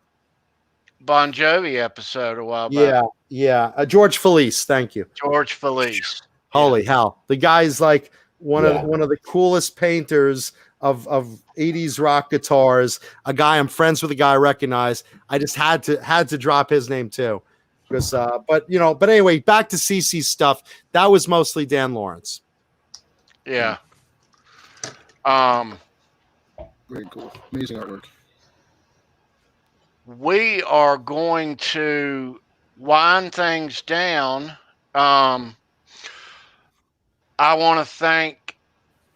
Bon Jovi episode a while back. Yeah. George Felice, thank you. George Felice. Holy hell. The guy's like one of the coolest painters of 80s rock guitars. A guy I'm friends with, a guy I recognize. I just had to drop his name too. Because but anyway, back to CC stuff. That was mostly Dan Lawrence. Yeah. Very cool. Amazing artwork. We are going to wind things down. I want to thank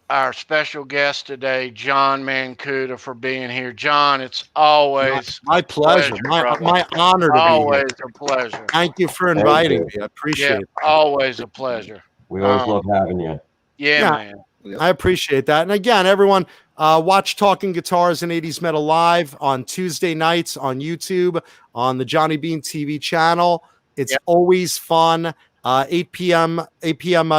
our special guest today, John Mankuta, for being here. John, it's always my pleasure. My honor to be here. Always a pleasure. Thank you for inviting me. I appreciate it. Always a pleasure. We always love having you. Yeah, man. I appreciate that. And again, everyone, watch Talking Guitars and 80s Metal live on Tuesday nights on YouTube, on the Johnny Beane TV channel. It's always fun. 8 p.m.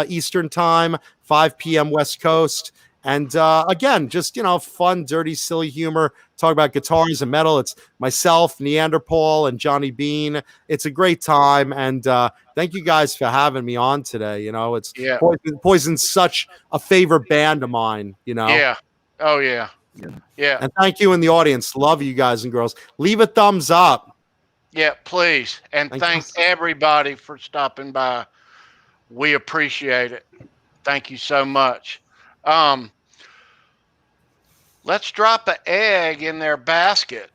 Eastern time, 5 p.m. West Coast. And again, just, fun, dirty, silly humor. Talk about guitars and metal. It's myself, NeanderPaul, and Johnny Beane. It's a great time. And thank you guys for having me on today. It's Poison's such a favorite band of mine, Yeah. Oh, yeah. Yeah. And thank you in the audience. Love you guys and girls. Leave a thumbs up. Yeah, please. And thank everybody for stopping by. We appreciate it. Thank you so much. Let's drop an egg in their basket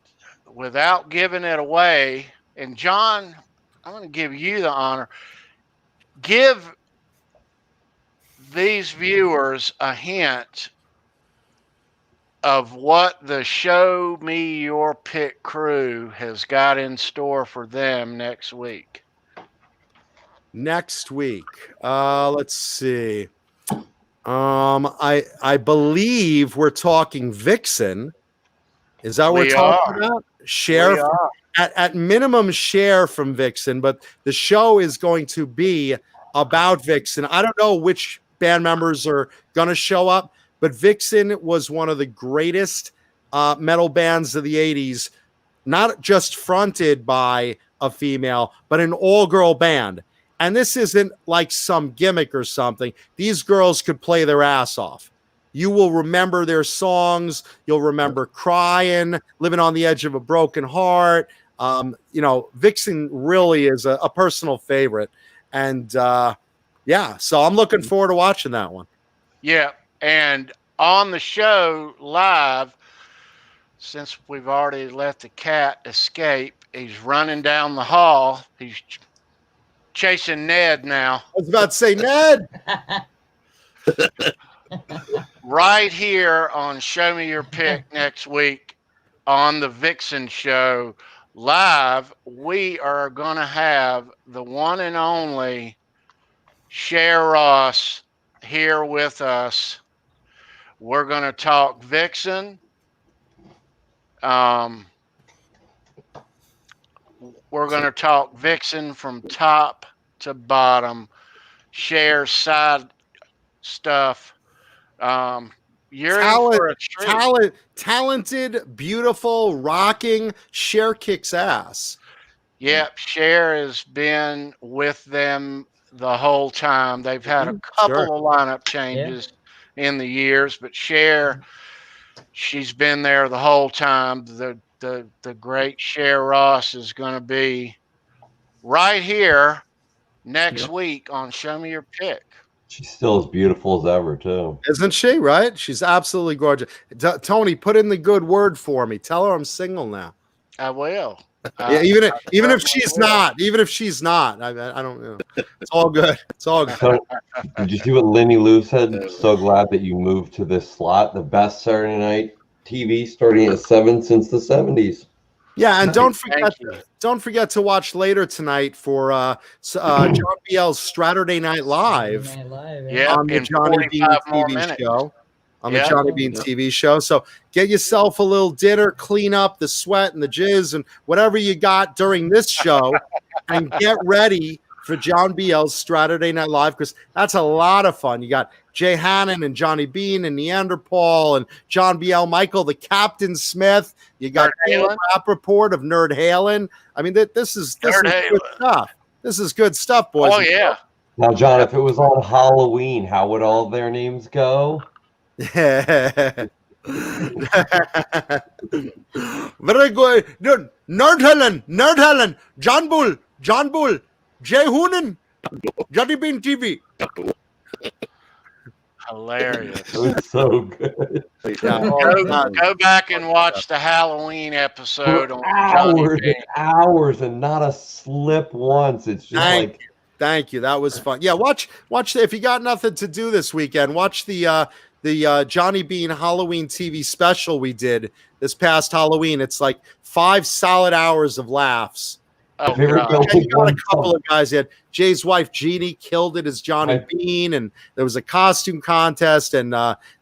without giving it away. And John, I'm going to give you the honor. Give these viewers a hint of what the Show Me Your Pick crew has got in store for them next week. Let's see. I believe we're talking Vixen. Is that what we're talking about? Share at minimum share from Vixen, but the show is going to be about Vixen. I don't know which band members are going to show up, but Vixen was one of the greatest metal bands of the 80s, not just fronted by a female, but an all-girl band. And this isn't like some gimmick or something. These girls could play their ass off. You will remember their songs. You'll remember Crying, Living on the Edge of a Broken Heart. Vixen really is a personal favorite. And so I'm looking forward to watching that one. Yeah. And on the show live, since we've already let the cat escape, he's running down the hall. He's chasing Ned now. I was about to say, Ned. Right here on Show Me Your Pick next week on the Vixen Show live, we are going to have the one and only Cher Ross here with us. We're going to talk Vixen. We're going to talk Vixen from top to bottom, share side stuff. You're in for a treat. Talented, beautiful, rocking. Cher kicks ass. Yep, Cher has been with them the whole time. They've had a couple of lineup changes in the years, but Cher, she's been there the whole time. The great Cher Ross is going to be right here next week on Show Me Your Pick. She's still as beautiful as ever, too. Isn't she, right? She's absolutely gorgeous. Tony, put in the good word for me. Tell her I'm single now. I will. Yeah, even if she's not, I don't know. It's all good. It's all good. So, did you see what Lenny Lou said? So glad that you moved to this slot. The best Saturday night TV starting at 7 since the 70s. Yeah, and don't forget to watch later tonight for John BL's Saturday Night Live on the Johnny Beane TV show. On the Johnny Beane TV show. So get yourself a little dinner, clean up the sweat and the jizz and whatever you got during this show, and get ready for John BL's Saturday Night Live, because that's a lot of fun. You got Jay Hannon and Johnny Beane and NeanderPaul and John BL, Michael the Captain Smith. You got Taylor Rappaport of Nerd Halen. I mean, this is good stuff. This is good stuff, boys. Oh yeah. Now, John, if it was on Halloween, how would all their names go? Very good. Nerd Helen, John Bull, Jay Hoonan, JohnnyBeaneTV. Hilarious. It was so good. Go back and watch the Halloween episode on hours and hours and not a slip once. It's just Thank you. That was fun. Yeah, watch if you got nothing to do this weekend, watch the Johnny Beane Halloween TV special we did this past Halloween. It's like 5 solid hours of laughs. Oh, you got a couple of guys. You had Jay's wife Jeannie killed it as Johnny Beane, and there was a costume contest, and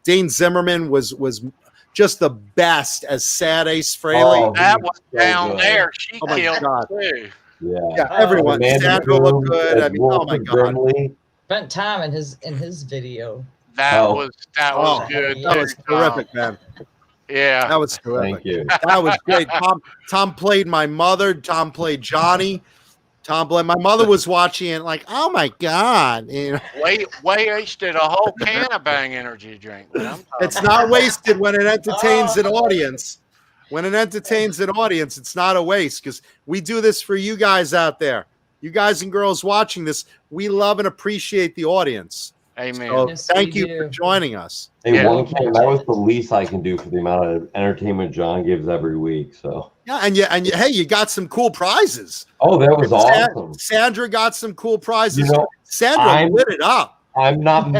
Dane Zimmerman was just the best as Sad Ace Frehley. Oh, that was down there. She killed too. Yeah, everyone. Sandra looked good. I mean, oh my God. Spent time in his video. That was good. That was terrific, man. Yeah, that was terrific. Thank you. That was great. Tom played my mother. Tom played Johnny. My mother was watching it like, oh my God. You know? Wasted a whole can of Bang energy drink. It's not wasted when it entertains an audience. When it entertains an audience, it's not a waste, because we do this for you guys out there. You guys and girls watching this, we love and appreciate the audience. Amen. So Yes, thank we you do. for joining us. Hey, that was the least I can do for the amount of entertainment John gives every week. So and hey, you got some cool prizes. Oh, that was awesome. Sandra got some cool prizes. You know, Sandra lit it up. I'm not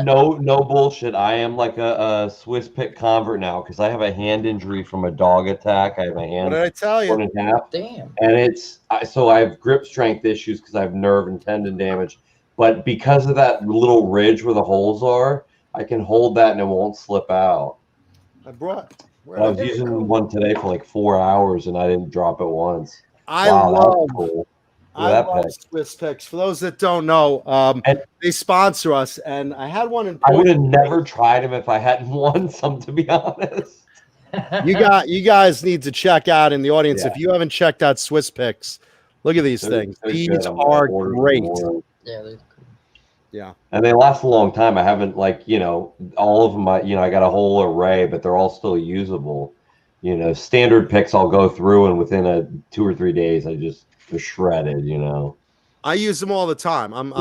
no bullshit. I am like a Swiss pick convert now, because I have a hand injury from a dog attack. I have a hand. What did I tell you? 1.5. Damn. And so I have grip strength issues because I have nerve and tendon damage. But because of that little ridge where the holes are, I can hold that and it won't slip out. I was using one today for like 4 hours and I didn't drop it once. I love Swiss Picks. For those that don't know, they sponsor us, and I had one in. I would have never tried them if I hadn't won some, to be honest. You guys need to check out in the audience. If you haven't checked out Swiss Picks, look at these things. These are great. Yeah, and they last a long time. I haven't all of them. I got a whole array, but they're all still usable. Standard picks I'll go through, and within 2 or 3 days, I just shredded. I use them all the time. I'm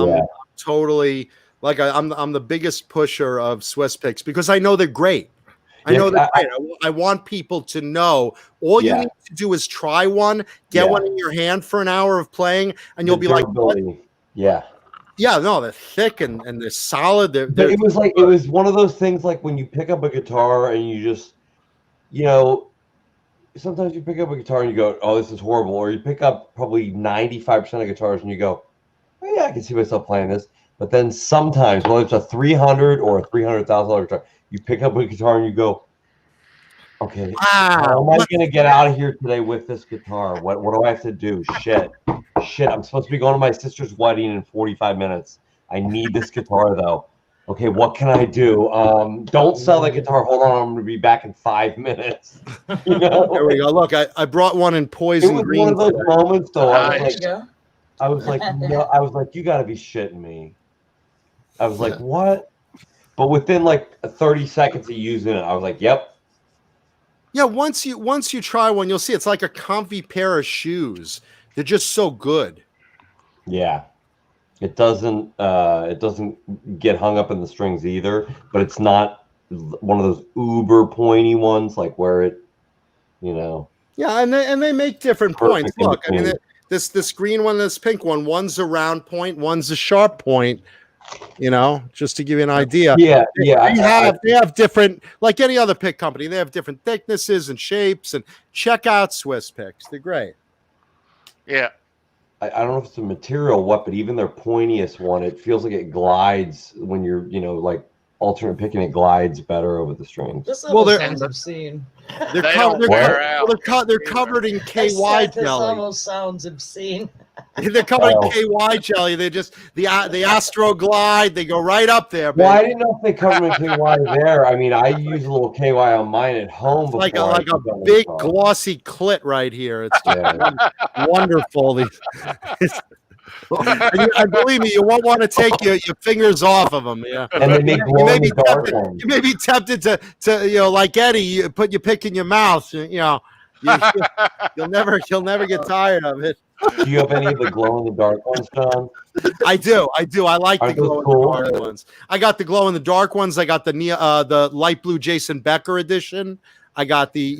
totally I'm the biggest pusher of Swiss Picks because I know they're great. I know they're great. I want people to know. All you need to do is try one, get one in your hand for an hour of playing, and you'll be like, what? Yeah. Yeah, no, they're thick and they're solid. But it was like, it was one of those things like when you pick up a guitar and you just, you know, sometimes you pick up a guitar and you go, oh, this is horrible. Or you pick up probably 95% of guitars and you go, oh, yeah, I can see myself playing this. But then sometimes, whether it's a $300 or a $300,000 guitar, you pick up a guitar and you go, okay, how am I going to get out of here today with this guitar? What do I have to do? Shit, I'm supposed to be going to my sister's wedding in 45 minutes. I need this guitar, though. Okay, what can I do? Don't sell the guitar. Hold on, I'm going to be back in 5 minutes. You know? There we go. Look, I brought one in poison green. It was one of those moments, though. I was like, no, you got to be shitting me. I was like, what? But within like 30 seconds of using it, I was like, yep. Yeah, once you try one, you'll see it's like a comfy pair of shoes. They're just so good. Yeah. It doesn't get hung up in the strings either, but it's not one of those uber pointy ones like where it, you know. Yeah, and they make different points. Look, I mean, this green one, this pink one, one's a round point, one's a sharp point. You know, just to give you an idea. Yeah, They have different, like any other pick company. They have different thicknesses and shapes. And check out Swiss Picks; they're great. Yeah. I don't know if it's a material what, but even their pointiest one, it feels like it glides when you're, you know, like alternate picking. It glides better over the strings. Well, sounds obscene. They're covered in KY jelly. This almost sounds obscene. They're covered in KY jelly. They just the Astro Glide. They go right up there. Well, I didn't know if they covered in KY there. I mean, I use a little KY on mine at home. It's like a big glossy clit right here. It's wonderful. And believe me, you won't want to take your fingers off of them. Yeah, and they make you may be tempted to you know, like Eddie, you put your pick in your mouth. You know, you'll never get tired of it. Do you have any of the glow in the dark ones, John? I do. I like the glow in the dark ones. I got the glow in the dark ones. I got the light blue Jason Becker edition. I got the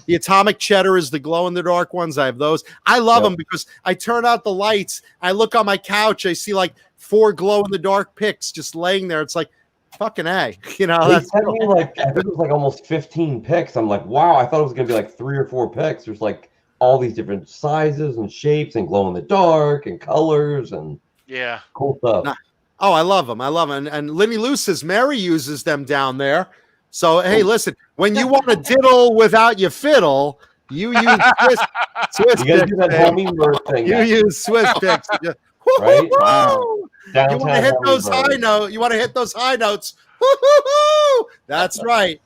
atomic cheddar is the glow in the dark ones. I have those. I love them because I turn out the lights. I look on my couch. I see like 4 glow in the dark picks just laying there. It's like fucking A. You know, they sent me like, I think it was like almost 15 picks. I'm like, wow. I thought it was gonna be like 3 or 4 picks. There's like all these different sizes and shapes and glow in the dark and colors and cool stuff. Oh, I love them. And Lenny Lou says Mary uses them down there. So, hey, listen, when you want to diddle without your fiddle, you use Swiss Picks. You use Swiss Picks. Right? Wow. You want to hit those high notes. You want to hit those high notes. Woo-hoo-hoo! That's right.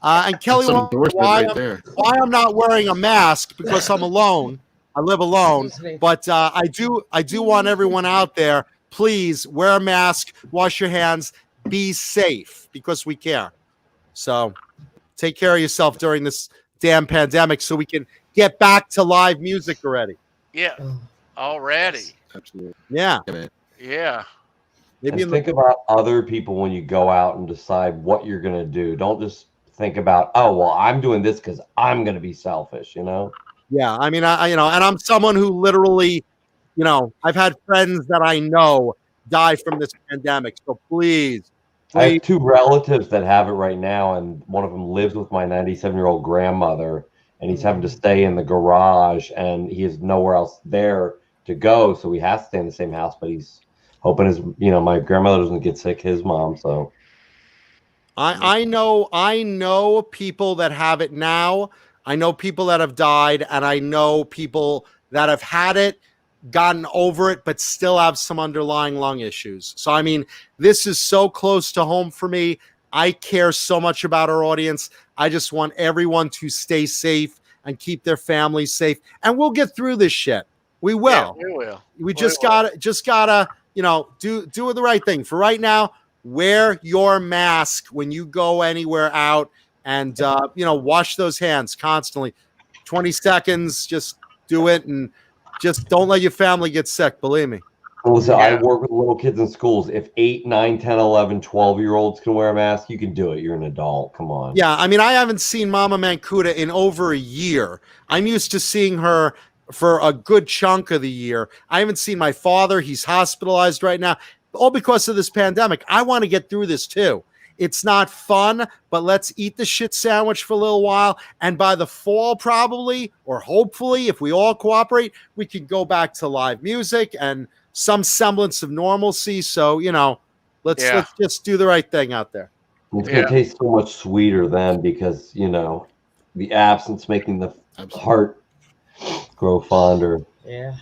And Kelly, why I'm not wearing a mask because I'm alone. I live alone. But I do want everyone out there, please wear a mask, wash your hands, be safe because we care. So take care of yourself during this damn pandemic so we can get back to live music already. Yeah, already. Absolutely. Yeah. Yeah. Maybe think about other people when you go out and decide what you're going to do. Don't just think about, oh, well, I'm doing this because I'm going to be selfish, you know? Yeah. I mean, and I'm someone who literally, you know, I've had friends that I know die from this pandemic. So please. I have 2 relatives that have it right now, and one of them lives with my 97-year-old grandmother, and he's having to stay in the garage, and he has nowhere else there to go, so he has to stay in the same house, but he's hoping my grandmother doesn't get sick, his mom, so. I know people that have it now. I know people that have died, and I know people that have had it, gotten over it, but still have some underlying lung issues. So, I mean, this is so close to home for me. I care so much about our audience. I just want everyone to stay safe and keep their families safe. And we'll get through this shit. We will. Yeah, we will. We just gotta, you know, do the right thing. For right now, wear your mask when you go anywhere out and, you know, wash those hands constantly. 20 seconds, just do it, and just don't let your family get sick. Believe me. Listen, Yeah. I work with little kids in schools. If 8, 9, 10, 11, 12-year-olds can wear a mask, you can do it. You're an adult. Come on. Yeah, I mean, I haven't seen Mama Mankuta in over a year. I'm used to seeing her for a good chunk of the year. I haven't seen my father. He's hospitalized right now, all because of this pandemic. I want to get through this too. It's not fun, but let's eat the shit sandwich for a little while. And by the fall, probably, or hopefully, if we all cooperate, we can go back to live music and some semblance of normalcy. So, you know, let's just do the right thing out there. It's going to taste so much sweeter then because, you know, the absence making the heart grow fonder. Yeah.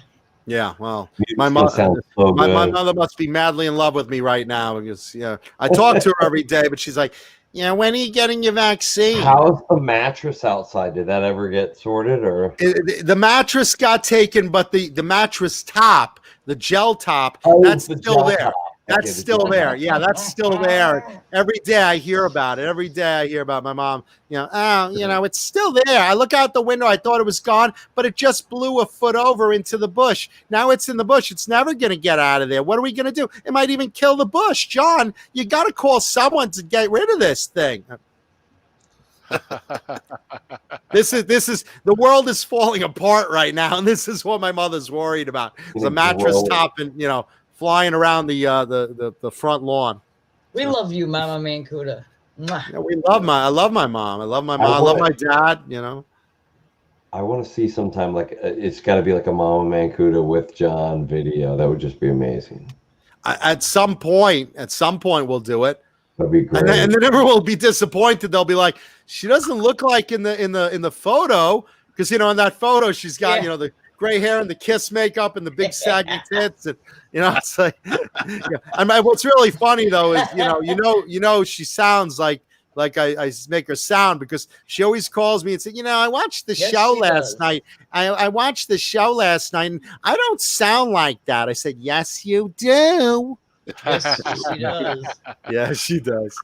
Yeah, well, my mother must be madly in love with me right now because I talk to her every day, but she's like, "Yeah, when are you getting your vaccine?" How's the mattress outside? Did that ever get sorted, or the mattress got taken, but the mattress top, the gel top, that's still there. Top. That's still there. Yeah, that's still there. Every day I hear about it. Every day I hear about my mom. It's still there. I look out the window. I thought it was gone, but it just blew a foot over into the bush. Now it's in the bush. It's never going to get out of there. What are we going to do? It might even kill the bush. John, you got to call someone to get rid of this thing. This is the world is falling apart right now, and this is what my mother's worried about. The mattress top and flying around the front lawn. We love you, Mama Mankuta. Yeah, I love my mom. I love my mom. I love my dad. I want to see sometime it's got to be like a Mama Mankuta with John video. That would just be amazing. At some point, we'll do it. That'd be great. And then everyone will be disappointed. They'll be like, she doesn't look like in the photo because in that photo she's got the gray hair and the kiss makeup and the big saggy tits, and it's like, And what's really funny though is she sounds like I make her sound because she always calls me and says, I watched the show last night. I watched the show last night, and I don't sound like that. I said, yes, you do. Yes, she does. Yeah, she does.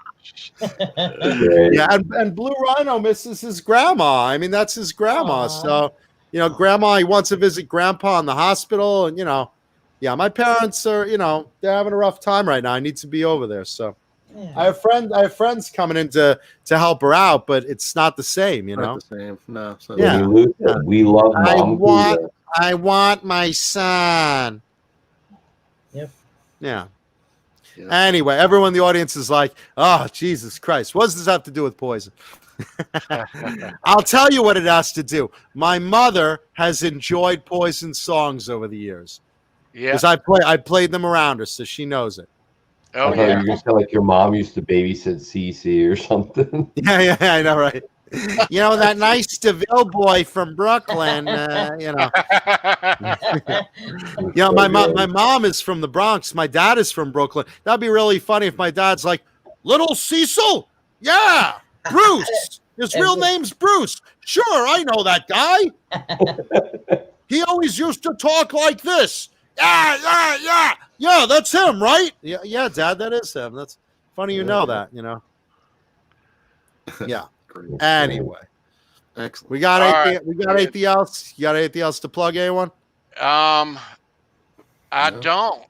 Yeah, and Blue Rhino misses his grandma. I mean, that's his grandma. Aww. So. Grandma, he wants to visit Grandpa in the hospital, and my parents are, they're having a rough time right now. I need to be over there, so I have friends coming in to help her out, but it's not the same, Not the same. No. Yeah. We love Mom. I want my son. Yep. Yeah. Anyway, everyone in the audience is like, "Oh, Jesus Christ! What does this have to do with poison?" I'll tell you what it has to do. My mother has enjoyed Poison songs over the years. Yeah, because I played them around her, so she knows it. Oh, I thought you were gonna say like your mom used to babysit CC or something. Yeah, I know, right? That nice DeVille boy from Brooklyn. My mom is from the Bronx. My dad is from Brooklyn. That'd be really funny if my dad's like, "Little Cecil, yeah." Bruce. His real name's Bruce. Sure, I know that guy. He always used to talk like this. Yeah, that's him, right? Yeah, Dad, that is him. That's funny you know that, Yeah. Anyway. Excellent. We got anything else? You got anything else to plug, anyone? I don't.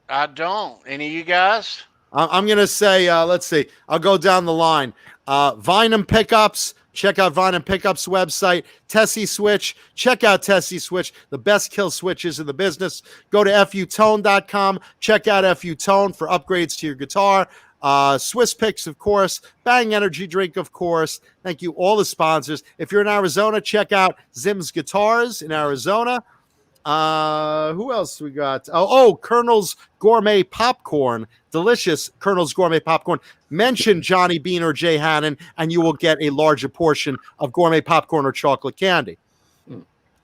Any of you guys? I'm going to say, let's see. I'll go down the line. Vinum Pickups. Check out Vinum Pickups website. Tessie Switch. Check out Tessie Switch. The best kill switches in the business. Go to futone.com. Check out FUTone for upgrades to your guitar. Swiss Picks, of course. Bang Energy Drink, of course. Thank you, all the sponsors. If you're in Arizona, check out Zim's Guitars in Arizona. Who else we got? Colonel's Gourmet Popcorn. Delicious Colonel's Gourmet Popcorn. Mention Johnny Beane or Jay Hannon, and you will get a larger portion of gourmet popcorn or chocolate candy.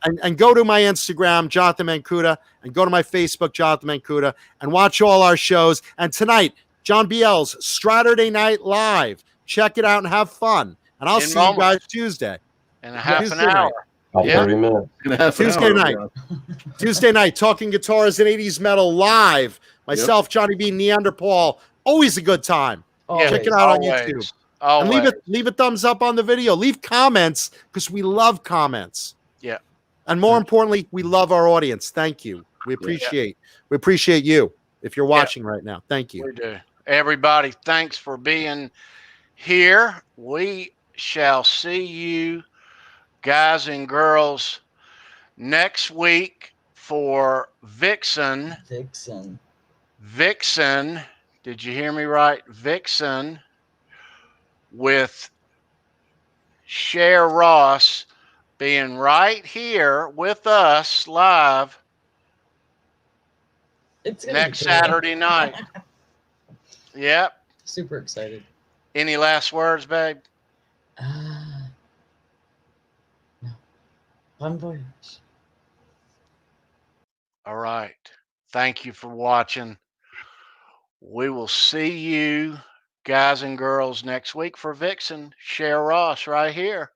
And go to my Instagram, Jonathan Mankuta, and go to my Facebook, Jonathan Mankuta, and watch all our shows. And tonight, John BL's Saturday Night Live. Check it out and have fun. And I'll see you guys Tuesday. In a half an hour. 30 minutes. Tuesday night, talking guitars and 80s metal live. Myself, Johnny Beane, NeanderPaul. Always a good time. Check it out on YouTube. And leave a thumbs up on the video. Leave comments because we love comments. Yeah. And more importantly, we love our audience. Thank you. We appreciate you if you're watching right now. Thank you. We do. Everybody, thanks for being here. We shall see you guys and girls next week for Vixen. Vixen. Did you hear me right? Vixen with Cher Ross being right here with us live next Saturday night. Yep. Super excited. Any last words, babe? No. Bon voyage. All right. Thank you for watching. We will see you guys and girls next week for Vixen. Cher Ross right here.